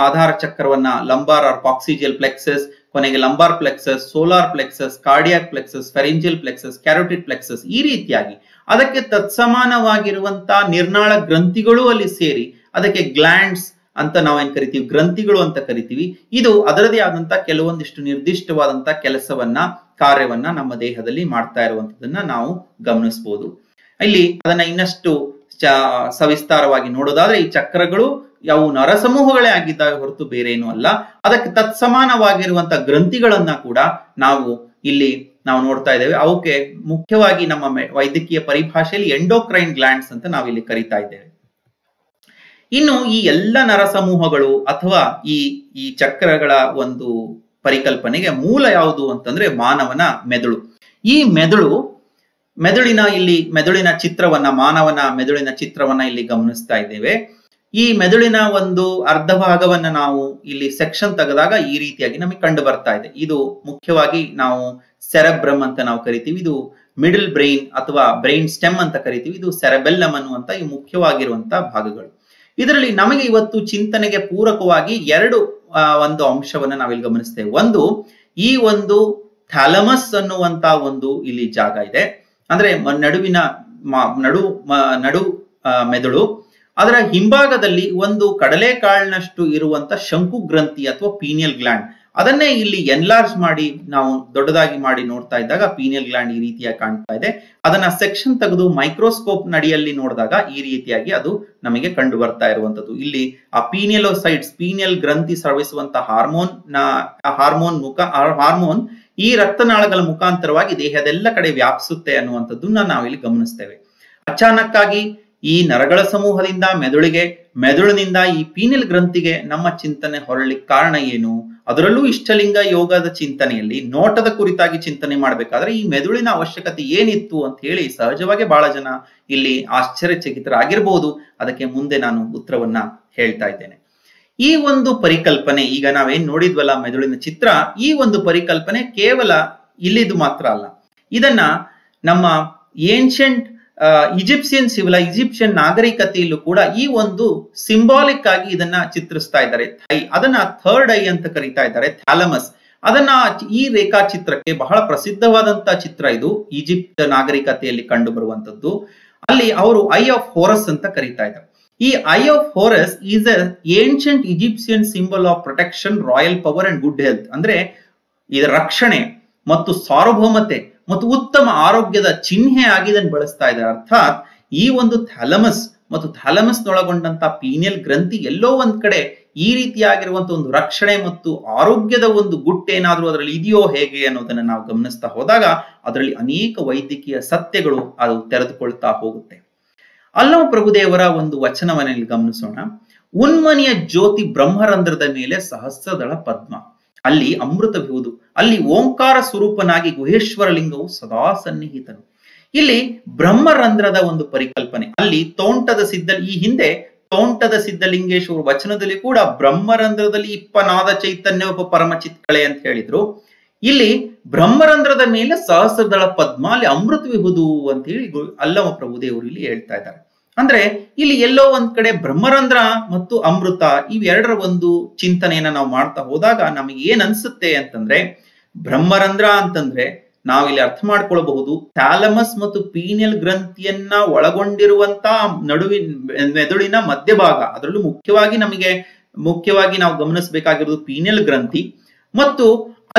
ಆಧಾರ ಚಕ್ರವನ್ನ ಲಂಬಾರ್ ಆರ್ ಕಾಕ್ಸಿಜಿಯಲ್ ಪ್ಲೆಕ್ಸಸ್, ಕೊನೆಗೆ lumbar plexus, solar plexus, cardiac plexus, pharyngeal plexus, carotid plexus, ಈ ರೀತಿಯಾಗಿ ಅದಕ್ಕೆ ತತ್ಸಮಾನವಾಗಿರುವಂತ ನಿರ್ನಾಳ ಗ್ರಂಥಿಗಳು ಅಲ್ಲಿ ಸೇರಿ ಅದಕ್ಕೆ ಗ್ಲ್ಯಾಂಡ್ಸ್ ಅಂತ ನಾವೇನ್ ಕರಿತೀವಿ, ಗ್ರಂಥಿಗಳು ಅಂತ ಕರಿತೀವಿ. ಇದು ಅದರದೇ ಆದಂತ ಕೆಲವೊಂದಿಷ್ಟು ನಿರ್ದಿಷ್ಟವಾದಂತ ಕೆಲಸವನ್ನ, ಕಾರ್ಯವನ್ನ ನಮ್ಮ ದೇಹದಲ್ಲಿ ಮಾಡ್ತಾ ಇರುವಂತದನ್ನ ನಾವು ಗಮನಿಸಬಹುದು. ಇಲ್ಲಿ ಅದನ್ನ ಇನ್ನಷ್ಟು ಸವಿಸ್ತಾರವಾಗಿ ನೋಡೋದಾದ್ರೆ, ಈ ಚಕ್ರಗಳು ಯಾವ ನರಸಮೂಹಗಳೇ ಆಗಿದ್ದಾವೆ ಹೊರತು ಬೇರೆ ಏನೂ ಅಲ್ಲ. ಅದಕ್ಕೆ ತತ್ಸಮಾನವಾಗಿರುವಂತ ಗ್ರಂಥಿಗಳನ್ನ ಕೂಡ ನಾವು ಇಲ್ಲಿ ನಾವು ನೋಡ್ತಾ ಇದ್ದೇವೆ. ಅವಕ್ಕೆ ಮುಖ್ಯವಾಗಿ ನಮ್ಮ ವೈದ್ಯಕೀಯ ಪರಿಭಾಷೆಯಲ್ಲಿ ಎಂಡೋಕ್ರೈನ್ ಗ್ಲ್ಯಾಂಡ್ಸ್ ಅಂತ ನಾವಿಲ್ಲಿ ಕರಿತಾ ಇದ್ದೇವೆ. ಇನ್ನು ಈ ಎಲ್ಲ ನರಸಮೂಹಗಳು ಅಥವಾ ಈ ಚಕ್ರಗಳ ಒಂದು ಪರಿಕಲ್ಪನೆಗೆ ಮೂಲ ಯಾವುದು ಅಂತಂದ್ರೆ ಮಾನವನ ಮೆದುಳು. ಈ ಮೆದುಳಿನ ಚಿತ್ರವನ್ನ, ಮಾನವನ ಮೆದುಳಿನ ಚಿತ್ರವನ್ನ ಇಲ್ಲಿ ಗಮನಿಸ್ತಾ ಇದ್ದೇವೆ. ಈ ಮೆದುಳಿನ ಒಂದು ಅರ್ಧ ಭಾಗವನ್ನ ನಾವು ಇಲ್ಲಿ ಸೆಕ್ಷನ್ ತೆಗೆದಾಗ ಈ ರೀತಿಯಾಗಿ ನಮಗೆ ಕಂಡು ಬರ್ತಾ ಇದೆ. ಇದು ಮುಖ್ಯವಾಗಿ ನಾವು ಸೆರೆಬ್ರಮ್ ಅಂತ ನಾವು ಕರಿತೀವಿ. ಇದು ಮಿಡಲ್ ಬ್ರೈನ್ ಅಥವಾ ಬ್ರೈನ್ ಸ್ಟೆಮ್ ಅಂತ ಕರಿತೀವಿ. ಇದು ಸೆರೆಬೆಲ್ಲಮ್ ಅನ್ನುವಂತ ಈ ಮುಖ್ಯವಾಗಿರುವಂತ ಭಾಗಗಳು. ಇದರಲ್ಲಿ ನಮಗೆ ಇವತ್ತು ಚಿಂತನೆಗೆ ಪೂರಕವಾಗಿ ಎರಡು ಒಂದು ಅಂಶವನ್ನ ನಾವಿಲ್ಲಿ ಗಮನಿಸ್ತೇವೆ. ಒಂದು, ಈ ಒಂದು ಥ್ಯಾಲಮಸ್ ಅನ್ನುವಂತ ಒಂದು ಇಲ್ಲಿ ಜಾಗ ಇದೆ, ಅಂದ್ರೆ ನಡು ಮೆದುಳು. ಅದರ ಹಿಂಭಾಗದಲ್ಲಿ ಒಂದು ಕಡಲೆಕಾಳಿನಷ್ಟು ಇರುವಂತ ಶಂಕು ಗ್ರಂಥಿ ಅಥವಾ ಪೀನಿಯಲ್ ಗ್ಲ್ಯಾಂಡ್, ಅದನ್ನೇ ಇಲ್ಲಿ ಎನ್ಲಾರ್ಜ್ ಮಾಡಿ ನಾವು ದೊಡ್ಡದಾಗಿ ಮಾಡಿ ನೋಡ್ತಾ ಇದ್ದಾಗ ಪೀನಿಯಲ್ ಗ್ಲ್ಯಾಂಡ್ ಈ ರೀತಿಯಾಗಿ ಕಾಣ್ತಾ ಇದೆ. ಅದನ್ನ ಸೆಕ್ಷನ್ ತೆಗೆದು ಮೈಕ್ರೋಸ್ಕೋಪ್ ನಡಿಯಲ್ಲಿ ನೋಡಿದಾಗ ಈ ರೀತಿಯಾಗಿ ಅದು ನಮಗೆ ಕಂಡು ಬರ್ತಾ ಇರುವಂತದ್ದು. ಇಲ್ಲಿ ಆ ಪೀನಿಯಲೋಸೈಡ್ಸ್, ಪೀನಿಯಲ್ ಗ್ರಂಥಿ ಸ್ರವಿಸುವಂತ ಹಾರ್ಮೋನ್ ಈ ರಕ್ತನಾಳಗಳ ಮುಖಾಂತರವಾಗಿ ದೇಹದೆಲ್ಲ ಕಡೆ ವ್ಯಾಪಿಸುತ್ತೆ ಅನ್ನುವಂಥದ್ದನ್ನ ನಾವಿಲ್ಲಿ ಗಮನಿಸ್ತೇವೆ. ಅಚಾನಕ್ ಆಗಿ ಈ ನರಗಳ ಸಮೂಹದಿಂದ ಮೆದುಳಿನಿಂದ ಈ ಪೀನಿಯಲ್ ಗ್ರಂಥಿಗೆ ನಮ್ಮ ಚಿಂತನೆ ಹೊರಲಿಕ್ಕೆ ಕಾರಣ ಏನು ಅದರಲ್ಲೂ ಇಷ್ಟಲಿಂಗ ಯೋಗದ ಚಿಂತನೆಯಲ್ಲಿ ನೋಟದ ಕುರಿತಾಗಿ ಚಿಂತನೆ ಮಾಡಬೇಕಾದ್ರೆ ಈ ಮೆದುಳಿನ ಅವಶ್ಯಕತೆ ಏನಿತ್ತು ಅಂತ ಹೇಳಿ ಸಹಜವಾಗಿ ಬಹಳ ಜನ ಇಲ್ಲಿ ಆಶ್ಚರ್ಯಚಕಿತರಾಗಿರ್ಬೋದು. ಅದಕ್ಕೆ ಮುಂದೆ ನಾನು ಉತ್ತರವನ್ನ ಹೇಳ್ತಾ ಇದ್ದೇನೆ. ಈ ಒಂದು ಪರಿಕಲ್ಪನೆ, ಈಗ ನಾವೇನ್ ನೋಡಿದ್ವಲ್ಲ ಮೆದುಳಿನ ಚಿತ್ರ, ಈ ಒಂದು ಪರಿಕಲ್ಪನೆ ಕೇವಲ ಇಲ್ಲಿದು ಮಾತ್ರ ಅಲ್ಲ. ಇದನ್ನ ನಮ್ಮ ಏನ್ಷಂಟ್ ಈಜಿಪ್ಷಿಯನ್ ನಾಗರಿಕತೆಯಲ್ಲೂ ಕೂಡ ಈ ಒಂದು ಸಿಂಬಾಲಿಕ್ ಆಗಿ ಇದನ್ನ ಚಿತ್ರಿಸ್ತಾ ಇದ್ದಾರೆ. ಅದನ್ನ ಥರ್ಡ್ ಐ ಅಂತ ಕರೀತಾ ಇದ್ದಾರೆ, ಥ್ಯಾಲಮಸ್. ಅದನ್ನ ಈ ರೇಖಾಚಿತ್ರಕ್ಕೆ ಬಹಳ ಪ್ರಸಿದ್ಧವಾದಂತ ಚಿತ್ರ ಇದು, ಈಜಿಪ್ಟ್ ನಾಗರಿಕತೆಯಲ್ಲಿ ಕಂಡು ಬರುವಂತದ್ದು. ಅಲ್ಲಿ ಅವರು ಐ ಆಫ್ ಹೋರಸ್ ಅಂತ ಕರೀತಾ ಇದ್ದಾರೆ. ಈ eye of Horus is a ancient Egyptian symbol of protection, royal power and good health. ಅಂದ್ರೆ ಇದರ ರಕ್ಷಣೆ ಮತ್ತು ಸಾರ್ವಭೌಮತೆ ಮತ್ತು ಉತ್ತಮ ಆರೋಗ್ಯದ ಚಿಹ್ನೆ ಆಗಿ ಇದನ್ನು ಬಳಸ್ತಾ ಇದ್ದಾರೆ. ಅರ್ಥಾತ್ ಈ ಒಂದು ಥ್ಯಾಲಮಸ್ ಮತ್ತು ಥ್ಯಾಲಮಸ್ ನೊಳಗೊಂಡಂತ ಪೀನಿಯಲ್ ಗ್ರಂಥಿ ಎಲ್ಲೋ ಒಂದ್ ಕಡೆ ಈ ರೀತಿಯಾಗಿರುವಂತಹ ಒಂದು ರಕ್ಷಣೆ ಮತ್ತು ಆರೋಗ್ಯದ ಒಂದು ಗುಟ್ಟೇನಾದ್ರೂ ಅದರಲ್ಲಿ ಇದೆಯೋ ಹೇಗೆ ಅನ್ನೋದನ್ನ ನಾವು ಗಮನಿಸ್ತಾ ಹೋದಾಗ ಅದರಲ್ಲಿ ಅನೇಕ ವೈದ್ಯಕೀಯ ಸತ್ಯಗಳು ಅದು ತೆರೆದುಕೊಳ್ತಾ ಹೋಗುತ್ತೆ. ಅಲ್ಲಮ ಪ್ರಭುದೇವರ ಒಂದು ವಚನವನ್ನ ಇಲ್ಲಿ ಗಮನಿಸೋಣ. ಉನ್ಮನಿಯ ಜ್ಯೋತಿ ಬ್ರಹ್ಮರಂಧ್ರದ ಮೇಲೆ ಸಹಸ್ರದಳ ಪದ್ಮ, ಅಲ್ಲಿ ಅಮೃತವಿರುವುದು, ಅಲ್ಲಿ ಓಂಕಾರ ಸ್ವರೂಪನಾಗಿ ಗುಹೇಶ್ವರ ಲಿಂಗವು ಸದಾ ಸನ್ನಿಹಿತನು. ಇಲ್ಲಿ ಬ್ರಹ್ಮರಂಧ್ರದ ಒಂದು ಪರಿಕಲ್ಪನೆ, ಅಲ್ಲಿ ಈ ಹಿಂದೆ ತೋಂಟದ ಸಿದ್ಧಲಿಂಗೇಶ್ವರ ವಚನದಲ್ಲಿ ಕೂಡ ಬ್ರಹ್ಮರಂಧ್ರದಲ್ಲಿ ಇಪ್ಪನಾದ ಚೈತನ್ಯ ಪರಮಚಿತ್ಕಳೆ ಅಂತ ಹೇಳಿದ್ರು. ಇಲ್ಲಿ ಬ್ರಹ್ಮರಂಧ್ರದ ಮೇಲೆ ಸಹಸ್ರದಳ ಪದ್ಮ, ಅಲ್ಲಿ ಅಮೃತವಿಹುದು ಅಂತ ಹೇಳಿ ಅಲ್ಲಮ ಪ್ರಭುದೇವರು ಇಲ್ಲಿ ಹೇಳ್ತಾ ಇದ್ದಾರೆ. ಅಂದ್ರೆ ಇಲ್ಲಿ ಎಲ್ಲೋ ಒಂದ್ ಕಡೆ ಬ್ರಹ್ಮರಂಧ್ರ ಮತ್ತು ಅಮೃತ ಇವೆರಡರ ಒಂದು ಚಿಂತನೆಯನ್ನ ನಾವು ಮಾಡ್ತಾ ಹೋದಾಗ ನಮಗೆ ಏನ್ ಅನ್ಸುತ್ತೆ ಅಂತಂದ್ರೆ, ಬ್ರಹ್ಮರಂಧ್ರ ಅಂತಂದ್ರೆ ನಾವಿಲ್ಲಿ ಅರ್ಥ ಮಾಡ್ಕೊಳ್ಬಹುದು ಥ್ಯಾಲಮಸ್ ಮತ್ತು ಪೀನಿಯಲ್ ಗ್ರಂಥಿಯನ್ನ ಒಳಗೊಂಡಿರುವಂತ ಮೆದುಳಿನ ಮಧ್ಯಭಾಗ. ಅದರಲ್ಲೂ ಮುಖ್ಯವಾಗಿ ನಾವು ಗಮನಿಸಬೇಕಾಗಿರೋದು ಪೀನಿಯಲ್ ಗ್ರಂಥಿ ಮತ್ತು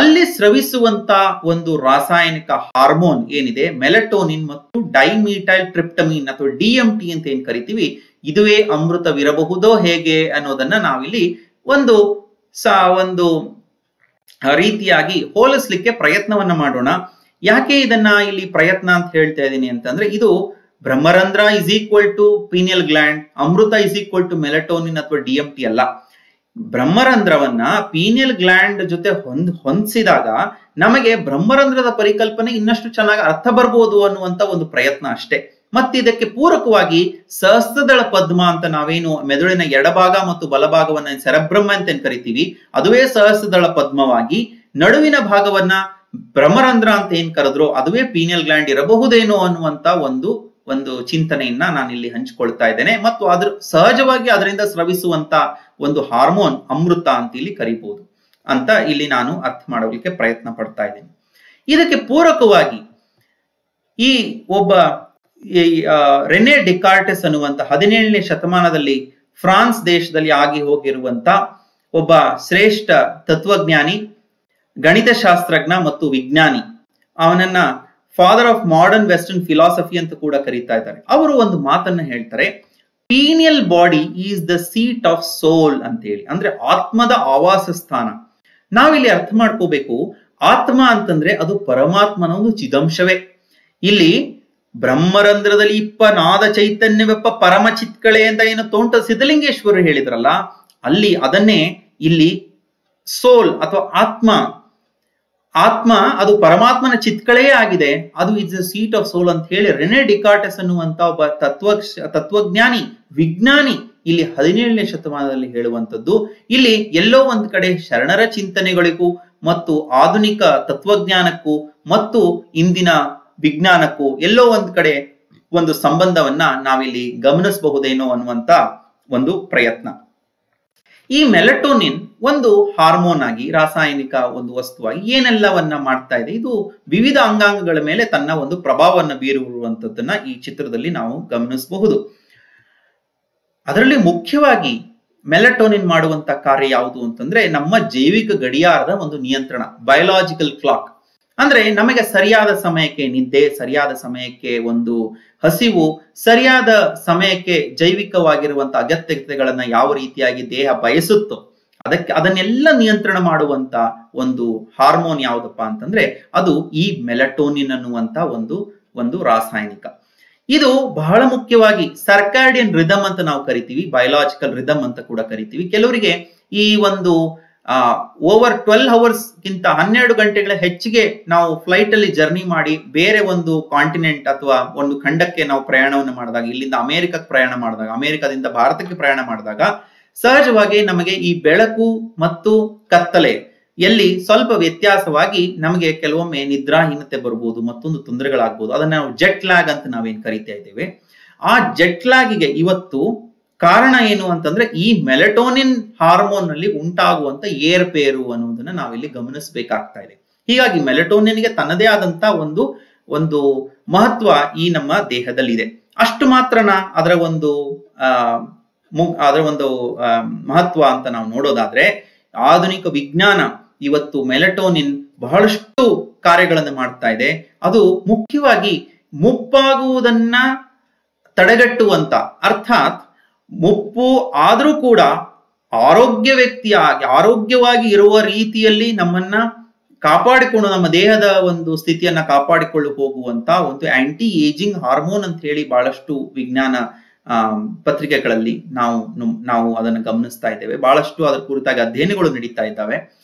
ಅಲ್ಲಿ ಸ್ರವಿಸುವಂತ ಒಂದು ರಾಸಾಯನಿಕ ಹಾರ್ಮೋನ್ ಏನಿದೆ ಮೆಲಟೋನಿನ್ ಮತ್ತು ಡೈಮೀಟೈಲ್ ಟ್ರಿಪ್ಟಮಿನ್ ಅಥವಾ DMT ಅಂತ ಏನ್ ಕರಿತೀವಿ, ಇದುವೇ ಅಮೃತವಿರಬಹುದೋ ಹೇಗೆ ಅನ್ನೋದನ್ನ ನಾವಿಲ್ಲಿ ಒಂದು ರೀತಿಯಾಗಿ ಹೋಲಿಸ್ಲಿಕ್ಕೆ ಪ್ರಯತ್ನವನ್ನ ಮಾಡೋಣ. ಯಾಕೆ ಇದನ್ನ ಇಲ್ಲಿ ಪ್ರಯತ್ನ ಅಂತ ಹೇಳ್ತಾ ಇದ್ದೀನಿ ಅಂತಂದ್ರೆ, ಇದು Brahmarandhra is equal to pineal gland, amrita is equal to melatonin ಅಥವಾ DMT ಅಲ್ಲ. ಬ್ರಹ್ಮರಂಧ್ರವನ್ನ ಪೀನಿಯಲ್ ಗ್ಲ್ಯಾಂಡ್ ಜೊತೆ ಹೊಂದಿಸಿದಾಗ ನಮಗೆ ಬ್ರಹ್ಮರಂಧ್ರದ ಪರಿಕಲ್ಪನೆ ಇನ್ನಷ್ಟು ಚೆನ್ನಾಗಿ ಅರ್ಥ ಬರ್ಬೋದು ಅನ್ನುವಂತ ಒಂದು ಪ್ರಯತ್ನ ಅಷ್ಟೇ. ಮತ್ತೆ ಇದಕ್ಕೆ ಪೂರಕವಾಗಿ ಸಹಸ್ರದಳ ಪದ್ಮ ಅಂತ ನಾವೇನು ಮೆದುಳಿನ ಎಡಭಾಗ ಮತ್ತು ಬಲಭಾಗವನ್ನ ಸೆರೆಬ್ರಮ್ ಅಂತ ಕರಿತೀವಿ, ಅದುವೇ ಸಹಸ್ರದಳ ಪದ್ಮವಾಗಿ ನಡುವಿನ ಭಾಗವನ್ನ ಬ್ರಹ್ಮರಂಧ್ರ ಅಂತ ಏನ್ ಕರೆದ್ರು ಅದುವೇ ಪೀನಿಯಲ್ ಗ್ಲ್ಯಾಂಡ್ ಇರಬಹುದೇನೋ ಅನ್ನುವಂತ ಒಂದು ಚಿಂತನೆಯನ್ನ ನಾನು ಇಲ್ಲಿ ಹಂಚಿಕೊಳ್ತಾ ಇದ್ದೇನೆ. ಮತ್ತು ಸಹಜವಾಗಿ ಅದರಿಂದ ಸ್ರವಿಸುವಂತ ಒಂದು ಹಾರ್ಮೋನ್ ಅಮೃತ ಅಂತ ಇಲ್ಲಿ ಕರಿಬಹುದು ಅಂತ ಇಲ್ಲಿ ನಾನು ಅರ್ಥ ಮಾಡೋದಕ್ಕೆ ಪ್ರಯತ್ನ ಪಡ್ತಾ ಇದ್ದೇನೆ. ಇದಕ್ಕೆ ಪೂರಕವಾಗಿ ಈ ಒಬ್ಬ ರೆನೆ ಡೆಕಾರ್ಟಸ್ ಅನ್ನುವಂತ 17ನೇ ಶತಮಾನದಲ್ಲಿ ಫ್ರಾನ್ಸ್ ದೇಶದಲ್ಲಿ ಆಗಿ ಹೋಗಿರುವಂತ ಒಬ್ಬ ಶ್ರೇಷ್ಠ ತತ್ವಜ್ಞಾನಿ, ಗಣಿತಶಾಸ್ತ್ರಜ್ಞ ಮತ್ತು ವಿಜ್ಞಾನಿ, ಅವನನ್ನ father of modern western philosophy ಅಂತ ಕೂಡ ಕರೀತಾ ಇದ್ದಾರೆ. ಅವರು ಒಂದು ಮಾತನ್ನ ಹೇಳ್ತಾರೆ, pineal body is the seat of soul ಅಂತ ಹೇಳಿ. ಅಂದ್ರೆ ಆತ್ಮದ ಆವಾಸ ಸ್ಥಾನ. ನಾವಿಲ್ಲಿ ಅರ್ಥ ಮಾಡ್ಕೋಬೇಕು, ಆತ್ಮ ಅಂತಂದ್ರೆ ಅದು ಪರಮಾತ್ಮನ ಒಂದು ಚಿದಂಶವೇ. ಇಲ್ಲಿ ಬ್ರಹ್ಮರಂಧ್ರದಲ್ಲಿ ಇಪ್ಪನಾದ ಚೈತನ್ಯವೆಪ್ಪ ಪರಮ ಚಿತ್ಕಳೆ ಅಂತ ಏನು ತೋಂಟ ಸಿದ್ಧಲಿಂಗೇಶ್ವರರು ಹೇಳಿದ್ರಲ್ಲ, ಅಲ್ಲಿ ಅದನ್ನೇ ಇಲ್ಲಿ ಸೋಲ್ ಅಥವಾ ಆತ್ಮ ಅದು ಪರಮಾತ್ಮನ ಚಿತ್ಕಳೇ ಆಗಿದೆ, ಅದು is the seat of soul ಅಂತ ಹೇಳಿ ರೆನೆ ಡಿಕಾರ್ಟಸ್ ಅನ್ನುವಂತ ಒಬ್ಬ ತತ್ವಜ್ಞಾನಿ ವಿಜ್ಞಾನಿ ಇಲ್ಲಿ 17ನೇ ಶತಮಾನದಲ್ಲಿ ಹೇಳುವಂಥದ್ದು. ಇಲ್ಲಿ ಎಲ್ಲೋ ಒಂದ್ ಕಡೆ ಶರಣರ ಚಿಂತನೆಗಳಿಗೂ ಮತ್ತು ಆಧುನಿಕ ತತ್ವಜ್ಞಾನಕ್ಕೂ ಮತ್ತು ಇಂದಿನ ವಿಜ್ಞಾನಕ್ಕೂ ಎಲ್ಲೋ ಒಂದ್ ಕಡೆ ಒಂದು ಸಂಬಂಧವನ್ನ ನಾವಿಲ್ಲಿ ಗಮನಿಸಬಹುದೇನೋ ಅನ್ನುವಂತ ಒಂದು ಪ್ರಯತ್ನ. ಈ ಮೆಲಟೋನಿನ್ ಒಂದು ಹಾರ್ಮೋನ್ ಆಗಿ, ರಾಸಾಯನಿಕ ಒಂದು ವಸ್ತುವಾಗಿ ಏನೆಲ್ಲವನ್ನ ಮಾಡ್ತಾ ಇದೆ, ಇದು ವಿವಿಧ ಅಂಗಾಂಗಗಳ ಮೇಲೆ ತನ್ನ ಒಂದು ಪ್ರಭಾವವನ್ನು ಬೀರುವಂತದ್ದನ್ನ ಈ ಚಿತ್ರದಲ್ಲಿ ನಾವು ಗಮನಿಸಬಹುದು. ಅದರಲ್ಲಿ ಮುಖ್ಯವಾಗಿ ಮೆಲಟೋನಿನ್ ಮಾಡುವಂತ ಕಾರ್ಯ ಯಾವುದು ಅಂತಂದ್ರೆ ನಮ್ಮ ಜೈವಿಕ ಗಡಿಯಾರದ ಒಂದು ನಿಯಂತ್ರಣ, ಬಯೋಲಾಜಿಕಲ್ ಕ್ಲಾಕ್. ಅಂದ್ರೆ ನಮಗೆ ಸರಿಯಾದ ಸಮಯಕ್ಕೆ ನಿದ್ದೆ, ಸರಿಯಾದ ಸಮಯಕ್ಕೆ ಒಂದು ಹಸಿವು, ಸರಿಯಾದ ಸಮಯಕ್ಕೆ ಜೈವಿಕವಾಗಿರುವಂತ ಅಗತ್ಯತೆಗಳನ್ನ ಯಾವ ರೀತಿಯಾಗಿ ದೇಹ ಬಯಸುತ್ತೋ ಅದನ್ನೆಲ್ಲ ನಿಯಂತ್ರಣ ಮಾಡುವಂತ ಒಂದು ಹಾರ್ಮೋನ್ ಯಾವುದಪ್ಪ ಅಂತಂದ್ರೆ ಅದು ಈ ಮೆಲಟೋನಿನ್ ಅನ್ನುವಂತ ಒಂದು ರಾಸಾಯನಿಕ. ಇದು ಬಹಳ ಮುಖ್ಯವಾಗಿ ಸರ್ಕಾಡಿಯನ್ ರಿದಮ್ ಅಂತ ನಾವು ಕರಿತೀವಿ, ಬಯೋಲಾಜಿಕಲ್ ರಿದಮ್ ಅಂತ ಕೂಡ ಕರಿತೀವಿ. ಕೆಲವರಿಗೆ ಈ ಒಂದು ಓವರ್ 12 ಅವರ್ಸ್ಗಿಂತ 12 ಗಂಟೆಗಳ ಹೆಚ್ಚಿಗೆ ನಾವು ಫ್ಲೈಟ್ ಅಲ್ಲಿ ಜರ್ನಿ ಮಾಡಿ ಬೇರೆ ಒಂದು ಕಾಂಟಿನೆಂಟ್ ಅಥವಾ ಒಂದು ಖಂಡಕ್ಕೆ ನಾವು ಪ್ರಯಾಣವನ್ನು ಮಾಡಿದಾಗ, ಇಲ್ಲಿಂದ ಅಮೆರಿಕಕ್ಕೆ ಪ್ರಯಾಣ ಮಾಡಿದಾಗ, ಅಮೆರಿಕದಿಂದ ಭಾರತಕ್ಕೆ ಪ್ರಯಾಣ ಮಾಡಿದಾಗ ಸಹಜವಾಗಿ ನಮಗೆ ಈ ಬೆಳಕು ಮತ್ತು ಕತ್ತಲೆ ಎಲ್ಲಿ ಸ್ವಲ್ಪ ವ್ಯತ್ಯಾಸವಾಗಿ ನಮಗೆ ಕೆಲವೊಮ್ಮೆ ನಿದ್ರಾಹೀನತೆ ಬರ್ಬೋದು, ಮತ್ತೊಂದು ತೊಂದರೆಗಳಾಗ್ಬೋದು. ಅದನ್ನ ನಾವು ಜೆಟ್ ಲ್ಯಾಗ್ ಅಂತ ನಾವೇನ್ ಕರಿತಾ ಇದ್ದೇವೆ. ಆ ಜೆಟ್ ಲ್ಯಾಗಿಗೆ ಇವತ್ತು ಕಾರಣ ಏನು ಅಂತಂದ್ರೆ ಈ ಮೆಲಟೋನಿನ್ ಹಾರ್ಮೋನ್ ನಲ್ಲಿ ಉಂಟಾಗುವಂತ ಏರ್ಪೇರು ಅನ್ನೋದನ್ನ ನಾವಿಲ್ಲಿ ಗಮನಿಸಬೇಕಾಗ್ತಾ ಇದೆ. ಹೀಗಾಗಿ ಮೆಲಟೋನಿನ್ಗೆ ತನ್ನದೇ ಆದಂತ ಒಂದು ಮಹತ್ವ ಈ ನಮ್ಮ ದೇಹದಲ್ಲಿದೆ. ಅಷ್ಟು ಮಾತ್ರನ ಅದರ ಒಂದು ಮಹತ್ವ ಅಂತ ನಾವು ನೋಡೋದಾದ್ರೆ, ಆಧುನಿಕ ವಿಜ್ಞಾನ ಇವತ್ತು ಮೆಲಟೋನಿನ್ ಬಹಳಷ್ಟು ಕಾರ್ಯಗಳನ್ನು ಮಾಡ್ತಾ ಇದೆ. ಅದು ಮುಖ್ಯವಾಗಿ ಮುಪ್ಪಾಗುವುದನ್ನ ತಡೆಗಟ್ಟುವಂತ, ಅರ್ಥಾತ್ ಮುಪ್ಪು ಆದ್ರೂ ಕೂಡ ಆರೋಗ್ಯವಾಗಿ ಇರುವ ರೀತಿಯಲ್ಲಿ ನಮ್ಮನ್ನ ಕಾಪಾಡಿಕೊಂಡು, ನಮ್ಮ ದೇಹದ ಒಂದು ಸ್ಥಿತಿಯನ್ನ ಕಾಪಾಡಿಕೊಂಡು ಹೋಗುವಂತ ಒಂದು ಆಂಟಿ ಏಜಿಂಗ್ ಹಾರ್ಮೋನ್ ಅಂತ ಹೇಳಿ ಬಹಳಷ್ಟು ವಿಜ್ಞಾನ ಪತ್ರಿಕೆಗಳಲ್ಲಿ ನಾವು ಅದನ್ನು ಗಮನಿಸ್ತಾ ಇದ್ದೇವೆ. ಬಹಳಷ್ಟು ಅದರ ಕುರಿತಾಗಿ ಅಧ್ಯಯನಗಳು ನಡೀತಾ ಇದ್ದಾವೆ.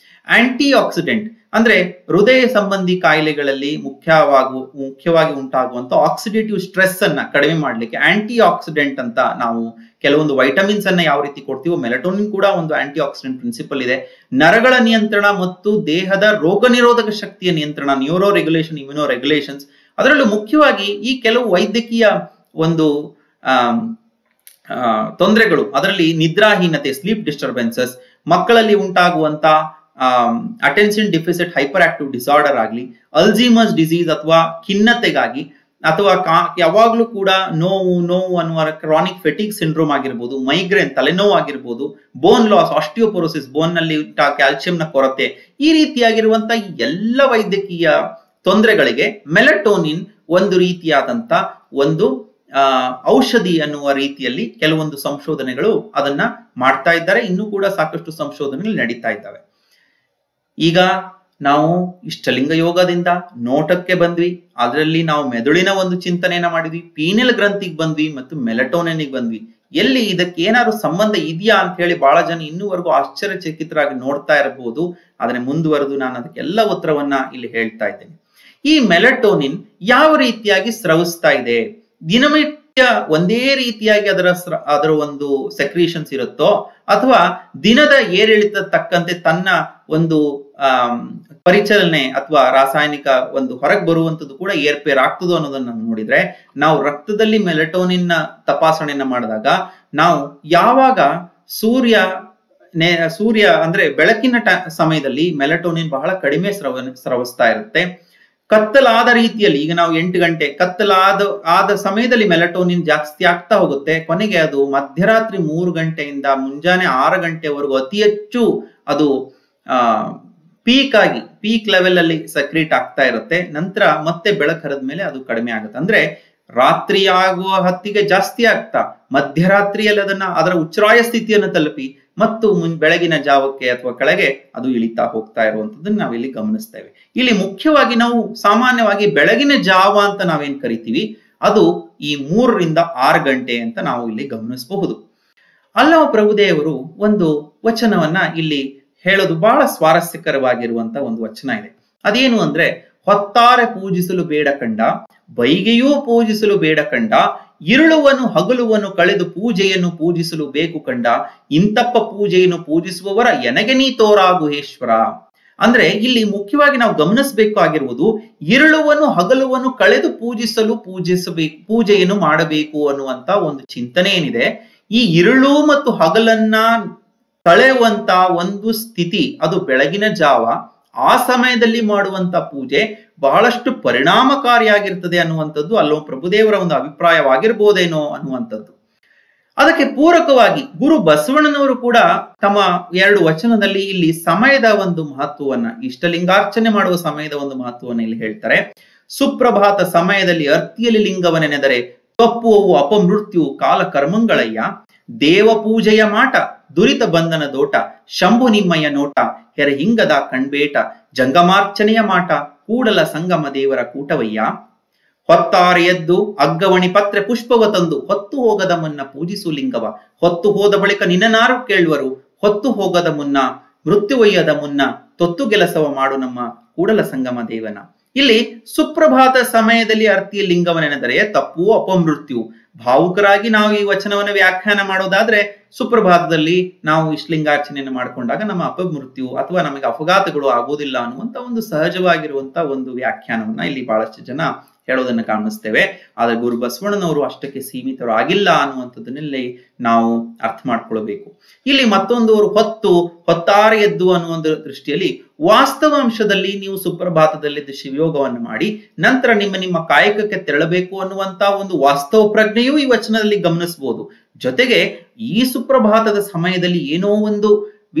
ಆಂಟಿ ಆಕ್ಸಿಡೆಂಟ್ ಅಂದ್ರೆ ಹೃದಯ ಸಂಬಂಧಿ ಕಾಯಿಲೆಗಳಲ್ಲಿ ಮುಖ್ಯವಾಗಿ ಉಂಟಾಗುವಂತ ಆಕ್ಸಿಡೇಟಿವ್ ಸ್ಟ್ರೆಸ್ ಅನ್ನ ಕಡಿಮೆ ಮಾಡ್ಲಿಕ್ಕೆ ಆಂಟಿ ಆಕ್ಸಿಡೆಂಟ್ ಅಂತ ನಾವು ಕೆಲವೊಂದು ವೈಟಮಿನ್ಸ್ ಅನ್ನ ಯಾವ ರೀತಿ ಕೊಡ್ತೀವೋ, ಮೆಲಟೋನಿನ್ ಕೂಡ ಒಂದು ಆಂಟಿ ಆಕ್ಸಿಡೆಂಟ್ ಪ್ರಿನ್ಸಿಪಲ್ ಇದೆ. ನರಗಳ ನಿಯಂತ್ರಣ ಮತ್ತು ದೇಹದ ರೋಗ ನಿರೋಧಕ ಶಕ್ತಿಯ ನಿಯಂತ್ರಣ, ನ್ಯೂರೋ ರೆಗ್ಯುಲೇಷನ್, ಇಮ್ಯುನೋ ರೆಗ್ಯುಲೇಷನ್ಸ್. ಅದರಲ್ಲೂ ಮುಖ್ಯವಾಗಿ ಈ ಕೆಲವು ವೈದ್ಯಕೀಯ ಒಂದು ತೊಂದರೆಗಳು, ಅದರಲ್ಲಿ ನಿದ್ರಾಹೀನತೆ, ಸ್ಲೀಪ್ ಡಿಸ್ಟರ್ಬೆನ್ಸಸ್, ಮಕ್ಕಳಲ್ಲಿ ಉಂಟಾಗುವಂತ attention deficit hyper active disorder ಆಗಲಿ, ಅಲ್ಝೀಮರ್ಸ್ ಡಿಸೀಸ್ ಅಥವಾ ಖಿನ್ನತೆಗಾಗಿ, ಅಥವಾ ಯಾವಾಗ್ಲೂ ಕೂಡ ನೋವು ಅನ್ನುವ ಕ್ರಾನಿಕ್ ಫೆಟಿಗ್ ಸಿಂಡ್ರೋಮ್ ಆಗಿರ್ಬೋದು, ಮೈಗ್ರೇನ್ ತಲೆನೋವು ಆಗಿರ್ಬೋದು, ಬೋನ್ ಲಾಸ್, ಆಸ್ಟಿಯೋಪೊರೋಸಿಸ್, ಬೋನ್ ನಲ್ಲಿ ಕ್ಯಾಲ್ಸಿಯಂನ ಕೊರತೆ, ಈ ರೀತಿಯಾಗಿರುವಂತ ಎಲ್ಲ ವೈದ್ಯಕೀಯ ತೊಂದರೆಗಳಿಗೆ ಮೆಲಟೋನಿನ್ ಒಂದು ರೀತಿಯಾದಂತ ಒಂದು ಔಷಧಿ ಅನ್ನುವ ರೀತಿಯಲ್ಲಿ ಕೆಲವೊಂದು ಸಂಶೋಧನೆಗಳು ಅದನ್ನ ಮಾಡ್ತಾ ಇದ್ದಾರೆ. ಇನ್ನೂ ಕೂಡ ಸಾಕಷ್ಟು ಸಂಶೋಧನೆಗಳು ನಡೀತಾ ಇದ್ದಾವೆ. ಈಗ ನಾವು ಇಷ್ಟಲಿಂಗ ಯೋಗದಿಂದ ನೋಟಕ್ಕೆ ಬಂದ್ವಿ, ಅದರಲ್ಲಿ ನಾವು ಮೆದುಳಿನ ಒಂದು ಚಿಂತನೆಯನ್ನ ಮಾಡಿದ್ವಿ, ಪೀನಿಯಲ್ ಗ್ರಂಥಿಗೆ ಬಂದ್ವಿ ಮತ್ತು ಮೆಲಟೋನಿನ್ಗೆ ಬಂದ್ವಿ. ಎಲ್ಲಿ ಇದಕ್ಕೆ ಏನಾದ್ರು ಸಂಬಂಧ ಇದೆಯಾ ಅಂತ ಹೇಳಿ ಬಹಳ ಜನ ಇನ್ನೂವರೆಗೂ ಆಶ್ಚರ್ಯಚಕಿತರಾಗಿ ನೋಡ್ತಾ ಇರಬಹುದು. ಅದನ್ನ ಮುಂದುವರೆದು ನಾನು ಅದಕ್ಕೆಲ್ಲ ಉತ್ತರವನ್ನ ಇಲ್ಲಿ ಹೇಳ್ತಾ ಇದ್ದೇನೆ. ಈ ಮೆಲಟೋನಿನ್ ಯಾವ ರೀತಿಯಾಗಿ ಸ್ರವಿಸ್ತಾ ಇದೆ? ದಿನನಿತ್ಯ ಒಂದೇ ರೀತಿಯಾಗಿ ಅದರ ಒಂದು ಸೆಕ್ರೀಷನ್ಸ್ ಇರುತ್ತೋ, ಅಥವಾ ದಿನದ ಏರಿಳಿತ ತಕ್ಕಂತೆ ತನ್ನ ಒಂದು ಪರಿಚಲನೆ ಅಥವಾ ರಾಸಾಯನಿಕ ಒಂದು ಹೊರಗೆ ಬರುವಂತದ್ದು ಕೂಡ ಏರ್ಪೇರ್ ಆಗ್ತದೋ ಅನ್ನೋದನ್ನ ನಾವು ನೋಡಿದ್ರೆ, ನಾವು ರಕ್ತದಲ್ಲಿ ಮೆಲಟೋನಿನ್ ತಪಾಸಣೆಯನ್ನ ಮಾಡಿದಾಗ ನಾವು ಯಾವಾಗ ಸೂರ್ಯ ಅಂದ್ರೆ ಬೆಳಕಿನ ಸಮಯದಲ್ಲಿ ಮೆಲಟೋನಿನ್ ಬಹಳ ಕಡಿಮೆ ಸ್ರವಿಸ್ತಾ ಇರುತ್ತೆ. ಕತ್ತಲಾದ ರೀತಿಯಲ್ಲಿ, ಈಗ ನಾವು 8 ಗಂಟೆ ಆದ ಸಮಯದಲ್ಲಿ ಮೆಲಟೋನಿನ್ ಜಾಸ್ತಿ ಆಗ್ತಾ ಹೋಗುತ್ತೆ. ಕೊನೆಗೆ ಅದು ಮಧ್ಯರಾತ್ರಿ 3 ಗಂಟೆಯಿಂದ ಮುಂಜಾನೆ 6 ಗಂಟೆವರೆಗೂ ಅತಿ ಹೆಚ್ಚು ಅದು ಪೀಕ್ ಲೆವೆಲ್ ಅಲ್ಲಿ ಸಕ್ರೀಟ್ ಆಗ್ತಾ ಇರುತ್ತೆ. ನಂತರ ಮತ್ತೆ ಬೆಳಕು ಹರಿದ ಮೇಲೆ ಅದು ಕಡಿಮೆ ಆಗುತ್ತೆ. ಅಂದ್ರೆ ರಾತ್ರಿ ಆಗುವ ಹೊತ್ತಿಗೆ ಜಾಸ್ತಿ ಆಗ್ತಾ ಮಧ್ಯರಾತ್ರಿಯಲ್ಲಿ ಅದರ ಉಚ್ಛ್ರಾಯ ಸ್ಥಿತಿಯನ್ನು ತಲುಪಿ ಮತ್ತು ಬೆಳಗಿನ ಜಾವಕ್ಕೆ ಅಥವಾ ಕೆಳಗೆ ಅದು ಇಳಿತಾ ಹೋಗ್ತಾ ಇರುವಂತದ್ದನ್ನ ನಾವಿಲ್ಲಿ ಗಮನಿಸ್ತೇವೆ. ಇಲ್ಲಿ ಮುಖ್ಯವಾಗಿ ನಾವು ಸಾಮಾನ್ಯವಾಗಿ ಬೆಳಗಿನ ಜಾವ ಅಂತ ನಾವೇನ್ ಕರಿತೀವಿ, ಅದು ಈ 3 ರಿಂದ 6 ಗಂಟೆ ಅಂತ ನಾವು ಇಲ್ಲಿ ಗಮನಿಸಬಹುದು. ಅಲ್ಲವ ಪ್ರಭುದೇವರು ಒಂದು ವಚನವನ್ನ ಇಲ್ಲಿ ಹೇಳೋದು ಬಹಳ ಸ್ವಾರಸ್ಯಕರವಾಗಿರುವಂತ ಒಂದು ವಚನ ಇದೆ. ಅದೇನು ಅಂದ್ರೆ, ಹೊತ್ತಾರೆ ಪೂಜಿಸಲು ಬೇಡ ಕಂಡ, ಬೈಗೆಯೂ ಪೂಜಿಸಲು ಬೇಡ ಕಂಡ, ಇರುಳುವನು ಹಗಲುವನು ಕಳೆದು ಪೂಜೆಯನ್ನು ಪೂಜಿಸಲು ಬೇಕು ಕಂಡ, ಇಂತಪ್ಪ ಪೂಜೆಯನ್ನು ಪೂಜಿಸುವವರ ಎನಗೆ ನೀ ತೋರಾಗುಹೇಶ್ವರ. ಅಂದ್ರೆ ಇಲ್ಲಿ ಮುಖ್ಯವಾಗಿ ನಾವು ಗಮನಿಸಬೇಕಾಗಿರುವುದು, ಇರುಳುವನು ಹಗಲುವನು ಕಳೆದು ಪೂಜೆಯನ್ನು ಮಾಡಬೇಕು ಅನ್ನುವಂತ ಒಂದು ಚಿಂತನೆ ಏನಿದೆ. ಈ ಇರುಳು ಮತ್ತು ಹಗಲನ್ನ ಕಳೆಯುವಂತ ಒಂದು ಸ್ಥಿತಿ, ಅದು ಬೆಳಗಿನ ಜಾವ, ಆ ಸಮಯದಲ್ಲಿ ಮಾಡುವಂತ ಪೂಜೆ ಬಹಳಷ್ಟು ಪರಿಣಾಮಕಾರಿಯಾಗಿರ್ತದೆ ಅನ್ನುವಂಥದ್ದು ಅಲ್ಲೋ ಪ್ರಭುದೇವರ ಒಂದು ಅಭಿಪ್ರಾಯವಾಗಿರ್ಬೋದೇನೋ ಅನ್ನುವಂಥದ್ದು. ಅದಕ್ಕೆ ಪೂರಕವಾಗಿ ಗುರು ಬಸವಣ್ಣನವರು ಕೂಡ ತಮ್ಮ 2 ವಚನದಲ್ಲಿ ಇಲ್ಲಿ ಸಮಯದ ಒಂದು ಮಹತ್ವವನ್ನ, ಇಷ್ಟಲಿಂಗಾರ್ಚನೆ ಮಾಡುವ ಸಮಯದ ಒಂದು ಮಹತ್ವವನ್ನ ಇಲ್ಲಿ ಹೇಳ್ತಾರೆ. ಸುಪ್ರಭಾತ ಸಮಯದಲ್ಲಿ ಅರ್ತಿಯಲ್ಲಿ ಲಿಂಗವನೆನೆದರೆ ತಪ್ಪುವವು ಅಪಮೃತ್ಯು ಕಾಲ ಕರ್ಮಂಗಳಯ್ಯ, ದೇವ ಪೂಜೆಯ ಮಾಟ ದುರಿತ ಬಂಧನ ದೋಟ, ಶಂಭು ನಿಮ್ಮಯ್ಯ ನೋಟ ಹೆರೆ ಹಿಂಗದ ಕಣ್ಬೇಟ, ಜಂಗಮಾರ್ಚನೆಯ ಮಾಟ ಕೂಡಲ ಸಂಗಮ ದೇವರ ಕೂಟವಯ್ಯ. ಹೊತ್ತಾರೆ ಎದ್ದು ಅಗ್ಗವಣಿ ಪತ್ರೆ ಪುಷ್ಪವ ತಂದು ಹೊತ್ತು ಹೋಗದ ಮುನ್ನ ಪೂಜಿಸು ಲಿಂಗವ, ಹೊತ್ತು ಹೋದ ಬಳಿಕ ನಿನ್ನನಾರು ಕೇಳುವರು, ಹೊತ್ತು ಹೋಗದ ಮುನ್ನ ಮೃತ್ಯುವಯ್ಯದ ಮುನ್ನ ತೊತ್ತು ಗೆಲಸವ ಮಾಡು ನಮ್ಮ ಕೂಡಲ ಸಂಗಮ ದೇವನ. ಇಲ್ಲಿ ಸುಪ್ರಭಾತ ಸಮಯದಲ್ಲಿ ಅರ್ಥಿಯ ಲಿಂಗವನೆನೆದರೆ ತಪ್ಪು ಅಪಮೃತ್ಯು. ಭಾವುಕರಾಗಿ ನಾವು ಈ ವಚನವನ್ನು ವ್ಯಾಖ್ಯಾನ ಮಾಡೋದಾದ್ರೆ ಸುಪ್ರಭಾತದಲ್ಲಿ ನಾವು ಇಷ್ಟಲಿಂಗಾರ್ಚನೆಯನ್ನು ಮಾಡಿಕೊಂಡಾಗ ನಮ್ಮ ಅಪಮೃತ್ಯು ಅಥವಾ ನಮಗೆ ಅಪಘಾತಗಳು ಆಗೋದಿಲ್ಲ ಅನ್ನುವಂತ ಒಂದು ಸಹಜವಾಗಿರುವಂತ ಒಂದು ವ್ಯಾಖ್ಯಾನವನ್ನ ಇಲ್ಲಿ ಬಹಳಷ್ಟು ಜನ ಹೇಳೋದನ್ನ ಕಾಣಿಸ್ತೇವೆ. ಆದ್ರೆ ಗುರು ಬಸವಣ್ಣನವರು ಅಷ್ಟಕ್ಕೆ ಸೀಮಿತರು ಆಗಿಲ್ಲ ಅನ್ನುವಂಥದ್ದನ್ನಲ್ಲಿ ನಾವು ಅರ್ಥ ಮಾಡ್ಕೊಳ್ಬೇಕು. ಇಲ್ಲಿ ಮತ್ತೊಂದು ಅವರು ಹೊತ್ತಾರೆ ಎದ್ದು ಅನ್ನುವ ಒಂದು ದೃಷ್ಟಿಯಲ್ಲಿ ವಾಸ್ತವಾಂಶದಲ್ಲಿ ನೀವು ಸುಪ್ರಭಾತದಲ್ಲಿ ಶಿವಯೋಗವನ್ನು ಮಾಡಿ ನಂತರ ನಿಮ್ಮ ಕಾಯಕಕ್ಕೆ ತೆರಳಬೇಕು ಅನ್ನುವಂತ ಒಂದು ವಾಸ್ತವ ಪ್ರಜ್ಞೆಯೂ ಈ ವಚನದಲ್ಲಿ ಗಮನಿಸಬಹುದು. ಜೊತೆಗೆ ಈ ಸುಪ್ರಭಾತದ ಸಮಯದಲ್ಲಿ ಏನೋ ಒಂದು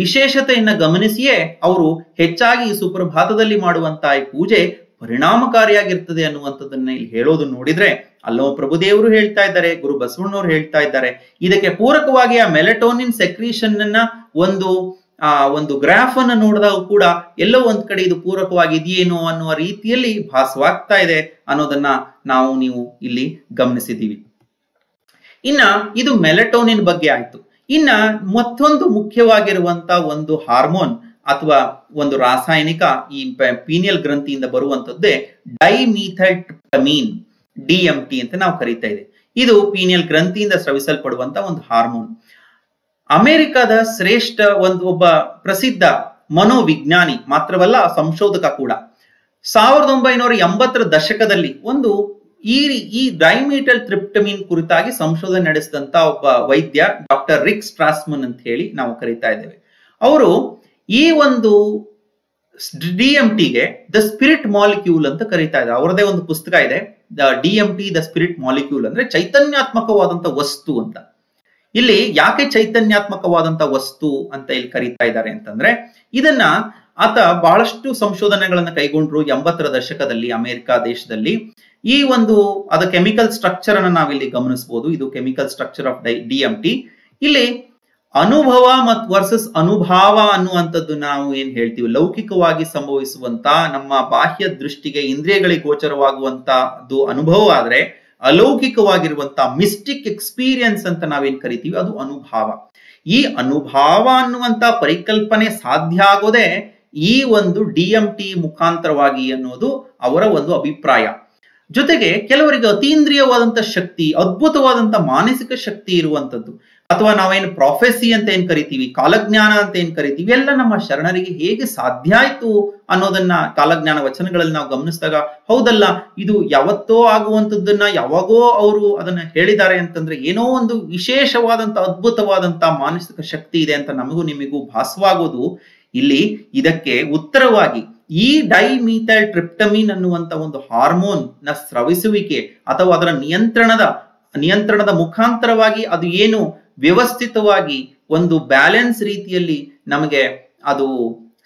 ವಿಶೇಷತೆಯನ್ನ ಗಮನಿಸಿಯೇ ಅವರು ಹೆಚ್ಚಾಗಿ ಈ ಸುಪ್ರಭಾತದಲ್ಲಿ ಮಾಡುವಂತಹ ಈ ಪೂಜೆ ಪರಿಣಾಮಕಾರಿಯಾಗಿರ್ತದೆ ಅನ್ನುವಂಥದ್ದನ್ನ ಇಲ್ಲಿ ಹೇಳೋದು ನೋಡಿದ್ರೆ ಅಲ್ಲೋ ಪ್ರಭುದೇವರು ಹೇಳ್ತಾ ಇದ್ದಾರೆ, ಗುರು ಬಸವಣ್ಣವರು ಹೇಳ್ತಾ ಇದ್ದಾರೆ. ಇದಕ್ಕೆ ಪೂರಕವಾಗಿ ಆ ಮೆಲಟೋನಿನ್ ಸೆಕ್ರೀಷನ್ ಅನ್ನ ಒಂದು ಗ್ರಾಫ್ ಅನ್ನು ನೋಡಿದಾಗ ಕೂಡ ಎಲ್ಲೋ ಒಂದ್ ಕಡೆ ಇದು ಪೂರಕವಾಗಿ ಇದೆಯೇನೋ ಅನ್ನುವ ರೀತಿಯಲ್ಲಿ ಭಾಸವಾಗ್ತಾ ಇದೆ ಅನ್ನೋದನ್ನ ನೀವು ಇಲ್ಲಿ ಗಮನಿಸಿದೀವಿ. ಇನ್ನ ಇದು ಮೆಲಟೋನಿನ್ ಬಗ್ಗೆ ಆಯ್ತು. ಇನ್ನ ಮತ್ತೊಂದು ಮುಖ್ಯವಾಗಿರುವಂತ ಒಂದು ಹಾರ್ಮೋನ್ ಅಥವಾ ಒಂದು ರಾಸಾಯನಿಕ ಈ ಪೀನಿಯಲ್ ಗ್ರಂಥಿಯಿಂದ ಬರುವಂತದ್ದೇ ಡೈಮಿಥೈಲ್ಟ್ರಿಪ್ಟಮೀನ್, DMT ಅಂತ ನಾವು ಕರೀತಾ ಇದ್ದೇವೆ. ಇದು ಪೀನಿಯಲ್ ಗ್ರಂಥಿಯಿಂದ ಸ್ರವಿಸಲ್ಪಡುವಂತ ಒಂದು ಹಾರ್ಮೋನ್. ಅಮೆರಿಕದ ಶ್ರೇಷ್ಠ ಒಬ್ಬ ಪ್ರಸಿದ್ಧ ಮನೋವಿಜ್ಞಾನಿ ಮಾತ್ರವಲ್ಲ ಸಂಶೋಧಕ ಕೂಡ 1980ರ ದಶಕದಲ್ಲಿ ಈ ಡೈಮಿಥೈಲ್ಟ್ರಿಪ್ಟಮೀನ್ ಕುರಿತಾಗಿ ಸಂಶೋಧನೆ ನಡೆಸಿದಂತ ಒಬ್ಬ ವೈದ್ಯ ಡಾಕ್ಟರ್ ರಿಕ್ ಸ್ಟ್ರಾಸ್ಮನ್ ಅಂತ ಹೇಳಿ ನಾವು ಕರೀತಾ ಇದ್ದೇವೆ. ಅವರು ಈ ಒಂದು DMTಗೆ ದ ಸ್ಪಿರಿಟ್ ಮಾಲಿಕ್ಯೂಲ್ ಅಂತ ಕರೀತಾ ಇದ್ದಾರೆ. ಅವರದೇ ಒಂದು ಪುಸ್ತಕ ಇದೆ, DMT ದ ಸ್ಪಿರಿಟ್ ಮಾಲಿಕ್ಯೂಲ್, ಅಂದ್ರೆ ಚೈತನ್ಯಾತ್ಮಕವಾದಂತ ವಸ್ತು ಅಂತ. ಇಲ್ಲಿ ಯಾಕೆ ಚೈತನ್ಯಾತ್ಮಕವಾದಂತ ವಸ್ತು ಅಂತ ಇಲ್ಲಿ ಕರೀತಾ ಇದ್ದಾರೆ ಅಂತಂದ್ರೆ ಇದನ್ನ ಆತ ಬಹಳಷ್ಟು ಸಂಶೋಧನೆಗಳನ್ನ ಕೈಗೊಂಡ್ರು 80ರ ದಶಕದಲ್ಲಿ ಅಮೆರಿಕ ದೇಶದಲ್ಲಿ. ಈ ಅದ ಕೆಮಿಕಲ್ ಸ್ಟ್ರಕ್ಚರ್ ಅನ್ನ ನಾವಿಲ್ಲಿ ಗಮನಿಸಬಹುದು. ಇದು ಕೆಮಿಕಲ್ ಸ್ಟ್ರಕ್ಚರ್ ಆಫ್ DMT. ಇಲ್ಲಿ ಅನುಭವ ಮತ್ತು ವರ್ಸಸ್ ಅನುಭಾವ ಅನ್ನುವಂಥದ್ದು ನಾವು ಏನ್ ಹೇಳ್ತೀವಿ, ಲೌಕಿಕವಾಗಿ ಸಂಭವಿಸುವಂತ ನಮ್ಮ ಬಾಹ್ಯ ದೃಷ್ಟಿಗೆ ಇಂದ್ರಿಯಗಳಿಗೆ ಗೋಚರವಾಗುವಂತದ್ದು ಅನುಭವ ಆದ್ರೆ ಅಲೌಕಿಕವಾಗಿರುವಂತ ಮಿಸ್ಟಿಕ್ ಎಕ್ಸ್ಪೀರಿಯನ್ಸ್ ಅಂತ ನಾವೇನ್ ಕರಿತೀವಿ ಅದು ಅನುಭಾವ. ಈ ಅನುಭಾವ ಅನ್ನುವಂತ ಪರಿಕಲ್ಪನೆ ಸಾಧ್ಯ ಆಗೋದೇ ಈ DMT ಮುಖಾಂತರವಾಗಿ ಅನ್ನೋದು ಅವರ ಒಂದು ಅಭಿಪ್ರಾಯ. ಜೊತೆಗೆ ಕೆಲವರಿಗೆ ಅತೀಂದ್ರಿಯವಾದಂತ ಶಕ್ತಿ, ಅದ್ಭುತವಾದಂತ ಮಾನಸಿಕ ಶಕ್ತಿ ಇರುವಂತದ್ದು, ಅಥವಾ ನಾವೇನು ಪ್ರಾಫೆಸಿ ಅಂತ ಏನ್ ಕರಿತೀವಿ, ಕಾಲಜ್ಞಾನ ಅಂತ ಏನ್ ಕರಿತೀವಿ, ಎಲ್ಲ ನಮ್ಮ ಶರಣರಿಗೆ ಹೇಗೆ ಸಾಧ್ಯ ಆಯ್ತು ಅನ್ನೋದನ್ನ ಕಾಲಜ್ಞಾನ ವಚನಗಳಲ್ಲಿ ನಾವು ಗಮನಿಸಿದಾಗ ಹೌದಲ್ಲ, ಇದು ಯಾವತ್ತೋ ಆಗುವಂತದ್ದನ್ನ ಯಾವಾಗೋ ಅವರು ಅದನ್ನ ಹೇಳಿದ್ದಾರೆ ಅಂತಂದ್ರೆ ಏನೋ ಒಂದು ವಿಶೇಷವಾದಂತ ಅದ್ಭುತವಾದಂತ ಮಾನಸಿಕ ಶಕ್ತಿ ಇದೆ ಅಂತ ನಮಗೂ ನಿಮಗೂ ಭಾಸವಾಗೋದು. ಇಲ್ಲಿ ಇದಕ್ಕೆ ಉತ್ತರವಾಗಿ ಈ ಡೈಮಿಥೈಲ್ಟ್ರಿಪ್ಟಮೀನ್ ಅನ್ನುವಂತ ಒಂದು ಹಾರ್ಮೋನ್ ನ ಸ್ರವಿಸುವಿಕೆ ಅಥವಾ ಅದರ ನಿಯಂತ್ರಣದ ಮುಖಾಂತರವಾಗಿ ಅದು ಏನು ವ್ಯವಸ್ಥಿತವಾಗಿ ಒಂದು ಬ್ಯಾಲೆನ್ಸ್ ರೀತಿಯಲ್ಲಿ ನಮಗೆ ಅದು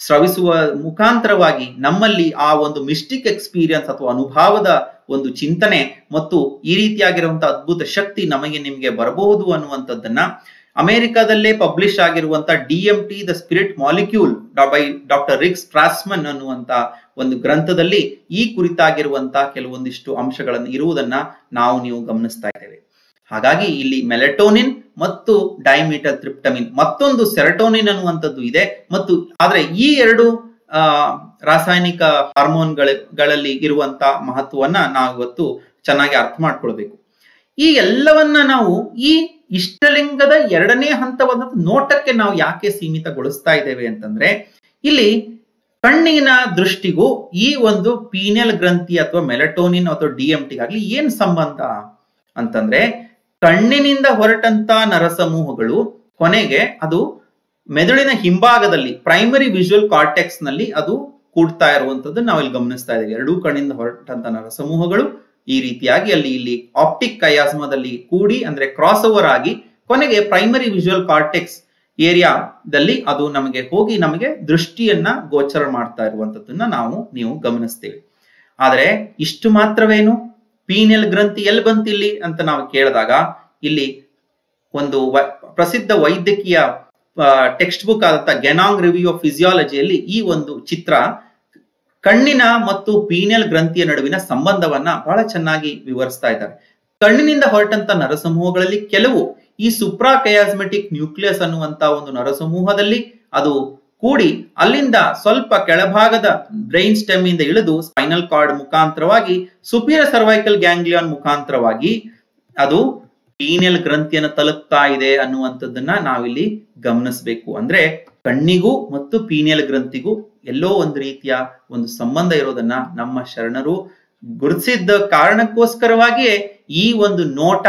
ಸ್ರವಿಸುವ ಮುಖಾಂತರವಾಗಿ ನಮ್ಮಲ್ಲಿ ಆ ಒಂದು ಮಿಸ್ಟಿಕ್ ಎಕ್ಸ್ಪೀರಿಯನ್ಸ್ ಅಥವಾ ಅನುಭವದ ಒಂದು ಚಿಂತನೆ ಮತ್ತು ಈ ರೀತಿಯಾಗಿರುವಂತಹ ಅದ್ಭುತ ಶಕ್ತಿ ನಿಮಗೆ ಬರಬಹುದು ಅನ್ನುವಂಥದ್ದನ್ನ ಅಮೆರಿಕಾದಲ್ಲೇ ಪಬ್ಲಿಷ್ ಆಗಿರುವಂತ DMT the spirit molecule by doctor Rick Strassman ಅನ್ನುವಂತ ಒಂದು ಗ್ರಂಥದಲ್ಲಿ ಈ ಕುರಿತಾಗಿರುವಂತ ಕೆಲವೊಂದಿಷ್ಟು ಅಂಶಗಳನ್ನು ಇರುವುದನ್ನ ನೀವು ಗಮನಿಸ್ತಾ ಇದ್ದೇವೆ. ಹಾಗಾಗಿ ಇಲ್ಲಿ ಮೆಲಟೋನಿನ್ ಮತ್ತು ಡೈಮಿಥೈಲ್ಟ್ರಿಪ್ಟಮೀನ್, ಮತ್ತೊಂದು ಸೆರಟೋನಿನ್ ಅನ್ನುವಂಥದ್ದು ಇದೆ. ಆದ್ರೆ ಈ ಎರಡು ರಾಸಾಯನಿಕ ಹಾರ್ಮೋನ್ಗಳಲ್ಲಿ ಇರುವಂತ ಮಹತ್ವವನ್ನ ನಾವು ಇವತ್ತು ಚೆನ್ನಾಗಿ ಅರ್ಥ ಮಾಡ್ಕೊಳ್ಬೇಕು. ಈ ಎಲ್ಲವನ್ನ ನಾವು ಈ ಇಷ್ಟಲಿಂಗದ ಎರಡನೇ ಹಂತವಾದ ನೋಟಕ್ಕೆ ನಾವು ಯಾಕೆ ಸೀಮಿತಗೊಳಿಸ್ತಾ ಇದ್ದೇವೆ ಅಂತಂದ್ರೆ ಇಲ್ಲಿ ಕಣ್ಣಿನ ದೃಷ್ಟಿಗೂ ಈ ಒಂದು ಪೀನಿಯಲ್ ಗ್ರಂಥಿ ಅಥವಾ ಮೆಲಟೋನಿನ್ ಅಥವಾ DMTಗಾಗ್ಲಿ ಏನ್ ಸಂಬಂಧ ಅಂತಂದ್ರೆ ಕಣ್ಣಿನಿಂದ ಹೊರಟಂತ ನರಸಮೂಹಗಳು ಕೊನೆಗೆ ಅದು ಮೆದುಳಿನ ಹಿಂಭಾಗದಲ್ಲಿ ಪ್ರೈಮರಿ ವಿಜುವಲ್ ಕಾರ್ಟೆಕ್ಸ್ ನಲ್ಲಿ ಅದು ಕೂಡ್ತಾ ಇರುವಂತದ್ದು ನಾವಿಲ್ಲಿ ಗಮನಿಸ್ತಾ ಇದ್ದೇವೆ. ಎರಡೂ ಕಣ್ಣಿಂದ ಹೊರಟಂತ ನರಸಮೂಹಗಳು ಈ ರೀತಿಯಾಗಿ ಇಲ್ಲಿ ಆಪ್ಟಿಕ್ ಕಯಾಸ್ಮದಲ್ಲಿ ಕೂಡಿ ಅಂದ್ರೆ ಕ್ರಾಸ್ ಓವರ್ ಆಗಿ ಕೊನೆಗೆ ಪ್ರೈಮರಿ ವಿಜುವಲ್ ಕಾರ್ಟೆಕ್ಸ್ ಏರಿಯಾದಲ್ಲಿ ಅದು ನಮಗೆ ಹೋಗಿ ನಮಗೆ ದೃಷ್ಟಿಯನ್ನ ಗೋಚರ ಮಾಡ್ತಾ ಇರುವಂತದ್ದನ್ನ ನೀವು ಗಮನಿಸ್ತೇವೆ. ಆದ್ರೆ ಇಷ್ಟು ಮಾತ್ರವೇನು, ಪೀನಿಯಲ್ ಗ್ರಂಥಿ ಎಲ್ಲಿ ಬಂತಿಲ್ಲಿ ಅಂತ ನಾವು ಕೇಳಿದಾಗ ಇಲ್ಲಿ ಒಂದು ಪ್ರಸಿದ್ಧ ವೈದ್ಯಕೀಯ ಟೆಕ್ಸ್ಟ್ ಬುಕ್ ಆದಂತ ಗೆನಾಂಗ್ ರಿವ್ಯೂ ಆಫ್ ಫಿಸಿಯಾಲಜಿಯಲ್ಲಿ ಈ ಒಂದು ಚಿತ್ರ ಕಣ್ಣಿನ ಮತ್ತು ಪೀನಿಯಲ್ ಗ್ರಂಥಿಯ ನಡುವಿನ ಸಂಬಂಧವನ್ನ ಬಹಳ ಚೆನ್ನಾಗಿ ವಿವರಿಸ್ತಾ ಇದ್ದಾರೆ. ಕಣ್ಣಿನಿಂದ ಹೊರಟಂತ ನರಸಮೂಹಗಳಲ್ಲಿ ಕೆಲವು ಈ ಸುಪ್ರಾಕಯಾಸ್ಮೆಟಿಕ್ ನ್ಯೂಕ್ಲಿಯಸ್ ಅನ್ನುವಂತ ಒಂದು ನರಸಮೂಹದಲ್ಲಿ ಅದು ಕೂಡಿ ಅಲ್ಲಿಂದ ಸ್ವಲ್ಪ ಕೆಳಭಾಗದ ಬ್ರೈನ್ ಸ್ಟೆಮ್ ಇಂದ ಇಳಿದು ಸ್ಪೈನಲ್ ಕಾರ್ಡ್ ಮುಖಾಂತರವಾಗಿ ಸುಪೀರಿಯರ್ ಸರ್ವೈಕಲ್ ಗ್ಯಾಂಗ್ಲಿಯಾನ್ ಮುಖಾಂತರವಾಗಿ ಅದು ಪೀನಿಯಲ್ ಗ್ರಂಥಿಯನ್ನು ತಲುಪ್ತಾ ಇದೆ ಅನ್ನುವಂಥದ್ದನ್ನ ನಾವಿಲ್ಲಿ ಗಮನಿಸಬೇಕು. ಅಂದ್ರೆ ಕಣ್ಣಿಗೂ ಮತ್ತು ಪೀನಿಯಲ್ ಗ್ರಂಥಿಗೂ ಎಲ್ಲೋ ಒಂದು ರೀತಿಯ ಒಂದು ಸಂಬಂಧ ಇರೋದನ್ನ ನಮ್ಮ ಶರಣರು ಗುರುತಿಸಿದ್ದ ಕಾರಣಕ್ಕೋಸ್ಕರವಾಗಿಯೇ ಈ ಒಂದು ನೋಟ,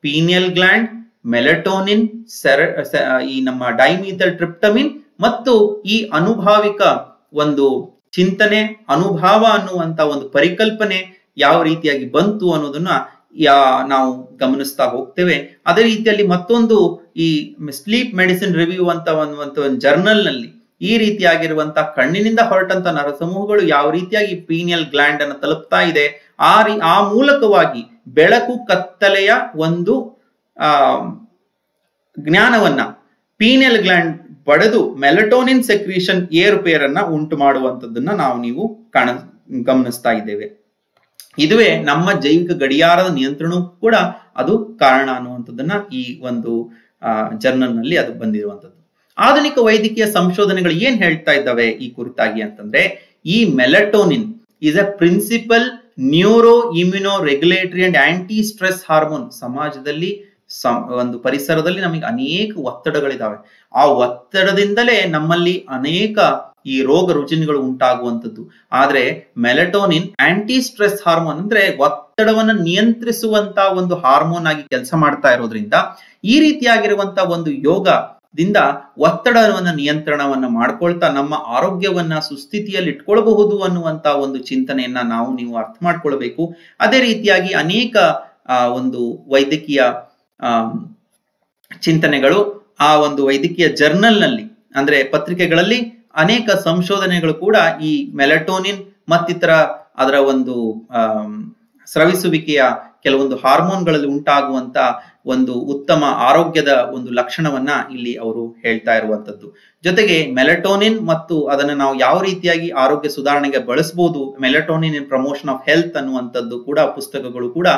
ಪೀನಿಯಲ್ ಗ್ಲ್ಯಾಂಡ್, ಮೆಲಟೋನಿನ್, ಈ ನಮ್ಮ ಡೈಮಿಥೈಲ್ ಟ್ರಿಪ್ಟಮಿನ್ ಮತ್ತು ಈ ಅನುಭಾವಿಕ ಒಂದು ಚಿಂತನೆ, ಅನುಭಾವ ಅನ್ನುವಂತ ಒಂದು ಪರಿಕಲ್ಪನೆ ಯಾವ ರೀತಿಯಾಗಿ ಬಂತು ಅನ್ನೋದನ್ನ ನಾವು ಗಮನಿಸ್ತಾ ಹೋಗ್ತೇವೆ. ಅದೇ ರೀತಿಯಲ್ಲಿ ಮತ್ತೊಂದು ಈ ಸ್ಲೀಪ್ ಮೆಡಿಸಿನ್ ರಿವ್ಯೂ ಅಂತ ಒಂದು ಜರ್ನಲ್ ನಲ್ಲಿ ಈ ರೀತಿಯಾಗಿರುವಂತಹ ಕಣ್ಣಿನಿಂದ ಹೊರಟಂತ ನರಸಮೂಹಗಳು ಯಾವ ರೀತಿಯಾಗಿ ಪೀನಿಯಲ್ ಗ್ಲ್ಯಾಂಡ್ ಅನ್ನು ತಲುಪ್ತಾ ಇದೆ, ಆ ಮೂಲಕವಾಗಿ ಬೆಳಕು ಕತ್ತಲೆಯ ಒಂದು ಜ್ಞಾನವನ್ನ ಪೀನಿಯಲ್ ಗ್ಲ್ಯಾಂಡ್ ಪಡೆದು ಮೆಲಟೋನಿನ್ ಸೆಕ್ರೀಷನ್ ಏರುಪೇರನ್ನ ಉಂಟು ಮಾಡುವಂಥದ್ದನ್ನ ನೀವು ಗಮನಿಸ್ತಾ ಇದ್ದೇವೆ. ಇದುವೇ ನಮ್ಮ ಜೈವಿಕ ಗಡಿಯಾರದ ನಿಯಂತ್ರಣಕ್ಕೂ ಕೂಡ ಅದು ಕಾರಣ ಅನ್ನುವಂಥದ್ದನ್ನ ಈ ಒಂದು ಜರ್ನಲ್ ನಲ್ಲಿ ಅದು ಬಂದಿರುವಂಥದ್ದು. ಆಧುನಿಕ ವೈದ್ಯಕೀಯ ಸಂಶೋಧನೆಗಳು ಏನ್ ಹೇಳ್ತಾ ಇದ್ದಾವೆ ಈ ಕುರಿತಾಗಿ ಅಂತಂದ್ರೆ, ಈ melatonin is a principal neuro immuno regulatory and anti stress hormone. ಸಮಾಜದಲ್ಲಿ ಒಂದು ಪರಿಸರದಲ್ಲಿ ನಮಗೆ ಅನೇಕ ಒತ್ತಡಗಳಿದಾವೆ. ಆ ಒತ್ತಡದಿಂದಲೇ ನಮ್ಮಲ್ಲಿ ಅನೇಕ ಈ ರೋಗ ರುಜಿನಗಳು ಉಂಟಾಗುವಂಥದ್ದು. ಆದ್ರೆ ಮೆಲಟೋನಿನ್ ಆಂಟಿ ಸ್ಟ್ರೆಸ್ ಹಾರ್ಮೋನ್ ಅಂದ್ರೆ ಒತ್ತಡವನ್ನು ನಿಯಂತ್ರಿಸುವಂತ ಒಂದು ಹಾರ್ಮೋನ್ ಆಗಿ ಕೆಲಸ ಮಾಡ್ತಾ ಇರೋದ್ರಿಂದ ಈ ರೀತಿಯಾಗಿರುವಂತ ಒಂದು ಯೋಗದಿಂದ ಒತ್ತಡವನ್ನ ನಿಯಂತ್ರಣವನ್ನ ಮಾಡ್ಕೊಳ್ತಾ ನಮ್ಮ ಆರೋಗ್ಯವನ್ನ ಸುಸ್ಥಿತಿಯಲ್ಲಿ ಇಟ್ಕೊಳ್ಬಹುದು ಅನ್ನುವಂತ ಒಂದು ಚಿಂತನೆಯನ್ನ ನೀವು ಅರ್ಥ ಮಾಡ್ಕೊಳ್ಬೇಕು. ಅದೇ ರೀತಿಯಾಗಿ ಅನೇಕ ಒಂದು ವೈದ್ಯಕೀಯ ಚಿಂತನೆಗಳು ಆ ಒಂದು ವೈದ್ಯಕೀಯ ಜರ್ನಲ್ ನಲ್ಲಿ ಅಂದ್ರೆ ಪತ್ರಿಕೆಗಳಲ್ಲಿ ಅನೇಕ ಸಂಶೋಧನೆಗಳು ಕೂಡ ಈ ಮೆಲಟೋನಿನ್ ಮತ್ತಿತರ ಅದರ ಒಂದು ಸ್ರವಿಸುವಿಕೆಯ ಕೆಲವೊಂದು ಹಾರ್ಮೋನ್ಗಳಲ್ಲಿ ಉಂಟಾಗುವಂತ ಒಂದು ಉತ್ತಮ ಆರೋಗ್ಯದ ಒಂದು ಲಕ್ಷಣವನ್ನ ಇಲ್ಲಿ ಅವರು ಹೇಳ್ತಾ ಇರುವಂತದ್ದು. ಜೊತೆಗೆ ಮೆಲಟೋನಿನ್ ಮತ್ತು ಅದನ್ನು ನಾವು ಯಾವ ರೀತಿಯಾಗಿ ಆರೋಗ್ಯ ಸುಧಾರಣೆಗೆ ಬಳಸಬಹುದು, melatonin in promotion of health ಅನ್ನುವಂಥದ್ದು ಕೂಡ ಪುಸ್ತಕಗಳು ಕೂಡ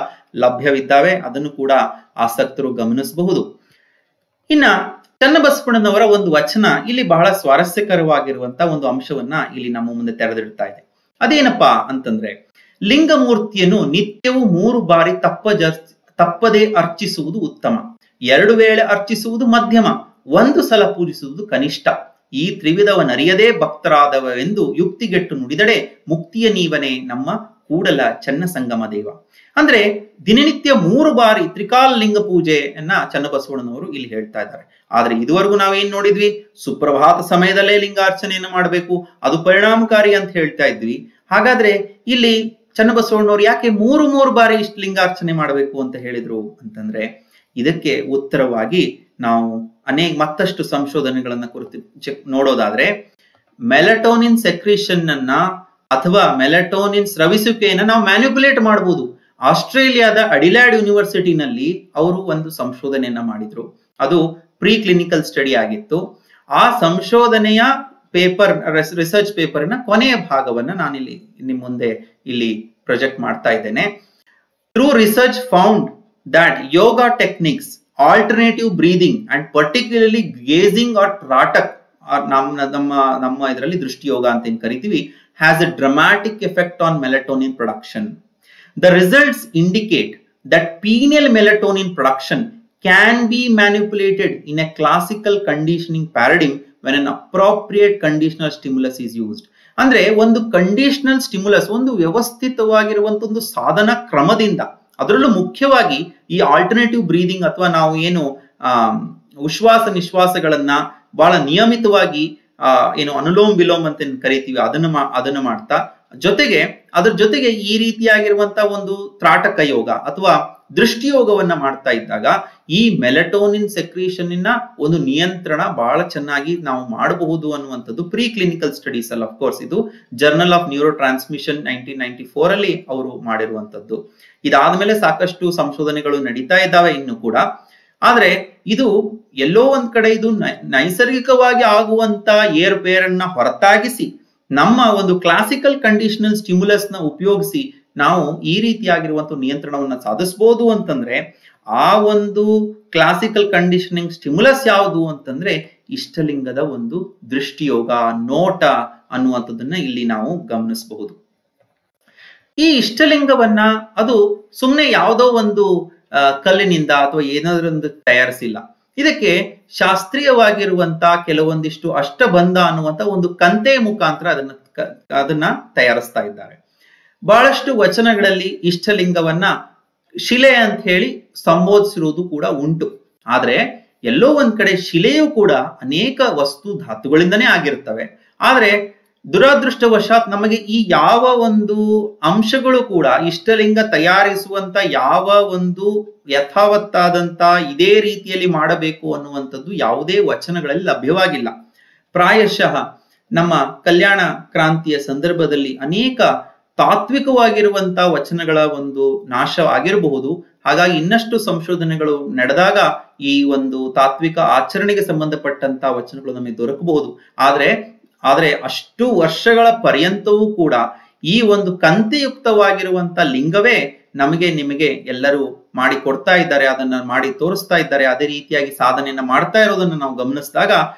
ಲಭ್ಯವಿದ್ದಾವೆ. ಅದನ್ನು ಕೂಡ ಆಸಕ್ತರು ಗಮನಿಸಬಹುದು. ಇನ್ನ ಚನ್ನಬಸವಣ್ಣನವರ ಒಂದು ವಚನ ಇಲ್ಲಿ ಬಹಳ ಸ್ವಾರಸ್ಯಕರವಾಗಿರುವಂತ ಒಂದು ಅಂಶವನ್ನ ಇಲ್ಲಿ ನಮ್ಮ ಮುಂದೆ ತೆರೆದಿಡ್ತಾ ಇದೆ. ಅದೇನಪ್ಪಾ ಅಂತಂದ್ರೆ, ಲಿಂಗಮೂರ್ತಿಯನ್ನು ನಿತ್ಯವೂ 3 ಬಾರಿ ತಪ್ಪದೆ ಅರ್ಚಿಸುವುದು ಉತ್ತಮ, 2 ವೇಳೆ ಅರ್ಚಿಸುವುದು ಮಧ್ಯಮ, 1 ಸಲ ಪೂಜಿಸುವುದು ಕನಿಷ್ಠ. ಈ ತ್ರಿವಿಧವನ್ನರಿಯದೇ ಭಕ್ತರಾದವೆಂದು ಯುಕ್ತಿಗೆಟ್ಟು ನುಡಿದಡೆ ಮುಕ್ತಿಯ ನೀವನೇ ನಮ್ಮ ಕೂಡಲ ಚನ್ನ ಸಂಗಮ ದೇವ. ಅಂದ್ರೆ ದಿನನಿತ್ಯ 3 ಬಾರಿ ತ್ರಿಕಾಲ ಲಿಂಗ ಪೂಜೆಯನ್ನ ಚನ್ನಬಸವಣ್ಣನವರು ಇಲ್ಲಿ ಹೇಳ್ತಾ ಇದ್ದಾರೆ. ಆದ್ರೆ ಇದುವರೆಗೂ ನಾವೇನ್ ನೋಡಿದ್ವಿ, ಸುಪ್ರಭಾತ ಸಮಯದಲ್ಲೇ ಲಿಂಗಾರ್ಚನೆಯನ್ನು ಮಾಡಬೇಕು, ಅದು ಪರಿಣಾಮಕಾರಿ ಅಂತ ಹೇಳ್ತಾ ಇದ್ವಿ. ಹಾಗಾದ್ರೆ ಇಲ್ಲಿ ಚನ್ನಬಸವಣ್ಣನವರು ಯಾಕೆ 3 ಬಾರಿ ಇಷ್ಟು ಲಿಂಗಾರ್ಚನೆ ಮಾಡಬೇಕು ಅಂತ ಹೇಳಿದ್ರು ಅಂತಂದ್ರೆ, ಇದಕ್ಕೆ ಉತ್ತರವಾಗಿ ನಾವು ಮತ್ತಷ್ಟು ಸಂಶೋಧನೆಗಳನ್ನ ಕುರಿತು ನೋಡೋದಾದ್ರೆ, ಮೆಲಟೋನಿನ್ ಸೆಕ್ರೀಷನ್ ಅನ್ನ ಅಥವಾ ಮೆಲಟೋನಿನ್ ಸ್ರವಿಸುವಿಕೆಯನ್ನ ನಾವು ಮ್ಯಾನಿಪುಲೇಟ್ ಮಾಡಬಹುದು. ಆಸ್ಟ್ರೇಲಿಯಾದ ಅಡಿಲ್ಯಾಡ್ ಯೂನಿವರ್ಸಿಟಿನಲ್ಲಿ ಅವರು ಒಂದು ಸಂಶೋಧನೆಯನ್ನ ಮಾಡಿದ್ರು. ಅದು ಪ್ರೀ ಕ್ಲಿನಿಕಲ್ ಸ್ಟಡಿ ಆಗಿತ್ತು. ಆ ಸಂಶೋಧನೆಯ ಪೇಪರ್, ರಿಸರ್ಚ್ ಪೇಪರ್ನ ಕೊನೆಯ ಭಾಗವನ್ನ ನಾನಿಲ್ಲಿ ನಿಮ್ಮ ಮುಂದೆ ಇಲ್ಲಿ ಪ್ರೊಜೆಕ್ಟ್ ಮಾಡ್ತಾ ಇದ್ದೇನೆ. Through research found that yoga techniques, alternative breathing and particularly gazing or tratak, ನಮ್ಮ ಇದರಲ್ಲಿ ದೃಷ್ಟಿ ಯೋಗ ಅಂತ ಏನ್ ಕರಿತೀವಿ, has a dramatic effect on melatonin production. The results indicate that pineal melatonin production can be manipulated in a classical conditioning paradigm when an appropriate conditional stimulus is used. ಅಂದ್ರೆ ಒಂದು conditional stimulus, ಒಂದು ವ್ಯವಸ್ಥಿತವಾಗಿರುವಂತ ಒಂದು ಸಾಧನ ಕ್ರಮದಿಂದ, ಅದರಲ್ಲೂ ಮುಖ್ಯವಾಗಿ ಈ alternative breathing ಅಥವಾ ನಾವು ಏನು ಉಶ್ವಾಸ ನಿಶ್ವಾಸಗಳನ್ನ ಬಹಳ ನಿಯಮಿತವಾಗಿ ಅನುಲೋಮ್ ವಿಲೋಮ್ ಅಂತ ಕರಿತೀವಿ, ಅದನ್ನ ಮಾಡ್ತಾ ಅದ್ರ ಜೊತೆಗೆ ಈ ರೀತಿಯಾಗಿರುವಂತಹ ಒಂದು ತ್ರಾಟಕ ಯೋಗ ಅಥವಾ ದೃಷ್ಟಿಯೋಗವನ್ನ ಮಾಡ್ತಾ ಇದ್ದಾಗ ಈ ಮೆಲಟೋನಿನ್ ಸೆಕ್ರೀಷನ್ ಒಂದು ನಿಯಂತ್ರಣ ಬಹಳ ಚೆನ್ನಾಗಿ ನಾವು ಮಾಡಬಹುದು ಅನ್ನುವಂಥದ್ದು ಪ್ರೀ ಕ್ಲಿನಿಕಲ್ ಸ್ಟಡೀಸ್ ಅಲ್ಲಿ. ಅಫ್ಕೋರ್ಸ್ ಇದು ಜರ್ನಲ್ ಆಫ್ ನ್ಯೂರೋ ಟ್ರಾನ್ಸ್ಮಿಷನ್ 1994 ಅಲ್ಲಿ ಅವರು ಮಾಡಿರುವಂತದ್ದು. ಇದಾದ್ಮೇಲೆ ಸಾಕಷ್ಟು ಸಂಶೋಧನೆಗಳು ನಡೀತಾ ಇದ್ದಾವೆ ಇನ್ನು ಕೂಡ. ಆದ್ರೆ ಇದು ಎಲ್ಲೋ ಒಂದ್ ಕಡೆ ಇದು ನೈಸರ್ಗಿಕವಾಗಿ ಆಗುವಂತ ಏರುಪೇರನ್ನ ಹೊರತಾಗಿಸಿ ನಮ್ಮ ಒಂದು ಕ್ಲಾಸಿಕಲ್ ಕಂಡೀಷನಲ್ ಸ್ಟಿಮ್ಯುಲಸ್ ನ ಉಪಯೋಗಿಸಿ ನಾವು ಈ ರೀತಿಯಾಗಿರುವಂತ ನಿಯಂತ್ರಣವನ್ನ ಸಾಧಿಸಬಹುದು ಅಂತಂದ್ರೆ, ಆ ಒಂದು ಕ್ಲಾಸಿಕಲ್ ಕಂಡೀಷನಿಂಗ್ ಸ್ಟಿಮ್ಯುಲಸ್ ಯಾವುದು ಅಂತಂದ್ರೆ ಇಷ್ಟಲಿಂಗದ ಒಂದು ದೃಷ್ಟಿಯೋಗ, ನೋಟ ಅನ್ನುವಂಥದ್ದನ್ನ ಇಲ್ಲಿ ನಾವು ಗಮನಿಸಬಹುದು. ಈ ಇಷ್ಟಲಿಂಗವನ್ನ ಅದು ಸುಮ್ಮನೆ ಯಾವುದೋ ಒಂದು ಕಲ್ಲಿನಿಂದ ಅಥವಾ ಏನಾದ್ರೊಂದು ತಯಾರಿಸಿಲ್ಲ. ಇದಕ್ಕೆ ಶಾಸ್ತ್ರೀಯವಾಗಿರುವಂತ ಕೆಲವೊಂದಿಷ್ಟು ಅಷ್ಟಬಂಧ ಅನ್ನುವಂತ ಒಂದು ಕಂತೆ ಮುಖಾಂತರ ಅದನ್ನ ತಯಾರಿಸ್ತಾ ಇದ್ದಾರೆ. ಬಹಳಷ್ಟು ವಚನಗಳಲ್ಲಿ ಇಷ್ಟಲಿಂಗವನ್ನ ಶಿಲೆ ಅಂತ ಹೇಳಿ ಸಂಬೋಧಿಸಿರುವುದು ಕೂಡ ಉಂಟು. ಆದ್ರೆ ಎಲ್ಲೋ ಒಂದ್ ಕಡೆ ಶಿಲೆಯೂ ಕೂಡ ಅನೇಕ ವಸ್ತು ಧಾತುಗಳಿಂದನೇ ಆಗಿರ್ತವೆ. ಆದ್ರೆ ದುರದೃಷ್ಟವಶಾತ್ ನಮಗೆ ಈ ಯಾವ ಒಂದು ಅಂಶಗಳು ಕೂಡ ಇಷ್ಟಲಿಂಗ ತಯಾರಿಸುವಂತ ಯಾವ ಒಂದು ಯಥಾವತ್ತಾದಂತ ಇದೇ ರೀತಿಯಲ್ಲಿ ಮಾಡಬೇಕು ಅನ್ನುವಂಥದ್ದು ಯಾವುದೇ ವಚನಗಳಲ್ಲಿ ಲಭ್ಯವಾಗಿಲ್ಲ. ಪ್ರಾಯಶಃ ನಮ್ಮ ಕಲ್ಯಾಣ ಕ್ರಾಂತಿಯ ಸಂದರ್ಭದಲ್ಲಿ ಅನೇಕ ತಾತ್ವಿಕವಾಗಿರುವಂತ ವಚನಗಳ ಒಂದು ನಾಶ ಆಗಿರಬಹುದು. ಹಾಗಾಗಿ ಇನ್ನಷ್ಟು ಸಂಶೋಧನೆಗಳು ನಡೆದಾಗ ಈ ಒಂದು ತಾತ್ವಿಕ ಆಚರಣೆಗೆ ಸಂಬಂಧಪಟ್ಟಂತ ವಚನಗಳು ನಮಗೆ ದೊರಕಬಹುದು. ಆದ್ರೆ ಅಷ್ಟು ವರ್ಷಗಳ ಪರ್ಯಂತವೂ ಕೂಡ ಈ ಒಂದು ಕಂತೆಯುಕ್ತವಾಗಿರುವಂತ ಲಿಂಗವೇ ನಿಮಗೆ ಎಲ್ಲರೂ ಮಾಡಿ ಕೊಡ್ತಾ ಇದ್ದಾರೆ, ಅದನ್ನ ಮಾಡಿ ತೋರಿಸ್ತಾ ಇದ್ದಾರೆ. ಅದೇ ರೀತಿಯಾಗಿ ಸಾಧನೆಯನ್ನ ಮಾಡ್ತಾ ಇರೋದನ್ನ ನಾವು ಗಮನಿಸಿದಾಗ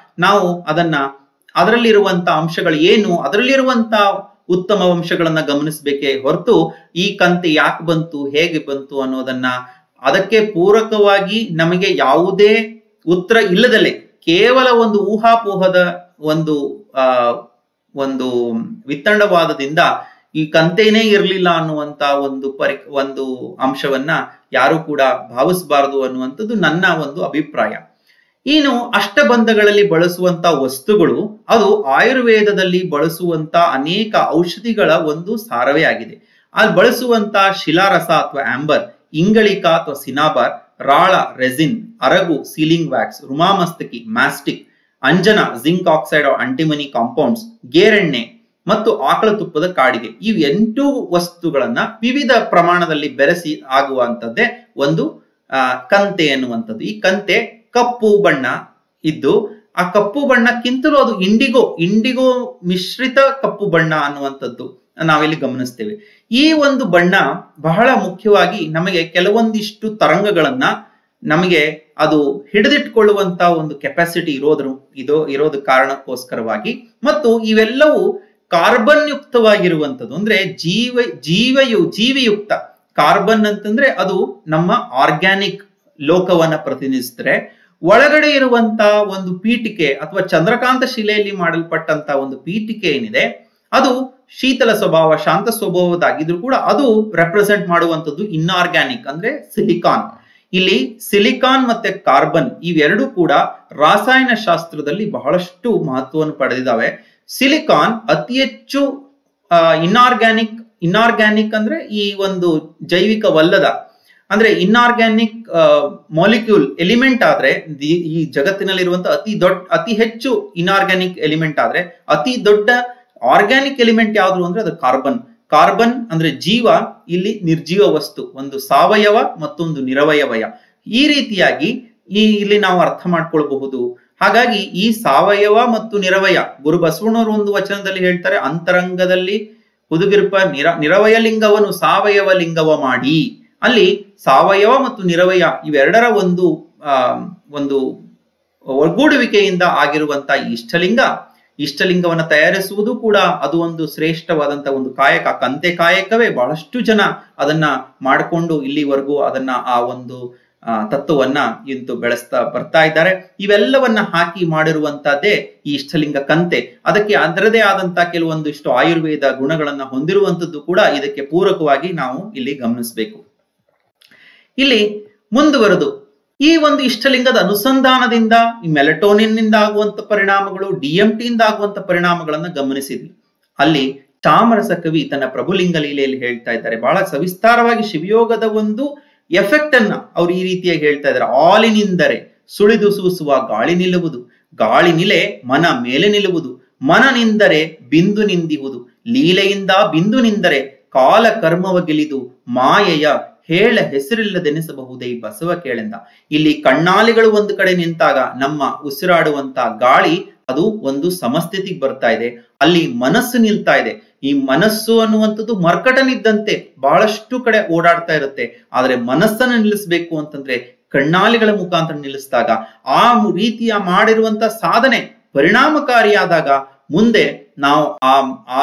ನಾವು ಅದರಲ್ಲಿರುವಂತ ಅಂಶಗಳು ಏನು, ಅದರಲ್ಲಿರುವಂತ ಉತ್ತಮ ಅಂಶಗಳನ್ನ ಗಮನಿಸಬೇಕೇ ಹೊರತು ಈ ಕಂತೆ ಯಾಕೆ ಬಂತು, ಹೇಗೆ ಬಂತು ಅನ್ನೋದನ್ನ ಅದಕ್ಕೆ ಪೂರಕವಾಗಿ ನಮಗೆ ಯಾವುದೇ ಉತ್ತರ ಇಲ್ಲದಲೇ ಕೇವಲ ಒಂದು ಊಹಾಪೋಹದ ಒಂದು ವಿತ್ತಂಡವಾದದಿಂದ ಈ ಕಂತೆನೇ ಇರಲಿಲ್ಲ ಅನ್ನುವಂತ ಒಂದು ಅಂಶವನ್ನ ಯಾರು ಕೂಡ ಭಾವಿಸಬಾರದು ಅನ್ನುವಂಥದ್ದು ನನ್ನ ಒಂದು ಅಭಿಪ್ರಾಯ. ಇನ್ನು ಅಷ್ಟಬಂಧಗಳಲ್ಲಿ ಬಳಸುವಂತ ವಸ್ತುಗಳು ಅದು ಆಯುರ್ವೇದದಲ್ಲಿ ಬಳಸುವಂತ ಅನೇಕ ಔಷಧಿಗಳ ಒಂದು ಸಾರವೇ ಆಗಿದೆ. ಅಲ್ಲಿ ಬಳಸುವಂತ ಶಿಲಾರಸ ಅಥವಾ ಆಂಬರ್, ಇಂಗಳಿಕ ಅಥವಾ ಸಿನಾಬಾರ್, ರಾಳ ರೆಸಿನ್, ಅರಗು ಸೀಲಿಂಗ್ ವ್ಯಾಕ್ಸ್, ರುಮಾಮಸ್ತಕಿ ಮ್ಯಾಸ್ಟಿಕ್, ಅಂಜನ ಜಿಂಕ್ ಆಕ್ಸೈಡ್ ಅಂಟಿಮನಿ ಕಾಂಪೌಂಡ್ಸ್, ಗೇರೆಣ್ಣೆ ಮತ್ತು ಆಕಳ ತುಪ್ಪದ ಕಾಡಿಗೆ, ಈ 8 ವಸ್ತುಗಳನ್ನ ವಿವಿಧ ಪ್ರಮಾಣದಲ್ಲಿ ಬೆರೆಸಿ ಆಗುವಂತದ್ದೇ ಒಂದು ಕಂತೆ ಎನ್ನುವಂಥದ್ದು. ಈ ಕಂತೆ ಕಪ್ಪು ಬಣ್ಣ ಇದ್ದು ಆ ಕಪ್ಪು ಬಣ್ಣಕ್ಕಿಂತಲೂ ಅದು ಇಂಡಿಗೋ ಮಿಶ್ರಿತ ಕಪ್ಪು ಬಣ್ಣ ಅನ್ನುವಂಥದ್ದು ನಾವಿಲ್ಲಿ ಗಮನಿಸ್ತೇವೆ. ಈ ಒಂದು ಬಣ್ಣ ಬಹಳ ಮುಖ್ಯವಾಗಿ ನಮಗೆ ಕೆಲವೊಂದಿಷ್ಟು ತರಂಗಗಳನ್ನ ನಮಗೆ ಅದು ಹಿಡಿದಿಟ್ಕೊಳ್ಳುವಂತ ಒಂದು ಕೆಪಾಸಿಟಿ ಇರೋದ ಕಾರಣಕ್ಕೋಸ್ಕರವಾಗಿ, ಮತ್ತು ಇವೆಲ್ಲವೂ ಕಾರ್ಬನ್ ಯುಕ್ತವಾಗಿರುವಂಥದ್ದು. ಅಂದ್ರೆ ಜೀವಿಯುಕ್ತ. ಕಾರ್ಬನ್ ಅಂತಂದ್ರೆ ಅದು ನಮ್ಮ ಆರ್ಗ್ಯಾನಿಕ್ ಲೋಕವನ್ನ ಪ್ರತಿನಿಧಿಸಿದ್ರೆ, ಒಳಗಡೆ ಇರುವಂತ ಒಂದು ಪೀಠಿಕೆ ಅಥವಾ ಚಂದ್ರಕಾಂತ ಶಿಲೆಯಲ್ಲಿ ಮಾಡಲ್ಪಟ್ಟಂತ ಒಂದು ಪೀಠಿಕೆ ಏನಿದೆ ಅದು ಶೀತಲ ಸ್ವಭಾವ, ಶಾಂತ ಸ್ವಭಾವದಾಗಿದ್ರು ಕೂಡ ಅದು ರೆಪ್ರೆಸೆಂಟ್ ಮಾಡುವಂಥದ್ದು ಇನ್ಆರ್ಗ್ಯಾನಿಕ್ ಅಂದ್ರೆ ಸಿಲಿಕಾನ್. ಇಲ್ಲಿ ಸಿಲಿಕಾನ್ ಮತ್ತೆ ಕಾರ್ಬನ್ ಇವೆರಡೂ ಕೂಡ ರಾಸಾಯನ ಶಾಸ್ತ್ರದಲ್ಲಿ ಬಹಳಷ್ಟು ಮಹತ್ವವನ್ನು ಪಡೆದಿದ್ದಾವೆ. ಸಿಲಿಕಾನ್ ಅತಿ ಹೆಚ್ಚು ಇನ್ಆರ್ಗ್ಯಾನಿಕ್ ಅಂದ್ರೆ ಈ ಒಂದು ಜೈವಿಕವಲ್ಲದ ಅಂದ್ರೆ ಇನ್ಆರ್ಗ್ಯಾನಿಕ್ ಮಾಲಿಕ್ಯೂಲ್ ಎಲಿಮೆಂಟ್ ಆದ್ರೆ, ಈ ಜಗತ್ತಿನಲ್ಲಿರುವಂತ ಅತಿ ಹೆಚ್ಚು ಇನ್ಆರ್ಗ್ಯಾನಿಕ್ ಎಲಿಮೆಂಟ್ ಆದ್ರೆ ಅತಿ ದೊಡ್ಡ ಆರ್ಗ್ಯಾನಿಕ್ ಎಲಿಮೆಂಟ್ ಯಾವುದು ಅಂದ್ರೆ ಅದು ಕಾರ್ಬನ್ ಅಂದ್ರೆ ಜೀವ, ಇಲ್ಲಿ ನಿರ್ಜೀವ ವಸ್ತು, ಒಂದು ಸಾವಯವ ಮತ್ತೊಂದು ನಿರವಯವಯ. ಈ ರೀತಿಯಾಗಿ ಇಲ್ಲಿ ನಾವು ಅರ್ಥ ಮಾಡ್ಕೊಳ್ಬಹುದು. ಹಾಗಾಗಿ ಈ ಸಾವಯವ ಮತ್ತು ನಿರವಯ, ಗುರು ಬಸವಣ್ಣವರು ಒಂದು ವಚನದಲ್ಲಿ ಹೇಳ್ತಾರೆ, ಅಂತರಂಗದಲ್ಲಿ ಹುದುಗಿರುಪ ನಿರವಯ ಲಿಂಗವನ್ನು ಸಾವಯವ ಲಿಂಗವ ಮಾಡಿ. ಅಲ್ಲಿ ಸಾವಯವ ಮತ್ತು ನಿರವಯ ಇವೆರಡರ ಒಂದು ಒಗ್ಗೂಡುವಿಕೆಯಿಂದ ಆಗಿರುವಂತ ಇಷ್ಟಲಿಂಗವನ್ನ ತಯಾರಿಸುವುದು ಕೂಡ ಅದು ಒಂದು ಶ್ರೇಷ್ಠವಾದಂತ ಒಂದು ಕಾಯಕ. ಕಂತೆ ಕಾಯಕವೇ. ಬಹಳಷ್ಟು ಜನ ಅದನ್ನ ಮಾಡಿಕೊಂಡು ಇಲ್ಲಿವರೆಗೂ ಅದನ್ನ ಆ ಒಂದು ತತ್ವವನ್ನ ಇಂದು ಬೆಳೆಸ್ತಾ ಬರ್ತಾ ಇದ್ದಾರೆ. ಇವೆಲ್ಲವನ್ನ ಹಾಕಿ ಮಾಡಿರುವಂತದ್ದೇ ಈ ಇಷ್ಟಲಿಂಗ ಕಂತೆ. ಅದಕ್ಕೆ ಅದರದೇ ಆದಂತ ಕೆಲವೊಂದಿಷ್ಟು ಆಯುರ್ವೇದ ಗುಣಗಳನ್ನ ಹೊಂದಿರುವಂತದ್ದು ಕೂಡ ಇದಕ್ಕೆ ಪೂರಕವಾಗಿ ನಾವು ಇಲ್ಲಿ ಗಮನಿಸಬೇಕು. ಇಲ್ಲಿ ಮುಂದುವರೆದು ಈ ಒಂದು ಇಷ್ಟಲಿಂಗದ ಅನುಸಂಧಾನದಿಂದ ಈ ಮೆಲಟೋನಿನ್ ನಿಂದ ಆಗುವಂತ ಪರಿಣಾಮಗಳು, DMT ಇಂದ ಆಗುವಂತ ಪರಿಣಾಮಗಳನ್ನ ಗಮನಿಸಿದ್ವಿ. ಅಲ್ಲಿ ಚಾಮರಸ ಕವಿ ತನ್ನ ಪ್ರಭುಲಿಂಗ ಲೀಲೆಯಲ್ಲಿ ಹೇಳ್ತಾ ಇದ್ದಾರೆ, ಬಹಳ ಸವಿಸ್ತಾರವಾಗಿ ಶಿವಯೋಗದ ಒಂದು ಎಫೆಕ್ಟ್ ಅನ್ನ ಅವ್ರು ಈ ರೀತಿಯಾಗಿ ಹೇಳ್ತಾ ಇದ್ದಾರೆ. ಆಲಿನಿಂದರೆ ಸುಳಿದು ಸೂಸುವ ಗಾಳಿ ನಿಲ್ಲುವುದು, ಗಾಳಿ ನಿಲೆ ಮನ ಮೇಲೆ ನಿಲ್ಲುವುದು, ಮನ ನಿಂದರೆ ಬಿಂದು ನಿಂದಿಹುದು, ಲೀಲೆಯಿಂದ ಬಿಂದು ನಿಂದರೆ ಕಾಲ ಕರ್ಮವ ಗೆಲಿದು, ಮಾಯೆಯ ಹೇಳ ಹೆಸರಿಲ್ಲದೆನಿಸಬಹುದೇ ಬಸವ ಕೇಳೆಂದ. ಇಲ್ಲಿ ಕಣ್ಣಾಲಿಗಳು ಒಂದು ಕಡೆ ನಿಂತಾಗ ನಮ್ಮ ಉಸಿರಾಡುವಂತ ಗಾಳಿ ಅದು ಒಂದು ಸಮಸ್ಥಿತಿಗೆ ಬರ್ತಾ ಇದೆ. ಅಲ್ಲಿ ಮನಸ್ಸು ನಿಲ್ತಾ ಇದೆ. ಈ ಮನಸ್ಸು ಅನ್ನುವಂಥದ್ದು ಮರ್ಕಟನಿದ್ದಂತೆ ಬಹಳಷ್ಟು ಕಡೆ ಓಡಾಡ್ತಾ ಇರುತ್ತೆ. ಆದ್ರೆ ಮನಸ್ಸನ್ನು ನಿಲ್ಲಿಸ್ಬೇಕು ಅಂತಂದ್ರೆ ಕಣ್ಣಾಲಿಗಳ ಮುಖಾಂತರ ನಿಲ್ಲಿಸಿದಾಗ, ಆ ರೀತಿಯ ಮಾಡಿರುವಂತ ಸಾಧನೆ ಪರಿಣಾಮಕಾರಿಯಾದಾಗ ಮುಂದೆ ನಾವು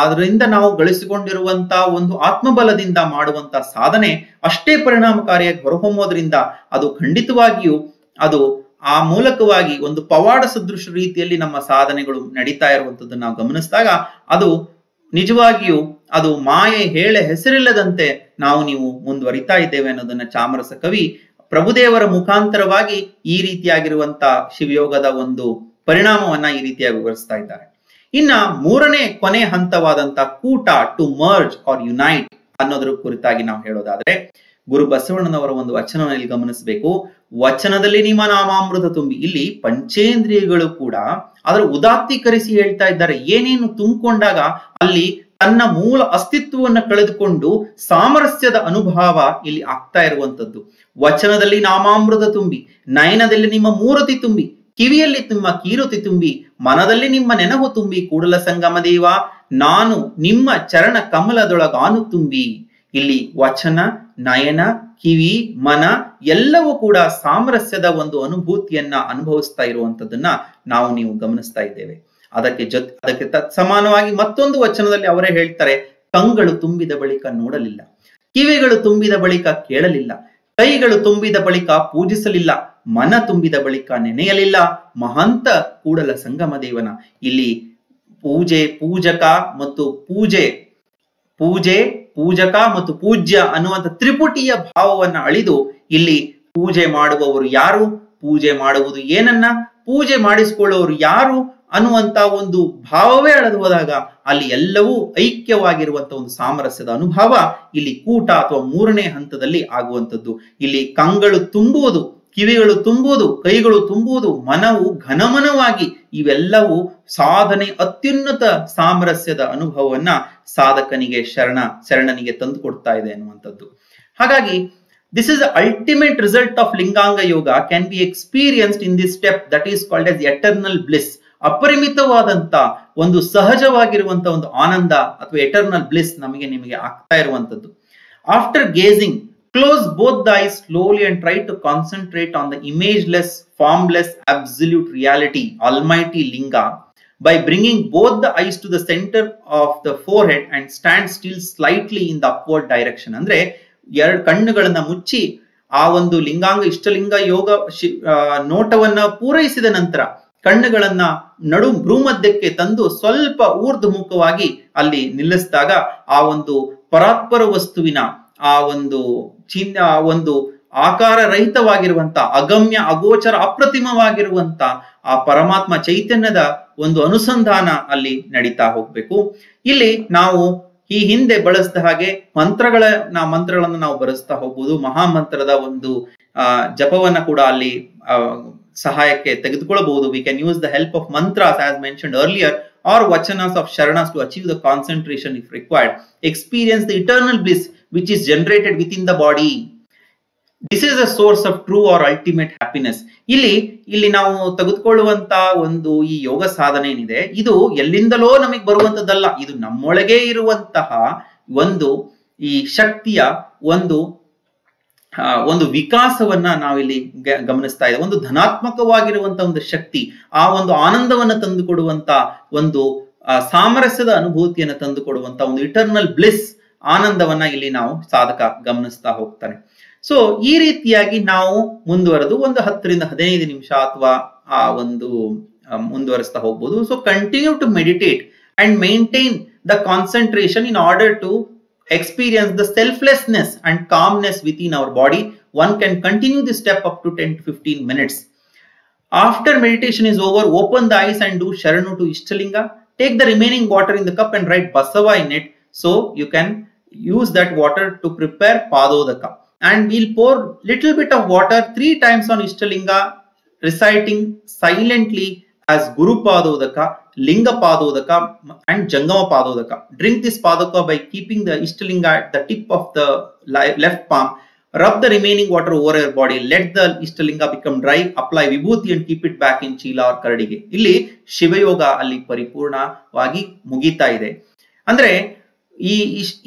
ಅದರಿಂದ ನಾವು ಗಳಿಸಿಕೊಂಡಿರುವಂತ ಒಂದು ಆತ್ಮಬಲದಿಂದ ಮಾಡುವಂತ ಸಾಧನೆ ಅಷ್ಟೇ ಪರಿಣಾಮಕಾರಿಯಾಗಿ ಹೊರಹೊಮ್ಮೋದ್ರಿಂದ ಅದು ಖಂಡಿತವಾಗಿಯೂ ಅದು ಆ ಮೂಲಕವಾಗಿ ಒಂದು ಪವಾಡ ಸದೃಶ ರೀತಿಯಲ್ಲಿ ನಮ್ಮ ಸಾಧನೆಗಳು ನಡೀತಾ ಇರುವಂತದ್ದನ್ನು ನಾವು ಗಮನಿಸಿದಾಗ ಅದು ನಿಜವಾಗಿಯೂ ಅದು ಮಾಯೆ ಹೇಳೆ ಹೆಸರಿಲ್ಲದಂತೆ ನೀವು ಮುಂದುವರಿತಾ ಇದ್ದೇವೆ ಅನ್ನೋದನ್ನ ಚಾಮರಸ ಕವಿ ಪ್ರಭುದೇವರ ಮುಖಾಂತರವಾಗಿ ಈ ರೀತಿಯಾಗಿರುವಂತ ಶಿವಯೋಗದ ಒಂದು ಪರಿಣಾಮವನ್ನ ಈ ರೀತಿಯಾಗಿ ವಿವರಿಸ್ತಾ ಇದ್ದಾರೆ. ಇನ್ನ ಮೂರನೇ ಕೊನೆ ಹಂತವಾದಂತ ಕೂಟ, ಟು ಮರ್ಜ್ ಆರ್ ಯುನೈಟ್ ಅನ್ನೋದ್ರ ಕುರಿತಾಗಿ ನಾವು ಹೇಳೋದಾದ್ರೆ, ಗುರು ಬಸವಣ್ಣನವರ ಒಂದು ವಚನವನ್ನು ಇಲ್ಲಿ ಗಮನಿಸಬೇಕು. ವಚನದಲ್ಲಿ ನಿಮ್ಮ ನಾಮಾಮೃತ ತುಂಬಿ, ಇಲ್ಲಿ ಪಂಚೇಂದ್ರಿಯಗಳು ಕೂಡ ಅದರ ಉದಾತ್ತೀಕರಿಸಿ ಹೇಳ್ತಾ ಇದ್ದಾರೆ. ಏನೇನು ತುಂಬಿಕೊಂಡಾಗ ಅಲ್ಲಿ ತನ್ನ ಮೂಲ ಅಸ್ತಿತ್ವವನ್ನ ಕಳೆದುಕೊಂಡು ಸಾಮರಸ್ಯದ ಅನುಭವ ಇಲ್ಲಿ ಆಗ್ತಾ ಇರುವಂತದ್ದು. ವಚನದಲ್ಲಿ ನಾಮಾಮೃತ ತುಂಬಿ, ನಯನದಲ್ಲಿ ನಿಮ್ಮ ಮೂರತಿ ತುಂಬಿ, ಕಿವಿಯಲ್ಲಿ ನಿಮ್ಮ ಕೀರುತಿ ತುಂಬಿ, ಮನದಲ್ಲಿ ನಿಮ್ಮ ನೆನಹು ತುಂಬಿ, ಕೂಡಲ ಸಂಗಮ ದೇವ ನಾನು ನಿಮ್ಮ ಚರಣ ಕಮಲದೊಳಗಾನು ತುಂಬಿ. ಇಲ್ಲಿ ವಚನ, ನಯನ, ಕಿವಿ, ಮನ ಎಲ್ಲವೂ ಕೂಡ ಸಾಮರಸ್ಯದ ಒಂದು ಅನುಭೂತಿಯನ್ನ ಅನುಭವಿಸ್ತಾ ಇರುವಂತದನ್ನ ನೀವು ಗಮನಿಸ್ತಾ ಇದ್ದೇವೆ. ಅದಕ್ಕೆ ತತ್ಸಮಾನವಾಗಿ ಮತ್ತೊಂದು ವಚನದಲ್ಲಿ ಅವರೇ ಹೇಳ್ತಾರೆ, ಕಂಗಳು ತುಂಬಿದ ಬಳಿಕ ನೋಡಲಿಲ್ಲ, ಕಿವಿಗಳು ತುಂಬಿದ ಬಳಿಕ ಕೇಳಲಿಲ್ಲ, ಕೈಗಳು ತುಂಬಿದ ಬಳಿಕ ಪೂಜಿಸಲಿಲ್ಲ, ಮನ ತುಂಬಿದ ಬಳಿಕ ನೆನೆಯಲಿಲ್ಲ, ಮಹಂತ ಕೂಡಲ ಸಂಗಮ ದೇವನ. ಇಲ್ಲಿ ಪೂಜಕ ಮತ್ತು ಪೂಜಕ ಮತ್ತು ಪೂಜ್ಯ ಅನ್ನುವಂಥ ತ್ರಿಪುಟಿಯ ಭಾವವನ್ನ ಅಳಿದು ಇಲ್ಲಿ ಪೂಜೆ ಮಾಡುವವರು ಯಾರು, ಪೂಜೆ ಮಾಡುವುದು ಏನನ್ನ, ಪೂಜೆ ಮಾಡಿಸಿಕೊಳ್ಳುವವರು ಯಾರು ಅನ್ನುವಂತ ಒಂದು ಭಾವವೇ ಅಳೆದು ಹೋದಾಗ ಅಲ್ಲಿ ಎಲ್ಲವೂ ಐಕ್ಯವಾಗಿರುವಂತ ಒಂದು ಸಾಮರಸ್ಯದ ಅನುಭವ ಇಲ್ಲಿ ಕೂಟ ಅಥವಾ ಮೂರನೇ ಹಂತದಲ್ಲಿ ಆಗುವಂಥದ್ದು. ಇಲ್ಲಿ ಕಂಗಳು ತುಂಬುವುದು, ಕಿವಿಗಳು ತುಂಬುವುದು, ಕೈಗಳು ತುಂಬುವುದು, ಮನವು ಘನಮನವಾಗಿ ಇವೆಲ್ಲವೂ ಸಾಧನೆ ಅತ್ಯುನ್ನತ ಸಾಮರಸ್ಯದ ಅನುಭವವನ್ನ ಸಾಧಕನಿಗೆ ಶರಣನಿಗೆ ತಂದು ಕೊಡ್ತಾ ಇದೆ ಅನ್ನುವಂಥದ್ದು. ಹಾಗಾಗಿ this is the ultimate result of Linganga Yoga can be experienced in this step that is called as eternal bliss. ಅಪರಿಮಿತವಾದಂತ ಒಂದು ಸಹಜವಾಗಿರುವಂತ ಒಂದು ಆನಂದ ಅಥವಾ ಎಟರ್ನಲ್ ಬ್ಲಿಸ್ ನಿಮಗೆ ಆಗ್ತಾ ಇರುವಂತದ್ದು. After gazing, close both the eyes slowly and try to concentrate on the imageless, formless, absolute reality, Almighty Linga, by bringing both the eyes to the center of the forehead and stand still slightly in the upward direction. ಅಂದ್ರೆ ಎರಡು ಕಣ್ಣುಗಳನ್ನ ಮುಚ್ಚಿ ಆ ಒಂದು ಲಿಂಗಾಂಗ ಇಷ್ಟಲಿಂಗ ಯೋಗ ನೋಟವನ್ನ ಪೂರೈಸಿದ ನಂತರ ಕಣ್ಣುಗಳನ್ನ ಭ್ರೂಮಧ್ಯಕ್ಕೆ ತಂದು ಸ್ವಲ್ಪ ಊರ್ಧ್ವಮುಖವಾಗಿ ಅಲ್ಲಿ ನಿಲ್ಲಿಸಿದಾಗ ಆ ಒಂದು ಪರಾತ್ಪರ ವಸ್ತುವಿನ ಆ ಒಂದು ಆಕಾರ ರಹಿತವಾಗಿರುವಂತ ಅಗಮ್ಯ, ಅಗೋಚರ, ಅಪ್ರತಿಮವಾಗಿರುವಂತ ಆ ಪರಮಾತ್ಮ ಚೈತನ್ಯದ ಒಂದು ಅನುಸಂಧಾನ ಅಲ್ಲಿ ನಡೀತಾ ಹೋಗ್ಬೇಕು. ಇಲ್ಲಿ ನಾವು ಈ ಹಿಂದೆ ಬಳಸಿದ ಹಾಗೆ ಮಂತ್ರಗಳನ್ನು ನಾವು ಬಳಸ್ತಾ ಹೋಗ್ಬೋದು. ಮಹಾಮಂತ್ರದ ಒಂದು ಜಪವನ್ನ ಕೂಡ ಅಲ್ಲಿ ಸಹಾಯಕ್ಕೆ ತೆಗೆದುಕೊಳ್ಳಬಹುದು. We can use the help of mantras as mentioned earlier or vachanas of sharanas to achieve the concentration if required. Experience the eternal bliss which is generated within the body. This is the source of true or ultimate happiness. ಇಲ್ಲಿ ನಾವು ತೆಗೆದುಕೊಳ್ಳುವಂತ ಒಂದು ಈ ಯೋಗ ಸಾಧನೆ ಏನಿದೆ, ಇದು ಎಲ್ಲಿಂದಲೋ ನಮಗೆ ಬರುವಂತದ್ದಲ್ಲ. ಇದು ನಮ್ಮೊಳಗೆ ಇರುವಂತಹ ಒಂದು ಈ ಶಕ್ತಿಯ ಒಂದು ವಿಕಾಸವನ್ನ ನಾವಿಲ್ಲಿ ಗಮನಿಸ್ತಾ ಇದ್ದೇವೆ. ಒಂದು ಧನಾತ್ಮಕವಾಗಿರುವಂತ ಒಂದು ಶಕ್ತಿ, ಆ ಒಂದು ಆನಂದವನ್ನ ತಂದುಕೊಡುವಂತ ಒಂದು ಸಾಮರಸ್ಯದ ಅನುಭೂತಿಯನ್ನು ತಂದುಕೊಡುವಂತ ಒಂದು ಇಟರ್ನಲ್ ಬ್ಲಿಸ್ ಆನಂದವನ್ನ ಇಲ್ಲಿ ನಾವು ಸಾಧಕ ಗಮನಿಸ್ತಾ ಹೋಗ್ತಾನೆ. ಸೊ ಈ ರೀತಿಯಾಗಿ ನಾವು ಮುಂದುವರೆದು ಒಂದು 10 ರಿಂದ 15 ನಿಮಿಷ ಅಥವಾ ಆ ಒಂದು ಮುಂದುವರಿಸ್ತಾ ಹೋಗ್ಬೋದು. So continue to meditate and maintain the concentration in order to experience the selflessness and calmness within our body. One can continue this step up to 10 to 15 minutes. After meditation is over, open the eyes and do Sharanu to Ishtalinga. Take the remaining water in the cup and write Basava in it. So you can use that water to prepare Padodaka. And we'll pour little bit of water 3 times on Ishtalinga, reciting silently as Guru Padodaka, Linga Padodaka and Jangama Padodaka. Drink this Padodaka by keeping the Ishtalinga at the tip of the left palm. Rub the remaining water over your body. Let the Ishtalinga become dry. Apply Vibhuti and keep it back in Chila or Karadige. ಇಲ್ಲಿ ಶಿವಯೋಗ ಅಲ್ಲಿ ಪರಿಪೂರ್ಣವಾಗಿ ಮುಗಿತಾ ಇದೆ. ಅಂದ್ರೆ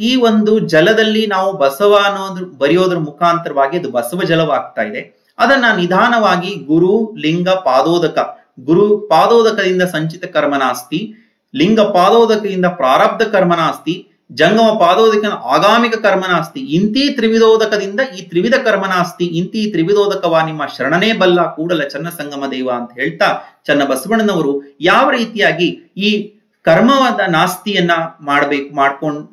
ಈ ಒಂದು ಜಲದಲ್ಲಿ ನಾವು ಬಸವ ಅನ್ನೋದು ಬರೆಯೋದ್ರ ಮುಖಾಂತರವಾಗಿ ಅದು ಬಸವ ಜಲವಾಗ್ತಾ ಇದೆ. ಅದನ್ನ ನಿಧಾನವಾಗಿ ಗುರು ಲಿಂಗ ಪಾದೋದಕ, ಗುರು ಪಾದೋದಕದಿಂದ ಸಂಚಿತ ಕರ್ಮನಾಸ್ತಿ, ಲಿಂಗ ಪಾದೋದಕದಿಂದ ಪ್ರಾರಬ್ಧ ಕರ್ಮನಾಸ್ತಿ, ಜಂಗಮ ಪಾದೋದಕ ಆಗಾಮಿಕ ಕರ್ಮನಾಸ್ತಿ, ಇಂತಿ ತ್ರಿವಿಧೋದಕದಿಂದ ಈ ತ್ರಿವಿಧ ಕರ್ಮನಾಸ್ತಿ, ಇಂತಿ ತ್ರಿವಿಧೋದಕವ ನಿಮ್ಮ ಶರಣನೇ ಬಲ್ಲ ಕೂಡಲ ಚನ್ನ ಸಂಗಮ ದೇವ ಅಂತ ಹೇಳ್ತಾ ಚನ್ನ ಬಸವಣ್ಣನವರು ಯಾವ ರೀತಿಯಾಗಿ ಈ ಕರ್ಮವಾದ ನಾಸ್ತಿಯನ್ನ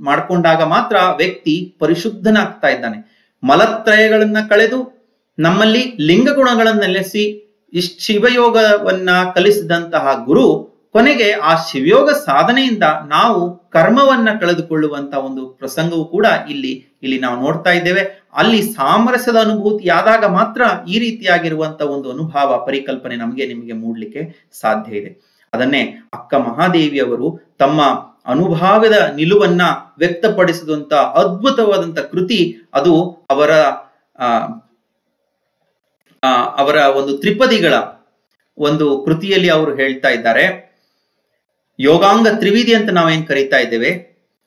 ಮಾಡ್ಕೊಂಡಾಗ ಮಾತ್ರ ವ್ಯಕ್ತಿ ಪರಿಶುದ್ಧನಾಗ್ತಾ ಇದ್ದಾನೆ. ಮಲತ್ರಯಗಳನ್ನ ಕಳೆದು ನಮ್ಮಲ್ಲಿ ಲಿಂಗ ಗುಣಗಳನ್ನ ನೆಲೆಸಿ ಶಿವಯೋಗವನ್ನ ಕಲಿಸಿದಂತಹ ಗುರು ಕೊನೆಗೆ ಆ ಶಿವಯೋಗ ಸಾಧನೆಯಿಂದ ನಾವು ಕರ್ಮವನ್ನ ಕಳೆದುಕೊಳ್ಳುವಂತ ಒಂದು ಪ್ರಸಂಗವು ಕೂಡ ಇಲ್ಲಿ ನಾವು ನೋಡ್ತಾ ಇದ್ದೇವೆ. ಅಲ್ಲಿ ಸಾಮರಸ್ಯದ ಅನುಭೂತಿ ಆದಾಗ ಮಾತ್ರ ಈ ರೀತಿಯಾಗಿರುವಂತ ಒಂದು ಅನುಭವ ಪರಿಕಲ್ಪನೆ ನಿಮಗೆ ಮೂಡ್ಲಿಕ್ಕೆ ಸಾಧ್ಯ ಇದೆ. ಅದನ್ನೇ ಅಕ್ಕ ಮಹಾದೇವಿಯವರು ತಮ್ಮ ಅನುಭವದ ನಿಲುವನ್ನ ವ್ಯಕ್ತಪಡಿಸಿದಂತ ಅದ್ಭುತವಾದಂತ ಕೃತಿ ಅದು ಅವರ ಒಂದು ತ್ರಿಪದಿಗಳ ಒಂದು ಕೃತಿಯಲ್ಲಿ ಅವರು ಹೇಳ್ತಾ ಇದ್ದಾರೆ. ಯೋಗಾಂಗ ತ್ರಿವಿಧಿ ಅಂತ ನಾವೇನ್ ಕರೀತಾ ಇದ್ದೇವೆ.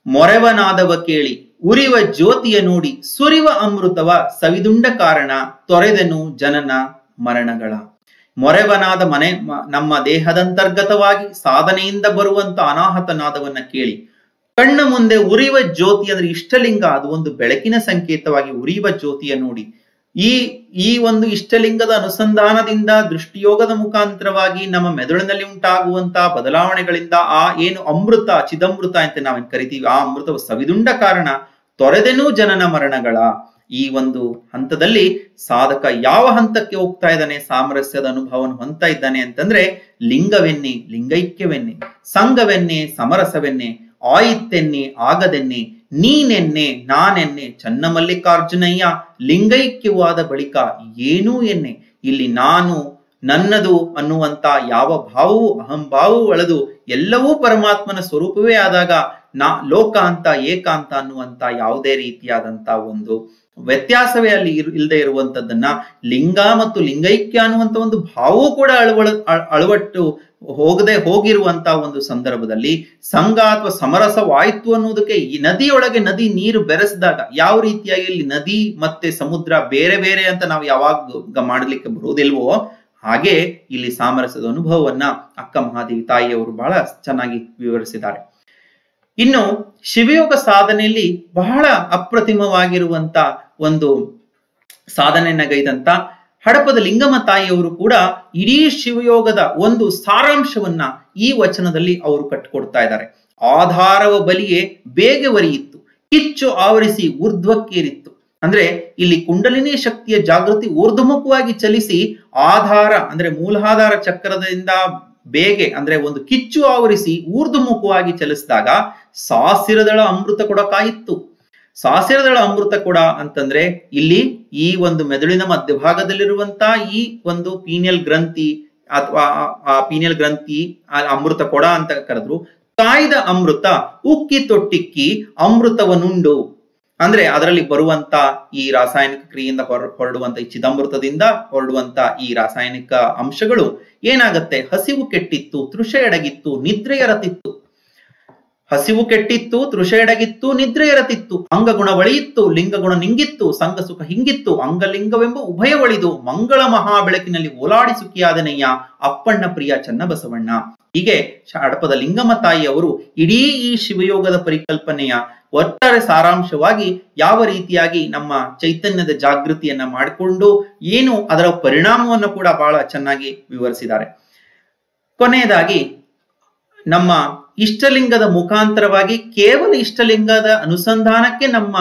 ಮೊರೆವನಾದವ ಕೇಳಿ ಉರಿವ ಜ್ಯೋತಿಯ ನೋಡಿ ಸುರಿವ ಅಮೃತವ ಸವಿದುಂಡ ಕಾರಣ ತೊರೆದೆನು ಜನನ ಮರಣಗಳ. ಮೊರೆವನಾದ ನಮ್ಮ ದೇಹದಂತರ್ಗತವಾಗಿ ಸಾಧನೆಯಿಂದ ಬರುವಂತ ಅನಾಹತ ನಾದವನ್ನ ಕೇಳಿ ಕಣ್ಣ ಮುಂದೆ ಉರಿಯುವ ಜ್ಯೋತಿ ಅಂದ್ರೆ ಇಷ್ಟಲಿಂಗ, ಅದು ಒಂದು ಬೆಳಕಿನ ಸಂಕೇತವಾಗಿ ಉರಿಯುವ ಜ್ಯೋತಿಯ ನೋಡಿ ಈ ಒಂದು ಇಷ್ಟಲಿಂಗದ ಅನುಸಂಧಾನದಿಂದ ದೃಷ್ಟಿಯೋಗದ ಮುಖಾಂತರವಾಗಿ ನಮ್ಮ ಮೆದುಳಿನಲ್ಲಿ ಉಂಟಾಗುವಂತಹ ಬದಲಾವಣೆಗಳಿಂದ ಆ ಏನು ಅಮೃತ ಚಿದಮೃತ ಅಂತ ನಾವೇನ್ ಕರಿತೀವಿ ಆ ಅಮೃತವು ಸವಿದುಂಡ ಕಾರಣ ತೊರೆದೆನೂ ಜನನ ಮರಣಗಳ. ಈ ಒಂದು ಹಂತದಲ್ಲಿ ಸಾಧಕ ಯಾವ ಹಂತಕ್ಕೆ ಹೋಗ್ತಾ ಇದ್ದಾನೆ, ಸಾಮರಸ್ಯದ ಅನುಭವವನ್ನು ಹೊಂದ್ತಾ ಇದ್ದಾನೆ ಅಂತಂದ್ರೆ ಲಿಂಗವೆನ್ನೆ ಲಿಂಗೈಕ್ಯವೆನ್ನೆ, ಸಂಘವೆನ್ನೆ ಸಮರಸವೆನ್ನೆ, ಆಯಿತೆನ್ನೆ ಆಗದೆನ್ನೆ, ನೀನೆನ್ನೆ ನಾನೆನ್ನೆ ಚನ್ನಮಲ್ಲಿಕಾರ್ಜುನಯ್ಯ, ಲಿಂಗೈಕ್ಯವಾದ ಬಳಿಕ ಏನೂ ಎನ್ನೆ. ಇಲ್ಲಿ ನಾನು ನನ್ನದು ಅನ್ನುವಂತ ಯಾವ ಭಾವವು ಅಹಂಭಾವವು ಅಳೆದು ಎಲ್ಲವೂ ಪರಮಾತ್ಮನ ಸ್ವರೂಪವೇ ಆದಾಗ ಲೋಕಾಂತ ಏಕಾಂತ ಅನ್ನುವಂತ ಯಾವುದೇ ರೀತಿಯಾದಂತ ಒಂದು ವ್ಯತ್ಯಾಸವೇ ಅಲ್ಲಿ ಇಲ್ಲದೆ ಇರುವಂತದ್ದನ್ನ ಲಿಂಗ ಮತ್ತು ಲಿಂಗೈಕ್ಯ ಅನ್ನುವಂತ ಒಂದು ಭಾವವೂ ಕೂಡ ಅಳವಟ್ಟು ಹೋಗಿರುವಂತ ಒಂದು ಸಂದರ್ಭದಲ್ಲಿ ಸಂಘ ಅಥವಾ ಸಮರಸವಾಯ್ತು ಅನ್ನೋದಕ್ಕೆ ಈ ನದಿಯೊಳಗೆ ನದಿ ನೀರು ಬೆರೆಸಿದಾಗ ಯಾವ ರೀತಿಯಾಗಿ ಇಲ್ಲಿ ನದಿ ಮತ್ತೆ ಸಮುದ್ರ ಬೇರೆ ಬೇರೆ ಅಂತ ನಾವು ಯಾವಾಗ ಮಾಡಲಿಕ್ಕೆ ಬರುವುದಿಲ್ವೋ ಹಾಗೆ ಇಲ್ಲಿ ಸಾಮರಸ್ಯದ ಅನುಭವವನ್ನ ಅಕ್ಕ ಮಹಾದೇವಿ ತಾಯಿಯವರು ಬಹಳ ಚೆನ್ನಾಗಿ ವಿವರಿಸಿದ್ದಾರೆ. ಇನ್ನು ಶಿವಯೋಗ ಸಾಧನೆಯಲ್ಲಿ ಬಹಳ ಅಪ್ರತಿಮವಾಗಿರುವಂತ ಒಂದು ಸಾಧನೆಯನ್ನಗೈದಂತ ಹಡಪದ ಲಿಂಗಮ್ಮ ತಾಯಿಯವರು ಕೂಡ ಇಡೀ ಶಿವಯೋಗದ ಒಂದು ಸಾರಾಂಶವನ್ನ ಈ ವಚನದಲ್ಲಿ ಅವರು ಕಟ್ಟಿಕೊಡ್ತಾ ಇದ್ದಾರೆ. ಆಧಾರವ ಬಲಿಯೇ ಬೇಗ ಒರಿಯಿತ್ತು, ಕಿಚ್ಚು ಆವರಿಸಿ ಊರ್ಧ್ವಕ್ಕೇರಿತ್ತು. ಅಂದ್ರೆ ಇಲ್ಲಿ ಕುಂಡಲಿನಿ ಶಕ್ತಿಯ ಜಾಗೃತಿ ಊರ್ಧ್ವಮುಖವಾಗಿ ಚಲಿಸಿ ಆಧಾರ ಅಂದ್ರೆ ಮೂಲಾಧಾರ ಚಕ್ರದಿಂದ ಬೇಗೆ ಅಂದ್ರೆ ಒಂದು ಕಿಚ್ಚು ಆವರಿಸಿ ಊರ್ಧ್ವಮುಖವಾಗಿ ಚಲಿಸಿದಾಗ ಸಾಸಿರದಳ ಅಮೃತ ಕೊಡ ಕಾಯಿತ್ತು. ಸಾಸಿರದಳ ಅಮೃತ ಕೊಡ ಅಂತಂದ್ರೆ ಇಲ್ಲಿ ಈ ಒಂದು ಮೆದುಳಿನ ಮಧ್ಯಭಾಗದಲ್ಲಿರುವಂತ ಈ ಒಂದು ಪೀನಿಯಲ್ ಗ್ರಂಥಿ ಅಥವಾ ಆ ಪೀನಿಯಲ್ ಗ್ರಂಥಿ ಅಮೃತ ಕೊಡ ಅಂತ ಕರೆದ್ರು. ಕಾಯ್ದ ಅಮೃತ ಉಕ್ಕಿ ತೊಟ್ಟಿಕ್ಕಿ ಅಮೃತವನ್ನುಂಡು ಅಂದ್ರೆ ಅದರಲ್ಲಿ ಬರುವಂತ ಈ ರಾಸಾಯನಿಕ ಕ್ರಿಯೆಯಿಂದ ಹೊರಡುವಂತ ಈ ಚಿದಂಬೃತದಿಂದ ಹೊರಡುವಂತ ಈ ರಾಸಾಯನಿಕ ಅಂಶಗಳು ಏನಾಗತ್ತೆ, ಹಸಿವು ಕೆಟ್ಟಿತ್ತು, ತೃಷೆ ಎಡಗಿತ್ತು, ನಿದ್ರೆ ಎರತಿತ್ತು. ಹಸಿವು ಕೆಟ್ಟಿತ್ತು, ತೃಷೆ ಎಡಗಿತ್ತು, ನಿದ್ರೆ ಎರತಿತ್ತು. ಅಂಗಗುಣ ಒಳಿಯಿತ್ತು, ಲಿಂಗಗುಣ ನಿಂಗಿತ್ತು, ಸಂಘ ಸುಖ ಹಿಂಗಿತ್ತು, ಅಂಗಲಿಂಗವೆಂಬ ಉಭಯ ಒಳಿದು ಮಂಗಳ ಮಹಾ ಬೆಳಕಿನಲ್ಲಿ ಓಲಾಡಿ ಸುಖಿಯಾದನಯ್ಯ ಅಪ್ಪಣ್ಣ ಪ್ರಿಯ ಚನ್ನಬಸವಣ್ಣ. ಹೀಗೆ ಹಡಪದ ಲಿಂಗಮ್ಮ ತಾಯಿಯವರು ಇಡೀ ಈ ಶಿವಯೋಗದ ಪರಿಕಲ್ಪನೆಯ ಒಟ್ಟಾರೆ ಸಾರಾಂಶವಾಗಿ ಯಾವ ರೀತಿಯಾಗಿ ನಮ್ಮ ಚೈತನ್ಯದ ಜಾಗೃತಿಯನ್ನ ಮಾಡಿಕೊಂಡು ಏನು ಅದರ ಪರಿಣಾಮವನ್ನು ಕೂಡ ಬಹಳ ಚೆನ್ನಾಗಿ ವಿವರಿಸಿದ್ದಾರೆ. ಕೊನೆಯದಾಗಿ ನಮ್ಮ ಇಷ್ಟಲಿಂಗದ ಮುಖಾಂತರವಾಗಿ ಕೇವಲ ಇಷ್ಟಲಿಂಗದ ಅನುಸಂಧಾನಕ್ಕೆ ನಮ್ಮ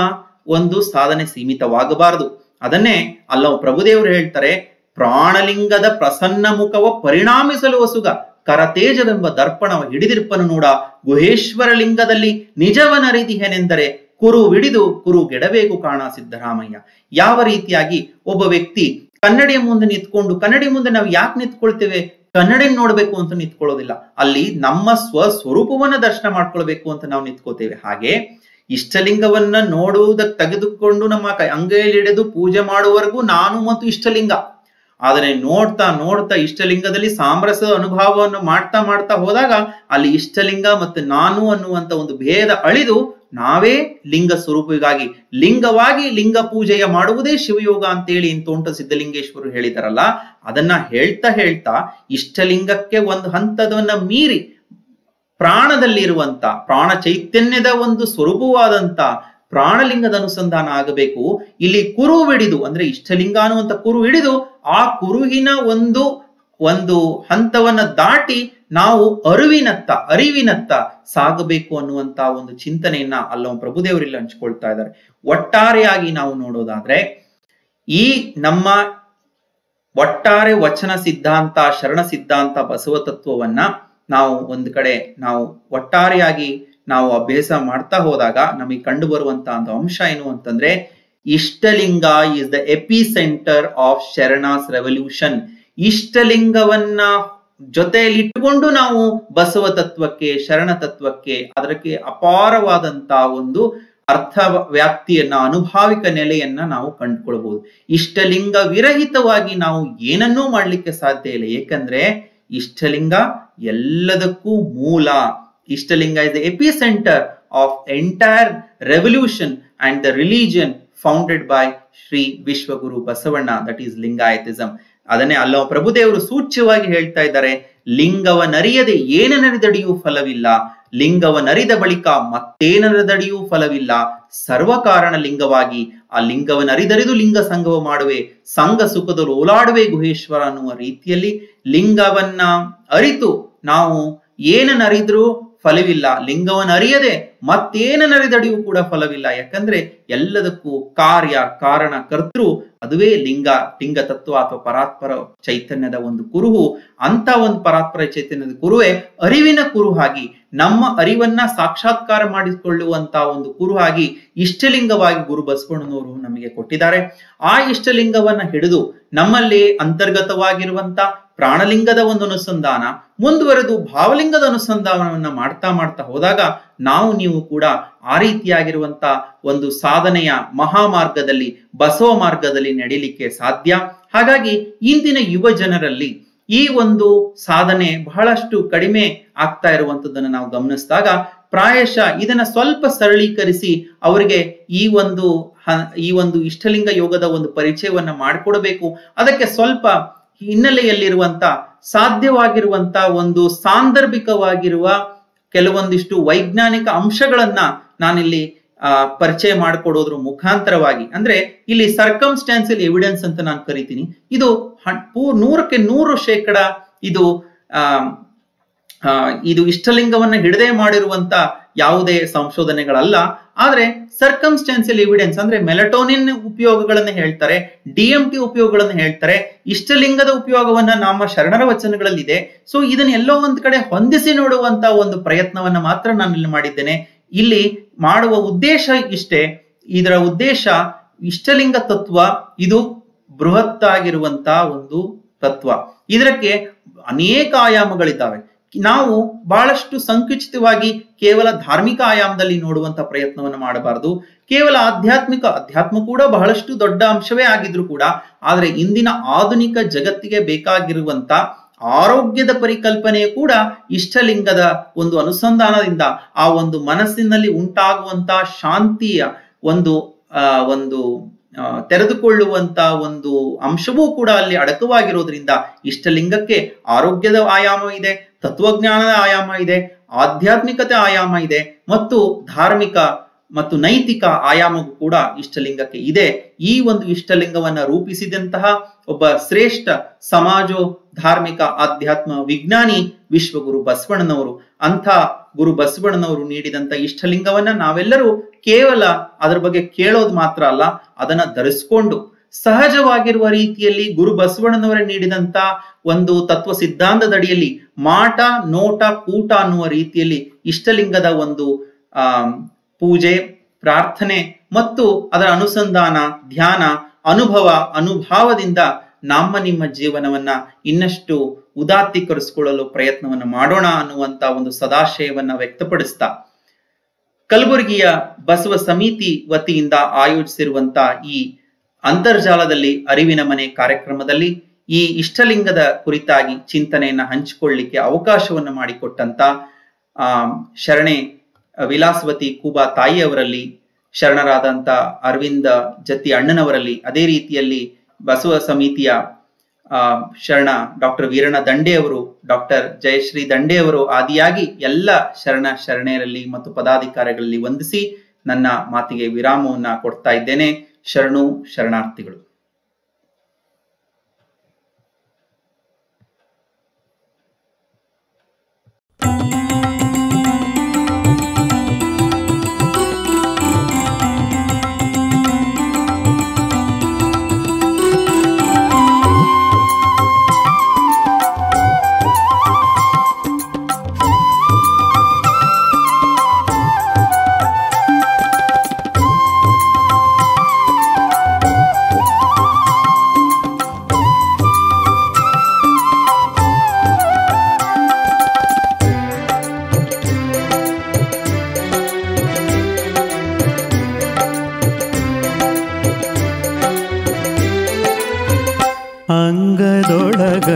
ಒಂದು ಸಾಧನೆ ಸೀಮಿತವಾಗಬಾರದು. ಅದನ್ನೇ ಅಲ್ಲವ ಪ್ರಭುದೇವರು ಹೇಳ್ತಾರೆ, ಪ್ರಾಣಲಿಂಗದ ಪ್ರಸನ್ನ ಮುಖವ ಪರಿಣಾಮಿಸಲು ಹೊಸುಗ ಕರತೇಜವೆಂಬ ದರ್ಪಣವ ಹಿಡಿದಿರ್ಪನು ನೋಡ ಗುಹೇಶ್ವರ ಲಿಂಗದಲ್ಲಿ ನಿಜವನರಿದಿಹೆನೆಂದರೆ ಕುರು ವಿಡಿದು ಕುರು ಗೆಡಬೇಕು ಕಾಣ ಸಿದ್ದರಾಮಯ್ಯ. ಯಾವ ರೀತಿಯಾಗಿ ಒಬ್ಬ ವ್ಯಕ್ತಿ ಕನ್ನಡಿಯ ಮುಂದೆ ನಿಂತ್ಕೊಂಡು, ಕನ್ನಡಿ ಮುಂದೆ ನಾವು ಯಾಕೆ ನಿಂತ್ಕೊಳ್ತೇವೆ, ಕನ್ನಡಿ ನೋಡ್ಬೇಕು ಅಂತ ನಿಂತ್ಕೊಳ್ಳೋದಿಲ್ಲ, ಅಲ್ಲಿ ನಮ್ಮ ಸ್ವಸ್ವರೂಪವನ್ನ ದರ್ಶನ ಮಾಡ್ಕೊಳ್ಬೇಕು ಅಂತ ನಾವು ನಿಂತ್ಕೋತೇವೆ. ಹಾಗೆ ಇಷ್ಟಲಿಂಗವನ್ನ ನೋಡುವುದಕ್ಕೆ ತೆಗೆದುಕೊಂಡು ನಮ್ಮ ಅಂಗೈಯಲ್ಲಿ ಹಿಡಿದು ಪೂಜೆ ಮಾಡುವವರೆಗೂ ನಾನು ಮತ್ತು ಇಷ್ಟಲಿಂಗ. ಆದರೆ ನೋಡ್ತಾ ನೋಡ್ತಾ ಇಷ್ಟಲಿಂಗದಲ್ಲಿ ಸಾಮರಸ್ಯದ ಅನುಭವವನ್ನು ಮಾಡ್ತಾ ಹೋದಾಗ ಅಲ್ಲಿ ಇಷ್ಟಲಿಂಗ ಮತ್ತು ನಾನು ಅನ್ನುವಂತ ಒಂದು ಭೇದ ಅಳಿದು ನಾವೇ ಲಿಂಗ ಸ್ವರೂಪಿಗಾಗಿ ಲಿಂಗವಾಗಿ ಲಿಂಗ ಪೂಜೆಯ ಮಾಡುವುದೇ ಶಿವಯೋಗ ಅಂತೇಳಿ ತೋಂಟ ಸಿದ್ಧಲಿಂಗೇಶ್ವರರು ಹೇಳಿದಾರಲ್ಲ, ಅದನ್ನ ಹೇಳ್ತಾ ಹೇಳ್ತಾ ಇಷ್ಟಲಿಂಗಕ್ಕೆ ಒಂದು ಹಂತದನ್ನ ಮೀರಿ ಪ್ರಾಣದಲ್ಲಿರುವಂತ ಪ್ರಾಣ ಚೈತನ್ಯದ ಒಂದು ಸ್ವರೂಪವಾದಂತ ಪ್ರಾಣಲಿಂಗದ ಅನುಸಂಧಾನ ಆಗಬೇಕು. ಇಲ್ಲಿ ಕುರು ಹಿಡಿದು ಅಂದ್ರೆ ಇಷ್ಟಲಿಂಗ ಅನ್ನುವಂತ ಕುರು ಹಿಡಿದು ಆ ಕುರುಹಿನ ಒಂದು ಹಂತವನ್ನ ದಾಟಿ ನಾವು ಅರಿವಿನತ್ತ ಸಾಗಬೇಕು ಅನ್ನುವಂತ ಒಂದು ಚಿಂತನೆಯನ್ನ ಅಲ್ಲವ ಪ್ರಭುದೇವರಿಲ್ಲ ಹಂಚ್ಕೊಳ್ತಾ ಇದ್ದಾರೆ. ಒಟ್ಟಾರೆಯಾಗಿ ನಾವು ನೋಡೋದಾದ್ರೆ ಈ ನಮ್ಮ ಒಟ್ಟಾರೆ ವಚನ ಸಿದ್ಧಾಂತ, ಶರಣ ಸಿದ್ಧಾಂತ, ಬಸವ ತತ್ವವನ್ನ ನಾವು ಒಂದು ಕಡೆ ನಾವು ಒಟ್ಟಾರೆಯಾಗಿ ನಾವು ಅಭ್ಯಾಸ ಮಾಡ್ತಾ ಹೋದಾಗ ನಮಗೆ ಕಂಡು ಬರುವಂತಹ ಒಂದು ಅಂಶ ಏನು ಅಂತಂದ್ರೆ, Ishtalinga is the epicentre of Sharanas revolution. ಇಷ್ಟಲಿಂಗವನ್ನ ಜೊತೆಯಲ್ಲಿ ಇಟ್ಟುಕೊಂಡು ನಾವು ಬಸವ ತತ್ವಕ್ಕೆ, ಶರಣ ತತ್ವಕ್ಕೆ, ಅದಕ್ಕೆ ಅಪಾರವಾದಂತ ಒಂದು ಅರ್ಥ ವ್ಯಾಪ್ತಿಯನ್ನ, ಅನುಭಾವಿಕ ನೆಲೆಯನ್ನ ನಾವು ಕಂಡುಕೊಳ್ಬಹುದು. ಇಷ್ಟಲಿಂಗ ವಿರಹಿತವಾಗಿ ನಾವು ಏನನ್ನೂ ಮಾಡ್ಲಿಕ್ಕೆ ಸಾಧ್ಯ ಇಲ್ಲ. ಏಕೆಂದ್ರೆ ಇಷ್ಟಲಿಂಗ ಎಲ್ಲದಕ್ಕೂ ಮೂಲ. ಇಷ್ಟಲಿಂಗ is the epicenter of entire revolution and the religion founded by Shri ವಿಶ್ವಗುರು ಬಸವಣ್ಣ, that is ಲಿಂಗಾಯತಿಸಂ. ಅದನ್ನೇ ಅಲ್ಲವ ಪ್ರಭುದೇವರು ಸೂಚ್ಯವಾಗಿ ಹೇಳ್ತಾ ಇದ್ದಾರೆ, ಲಿಂಗವನರಿಯದೆ ಏನನರಿದಡಿಯೂ ಫಲವಿಲ್ಲ, ಲಿಂಗವನರಿದ ಬಳಿಕ ಮತ್ತೇನರಿದಡಿಯೂ ಫಲವಿಲ್ಲ, ಸರ್ವಕಾರಣ ಲಿಂಗವಾಗಿ ಆ ಲಿಂಗವನರಿದರಿದು ಲಿಂಗ ಸಂಗವ ಮಾಡುವೆ, ಸಂಘ ಸುಖದಲ್ಲಿ ಓಲಾಡುವೆ ಗುಹೇಶ್ವರ ಅನ್ನುವ ರೀತಿಯಲ್ಲಿ ಲಿಂಗವನ್ನ ಅರಿತು ನಾವು ಏನನ್ನರಿದ್ರೂ ಫಲವಿಲ್ಲ, ಲಿಂಗವನ್ನರಿಯದೆ ಮತ್ತೇನನ್ನರಿದಡಿಯೂ ಕೂಡ ಫಲವಿಲ್ಲ. ಯಾಕಂದ್ರೆ ಎಲ್ಲದಕ್ಕೂ ಕಾರ್ಯ ಕಾರಣ ಕರ್ತೃ ಅದುವೇ ಲಿಂಗ ತತ್ವ ಅಥವಾ ಪರಾತ್ಪರ ಚೈತನ್ಯದ ಒಂದು ಕುರುಹು. ಅಂತ ಒಂದು ಪರಾತ್ಪರ ಚೈತನ್ಯದ ಕುರುವೇ ಅರಿವಿನ ಕುರುಹಾಗಿ ನಮ್ಮ ಅರಿವನ್ನ ಸಾಕ್ಷಾತ್ಕಾರ ಮಾಡಿಕೊಳ್ಳುವಂತ ಒಂದು ಕುರುಹಾಗಿ ಇಷ್ಟಲಿಂಗವಾಗಿ ಗುರು ಬಸವಣ್ಣನವರು ನಮಗೆ ಕೊಟ್ಟಿದ್ದಾರೆ. ಆ ಇಷ್ಟಲಿಂಗವನ್ನ ಹಿಡಿದು ನಮ್ಮಲ್ಲಿ ಅಂತರ್ಗತವಾಗಿರುವಂತ ಪ್ರಾಣಲಿಂಗದ ಒಂದು ಅನುಸಂಧಾನ ಮುಂದುವರೆದು ಭಾವಲಿಂಗದ ಅನುಸಂಧಾನವನ್ನ ಮಾಡ್ತಾ ಹೋದಾಗ ನೀವು ಕೂಡ ಆ ರೀತಿಯಾಗಿರುವಂತ ಒಂದು ಸಾಧನೆಯ ಮಹಾಮಾರ್ಗದಲ್ಲಿ, ಬಸವ ಮಾರ್ಗದಲ್ಲಿ ನಡೀಲಿಕ್ಕೆ ಸಾಧ್ಯ. ಹಾಗಾಗಿ ಇಂದಿನ ಯುವ ಜನರಲ್ಲಿ ಈ ಒಂದು ಸಾಧನೆ ಬಹಳಷ್ಟು ಕಡಿಮೆ ಆಗ್ತಾ ಇರುವಂತದ್ದನ್ನು ನಾವು ಗಮನಿಸಿದಾಗ ಪ್ರಾಯಶಃ ಇದನ್ನ ಸ್ವಲ್ಪ ಸರಳೀಕರಿಸಿ ಅವರಿಗೆ ಈ ಒಂದು ಇಷ್ಟಲಿಂಗ ಯೋಗದ ಒಂದು ಪರಿಚಯವನ್ನ ಮಾಡಿಕೊಡಬೇಕು. ಅದಕ್ಕೆ ಸ್ವಲ್ಪ ಹಿನ್ನೆಲೆಯಲ್ಲಿರುವಂತ ಸಾಧ್ಯವಾಗಿರುವಂತ ಒಂದು ಸಾಂದರ್ಭಿಕವಾಗಿರುವ ಕೆಲವೊಂದಿಷ್ಟು ವೈಜ್ಞಾನಿಕ ಅಂಶಗಳನ್ನ ನಾನಿಲ್ಲಿ ಪರಿಚಯ ಮಾಡಿಕೊಡೋದ್ರ ಮುಖಾಂತರವಾಗಿ, ಅಂದ್ರೆ ಇಲ್ಲಿ ಸರ್ಕಮ್ಸ್ಟಾನ್ಸಿಯಲ್ ಎವಿಡೆನ್ಸ್ ಅಂತ ನಾನು ಕರಿತೀನಿ. ಇದು 100% ಇದು ಇಷ್ಟಲಿಂಗವನ್ನ ಹಿಡದೆ ಮಾಡಿರುವಂತ ಯಾವುದೇ ಸಂಶೋಧನೆಗಳಲ್ಲ. ಆದ್ರೆ ಸರ್ಕಮ್ಸ್ಟಾನ್ಸಿಯಲ್ ಎವಿಡೆನ್ಸ್ ಅಂದ್ರೆ ಮೆಲಟೋನಿನ್ ಉಪಯೋಗಗಳನ್ನ ಹೇಳ್ತಾರೆ, DMT ಉಪಯೋಗಗಳನ್ನ ಹೇಳ್ತಾರೆ, ಇಷ್ಟಲಿಂಗದ ಉಪಯೋಗವನ್ನ ನಮ್ಮ ಶರಣರ ವಚನಗಳಲ್ಲಿದೆ. ಸೊ ಇದನ್ನ ಎಲ್ಲೋ ಒಂದ್ ಕಡೆ ಹೊಂದಿಸಿ ನೋಡುವಂತ ಒಂದು ಪ್ರಯತ್ನವನ್ನ ಮಾತ್ರ ನಾನು ಇಲ್ಲಿ ಮಾಡಿದ್ದೇನೆ. ಇಲ್ಲಿ ಮಾಡುವ ಉದ್ದೇಶ ಇಷ್ಟೇ. ಇದರ ಉದ್ದೇಶ ಇಷ್ಟಲಿಂಗ ತತ್ವ ಇದು ಬೃಹತ್ತಾಗಿರುವಂತ ಒಂದು ತತ್ವ. ಇದಕ್ಕೆ ಅನೇಕ ಆಯಾಮಗಳಿದ್ದಾವೆ. ನಾವು ಬಹಳಷ್ಟು ಸಂಕುಚಿತವಾಗಿ ಕೇವಲ ಧಾರ್ಮಿಕ ಆಯಾಮದಲ್ಲಿ ನೋಡುವಂತ ಪ್ರಯತ್ನವನ್ನು ಮಾಡಬಾರದು. ಕೇವಲ ಅಧ್ಯಾತ್ಮ ಕೂಡ ಬಹಳಷ್ಟು ದೊಡ್ಡ ಅಂಶವೇ ಆಗಿದ್ರು ಕೂಡ, ಆದ್ರೆ ಇಂದಿನ ಆಧುನಿಕ ಜಗತ್ತಿಗೆ ಬೇಕಾಗಿರುವಂತ ಆರೋಗ್ಯದ ಪರಿಕಲ್ಪನೆ ಕೂಡ ಇಷ್ಟಲಿಂಗದ ಒಂದು ಅನುಸಂಧಾನದಿಂದ ಆ ಒಂದು ಮನಸ್ಸಿನಲ್ಲಿ ಉಂಟಾಗುವಂತ ಶಾಂತಿಯ ಒಂದು ತೆರೆದುಕೊಳ್ಳುವಂತ ಒಂದು ಅಂಶವೂ ಕೂಡ ಅಲ್ಲಿ ಅಡಕವಾಗಿರೋದ್ರಿಂದ ಇಷ್ಟಲಿಂಗಕ್ಕೆ ಆರೋಗ್ಯದ ಆಯಾಮ ಇದೆ, ತತ್ವಜ್ಞಾನದ ಆಯಾಮ ಇದೆ, ಆಧ್ಯಾತ್ಮಿಕತೆ ಆಯಾಮ ಇದೆ ಮತ್ತು ಧಾರ್ಮಿಕ ಮತ್ತು ನೈತಿಕ ಆಯಾಮವೂ ಕೂಡ ಇಷ್ಟಲಿಂಗಕ್ಕೆ ಇದೆ. ಈ ಒಂದು ಇಷ್ಟಲಿಂಗವನ್ನ ರೂಪಿಸಿದಂತಹ ಒಬ್ಬ ಶ್ರೇಷ್ಠ ಸಮಾಜೋ ಧಾರ್ಮಿಕ ಆಧ್ಯಾತ್ಮ ವಿಜ್ಞಾನಿ ವಿಶ್ವಗುರು ಬಸವಣ್ಣನವರು. ಅಂಥ ಗುರು ಬಸವಣ್ಣನವರು ನೀಡಿದಂತ ಇಷ್ಟಲಿಂಗವನ್ನ ನಾವೆಲ್ಲರೂ ಕೇವಲ ಅದರ ಬಗ್ಗೆ ಕೇಳೋದು ಮಾತ್ರ ಅಲ್ಲ, ಅದನ್ನ ಧರಿಸ್ಕೊಂಡು ಸಹಜವಾಗಿರುವ ರೀತಿಯಲ್ಲಿ ಗುರು ಬಸವಣ್ಣನವರ ನೀಡಿದಂತ ಒಂದು ತತ್ವ ಸಿದ್ಧಾಂತದಡಿಯಲ್ಲಿ ಮಾಟ ನೋಟ ಕೂಟ ಅನ್ನುವ ರೀತಿಯಲ್ಲಿ ಇಷ್ಟಲಿಂಗದ ಒಂದು ಪೂಜೆ, ಪ್ರಾರ್ಥನೆ ಮತ್ತು ಅದರ ಅನುಸಂಧಾನ, ಧ್ಯಾನ, ಅನುಭಾವದಿಂದ ನಿಮ್ಮ ಜೀವನವನ್ನ ಇನ್ನಷ್ಟು ಉದಾತ್ತೀಕರಿಸಿಕೊಳ್ಳಲು ಪ್ರಯತ್ನವನ್ನ ಮಾಡೋಣ ಅನ್ನುವಂತ ಒಂದು ಸದಾಶಯವನ್ನ ವ್ಯಕ್ತಪಡಿಸ್ತಾ ಕಲಬುರಗಿಯ ಬಸವ ಸಮಿತಿ ವತಿಯಿಂದ ಆಯೋಜಿಸಿರುವಂತ ಈ ಅಂತರ್ಜಾಲದಲ್ಲಿ ಅರಿವಿನ ಮನೆ ಕಾರ್ಯಕ್ರಮದಲ್ಲಿ ಈ ಇಷ್ಟಲಿಂಗದ ಕುರಿತಾಗಿ ಚಿಂತನೆಯನ್ನ ಹಂಚಿಕೊಳ್ಳಲಿಕ್ಕೆ ಅವಕಾಶವನ್ನು ಮಾಡಿಕೊಟ್ಟಂತ ಶರಣೆ ವಿಲಾಸವತಿ ಕೂಬಾ ತಾಯಿಯವರಲ್ಲಿ, ಶರಣರಾದಂಥ ಅರವಿಂದ ಜತ್ತಿ ಅಣ್ಣನವರಲ್ಲಿ, ಅದೇ ರೀತಿಯಲ್ಲಿ ಬಸವ ಸಮಿತಿಯ ಶರಣ ಡಾಕ್ಟರ್ ವೀರಣ್ಣ ದಂಡೆಯವರು, ಡಾಕ್ಟರ್ ಜಯಶ್ರೀ ದಂಡೆಯವರು ಆದಿಯಾಗಿ ಎಲ್ಲ ಶರಣೆಯರಲ್ಲಿ ಮತ್ತು ಪದಾಧಿಕಾರಿಗಳಲ್ಲಿ ವಂದಿಸಿ ನನ್ನ ಮಾತಿಗೆ ವಿರಾಮವನ್ನ ಕೊಡ್ತಾ ಇದ್ದೇನೆ. ಶರಣು ಶರಣಾರ್ಥಿಗಳು.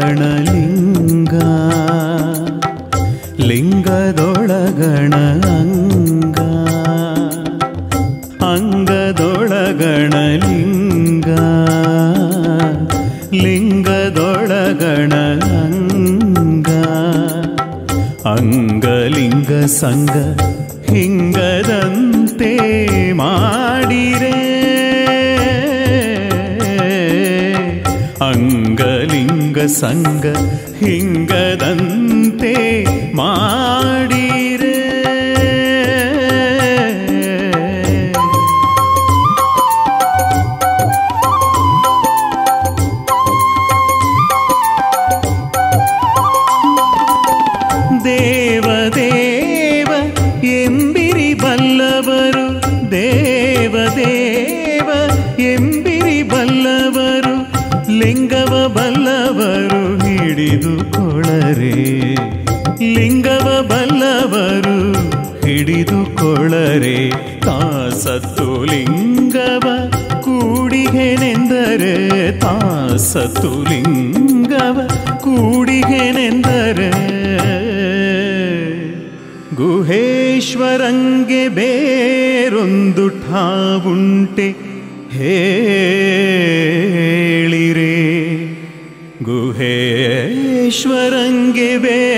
ಅಂಗದೊಳಗಣಲಿಂಗ ಲಿಂಗದೊಳಗಣ ಅಂಗ ಅಂಗದೊಳಗಣಲಿಂಗ ಲಿಂಗದೊಳಗಣ ಅಂಗ ಅಂಗಲಿಂಗ ಸಂಗ ಹಿಂಗದಂತೆ ಮಾಡಿರೆ ಅಂಗಲಿಂಗ ಸಂಗ ಹಿಂಗದಂತೆ ಮಾಡಿರೆ ದೇವದೇವ ಎಂಬಿರಿ ಬಲ್ಲವರು, ದೇವದೇವ ಎಂಬಿರಿ ಬಲ್ಲವರು, ಲಿಂಗವ ಬಲ್ಲವರು ಹಿಡಿದುಕೊಳ್ಳರೆ, ಲಿಂಗವ ಬಲ್ಲವರು ಹಿಡಿದುಕೊಳ್ಳರೆ. ತಾಸತ್ತು ಲಿಂಗವ ಕೂಡಿಗೆನೆಂದರೆ, ತಾಸತ್ತು ಲಿಂಗವ ಕೂಡಿಗೆನೆಂದರೆ, ಗುಹೇಶ್ವರಂಗೆ ಬೇರೊಂದು ಠಾವುಂಟೆ ಹೇಳಿರೆ, ಗುಹೇಶ್ವರಂಗೆ ಬೇರೊಂದು